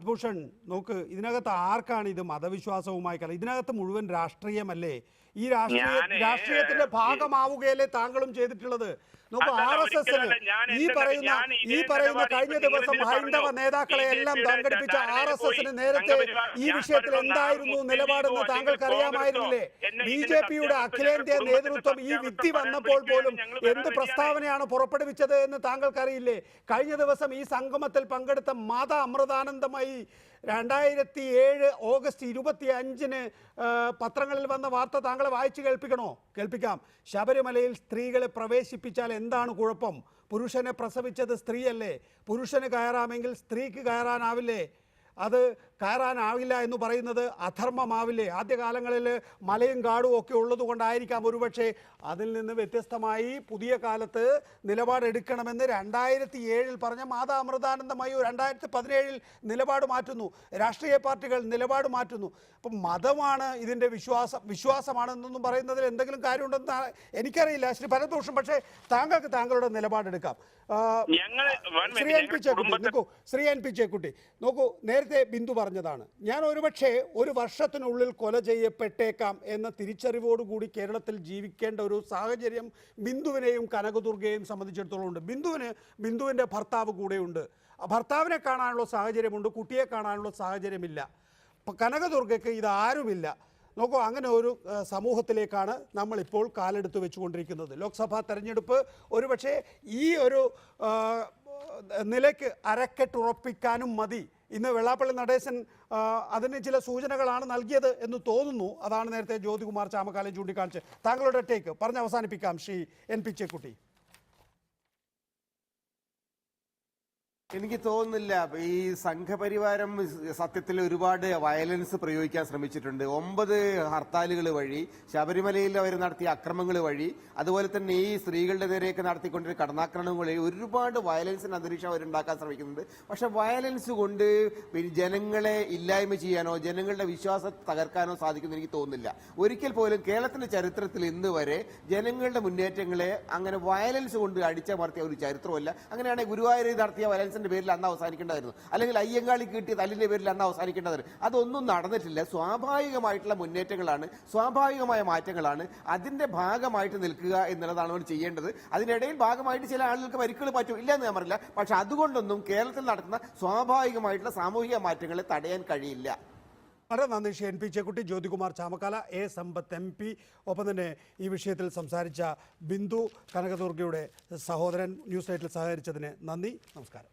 ഭൂഷൺ നോക്ക്, ഇതിനകത്ത് ആർക്കാണ് ഇത് മതവിശ്വാസവുമായി ഇതിനകത്ത് മുഴുവൻ രാഷ്ട്രീയമല്ലേ? ഈ രാഷ്ട്രീയത്തിന്റെ ഭാഗമാവുകയല്ലേ താങ്കളും ചെയ്തിട്ടുള്ളത്. നോക്കൂ, RSSന് ഈ പറയുന്ന കഴിഞ്ഞ ദിവസം ഹൈന്ദവ നേതാക്കളെ എല്ലാം സംഘടിപ്പിച്ച RSSന് നേരത്തെ ഈ വിഷയത്തിൽ എന്തായിരുന്നു നിലപാടെന്ന് താങ്കൾക്ക് അറിയാമായിരുന്നില്ലേ? BJPയുടെ അഖിലേന്ത്യാ നേതൃത്വം ഈ വിധി വന്നപ്പോൾ പോലും എന്ത് പ്രസ്താവനയാണ് പുറപ്പെടുവിച്ചത് എന്ന് താങ്കൾക്കറിയില്ലേ? കഴിഞ്ഞ ദിവസം ഈ സംഗമത്തിൽ പങ്കെടുത്ത മാതാ അമൃതാനന്ദമയി 2007 ഓഗസ്റ്റ് 25-ന് പത്രങ്ങളിൽ വന്ന വാർത്ത താങ്കളെ വായിച്ചു കേൾപ്പിക്കാം. ശബരിമലയിൽ സ്ത്രീകളെ പ്രവേശിപ്പിച്ചാൽ എന്താണ് കുഴപ്പം? പുരുഷനെ പ്രസവിച്ചത് സ്ത്രീയല്ലേ? പുരുഷന് കയറാമെങ്കിൽ സ്ത്രീക്ക് കയറാനാവില്ലേ? അത് കയറാനാവില്ല എന്ന് പറയുന്നത് അധർമ്മമാവില്ലേ? ആദ്യകാലങ്ങളിൽ മലയും കാടും ഒക്കെ ഉള്ളത് കൊണ്ടായിരിക്കാം ഒരുപക്ഷെ. അതിൽ നിന്ന് വ്യത്യസ്തമായി പുതിയ കാലത്ത് നിലപാടെടുക്കണമെന്ന് 2007 പറഞ്ഞ മാതാ അമൃതാനന്ദമയി 2017 നിലപാട് മാറ്റുന്നു. രാഷ്ട്രീയ പാർട്ടികൾ നിലപാട് മാറ്റുന്നു. അപ്പം മതമാണ് ഇതിൻ്റെ വിശ്വാസമാണെന്നൊന്നും പറയുന്നതിൽ എന്തെങ്കിലും കാര്യമുണ്ടെന്ന് എനിക്കറിയില്ല ശ്രീ ഭരതഭൂഷൺ. പക്ഷേ താങ്കൾക്ക് താങ്കളുടെ നിലപാടെടുക്കാം. ശ്രീ എൻ പി ചേക്കുട്ടി നോക്കൂ, നേരത്തെ ബിന്ദു പറഞ്ഞതാണ്, ഞാൻ ഒരുപക്ഷെ ഒരു വർഷത്തിനുള്ളിൽ കൊല ചെയ്യപ്പെട്ടേക്കാം എന്ന തിരിച്ചറിവോടുകൂടി കേരളത്തിൽ ജീവിക്കേണ്ട ഒരു സാഹചര്യം ബിന്ദുവിനെയും കനകദുർഗയെയും സംബന്ധിച്ചിടത്തോളം ഉണ്ട്. ബിന്ദുവിൻ്റെ ഭർത്താവ് കൂടെയുണ്ട്. ഭർത്താവിനെ കാണാനുള്ള സാഹചര്യമുണ്ട്, കുട്ടിയെ കാണാനുള്ള സാഹചര്യമില്ല. കനകദുർഗയ്ക്ക് ഇതാരുമില്ല. നോക്കൂ, അങ്ങനെ ഒരു സമൂഹത്തിലേക്കാണ് നമ്മളിപ്പോൾ കാലെടുത്ത് വെച്ചുകൊണ്ടിരിക്കുന്നത്. ലോക്സഭാ തെരഞ്ഞെടുപ്പ് ഒരുപക്ഷെ ഈ ഒരു നിലയ്ക്ക് അരക്കെട്ടുറപ്പിക്കാനും മതി. ഇന്ന് വെള്ളാപ്പള്ളി നടേശൻ അതിന് ചില സൂചനകളാണ് നൽകിയത് എന്ന് തോന്നുന്നു. അതാണ് നേരത്തെ ജ്യോതികുമാർ ചാമക്കാല ചൂണ്ടിക്കാണിച്ച്. താങ്കളുടെ ടേക്ക് പറഞ്ഞ് അവസാനിപ്പിക്കാം ശ്രീ എൻ പി ചേക്കുട്ടി. എനിക്ക് തോന്നുന്നില്ല ഈ സംഘപരിവാരം സത്യത്തിൽ ഒരുപാട് വയലൻസ് പ്രയോഗിക്കാൻ ശ്രമിച്ചിട്ടുണ്ട്. 9 ഹർത്താലുകൾ വഴി, ശബരിമലയിൽ അവർ നടത്തിയ അക്രമങ്ങൾ വഴി, അതുപോലെ തന്നെ ഈ സ്ത്രീകളുടെ നേരെയൊക്കെ നടത്തിക്കൊണ്ടിരുന്ന കടന്നാക്രമണങ്ങൾ വഴി ഒരുപാട് വയലൻസിന് അന്തരീക്ഷം അവരുണ്ടാക്കാൻ ശ്രമിക്കുന്നുണ്ട്. പക്ഷെ വയലൻസ് കൊണ്ട് ജനങ്ങളെ ഇല്ലായ്മ ചെയ്യാനോ ജനങ്ങളുടെ വിശ്വാസം തകർക്കാനോ സാധിക്കുമെന്ന് എനിക്ക് തോന്നുന്നില്ല. ഒരിക്കൽ പോലും കേരളത്തിന്റെ ചരിത്രത്തിൽ ഇന്ന് വരെ ജനങ്ങളുടെ മുന്നേറ്റങ്ങളെ അങ്ങനെ വയലൻസ് കൊണ്ട് അടിച്ചമർത്തിയ ഒരു ചരിത്രമല്ല. അങ്ങനെയാണെങ്കിൽ ഗുരുവായൂരിൽ നടത്തിയ വയലൻസിന്റെ പേരിൽ അന്ന് അവസാനിക്കേണ്ടതായിരുന്നു, അല്ലെങ്കിൽ അയ്യങ്കാളി കിട്ടിയ തല്ലിന്റെ പേരിൽ അന്ന് അവസാനിക്കേണ്ടതായിരുന്നു. അതൊന്നും നടന്നിട്ടില്ല. സ്വാഭാവികമായിട്ടുള്ള മുന്നേറ്റങ്ങളാണ്, സ്വാഭാവികമായ മാറ്റങ്ങളാണ്. അതിന്റെ ഭാഗമായിട്ട് നിൽക്കുക എന്നുള്ളതാണ് അവർ ചെയ്യേണ്ടത്. അതിനിടയിൽ ഭാഗമായിട്ട് ചില ആളുകൾക്ക് പരിക്കുകൾ പറ്റും, ഇല്ല എന്ന് ഞാൻ പറയില്ല. പക്ഷെ അതുകൊണ്ടൊന്നും കേരളത്തിൽ നടക്കുന്ന സ്വാഭാവികമായിട്ടുള്ള സാമൂഹിക മാറ്റങ്ങളെ തടയാൻ കഴിയില്ല. വളരെ നന്ദി Shri N P Chekutty, Jyothikumar Chamakkala, A Sampath MP, ഒപ്പം തന്നെ ഈ വിഷയത്തിൽ സംസാരിച്ച ബിന്ദു, കനകദുർഗയുടെ സഹോദരൻ, ന്യൂസ് നൈറ്റിൽ സഹകരിച്ചതിന് നന്ദി. നമസ്കാരം.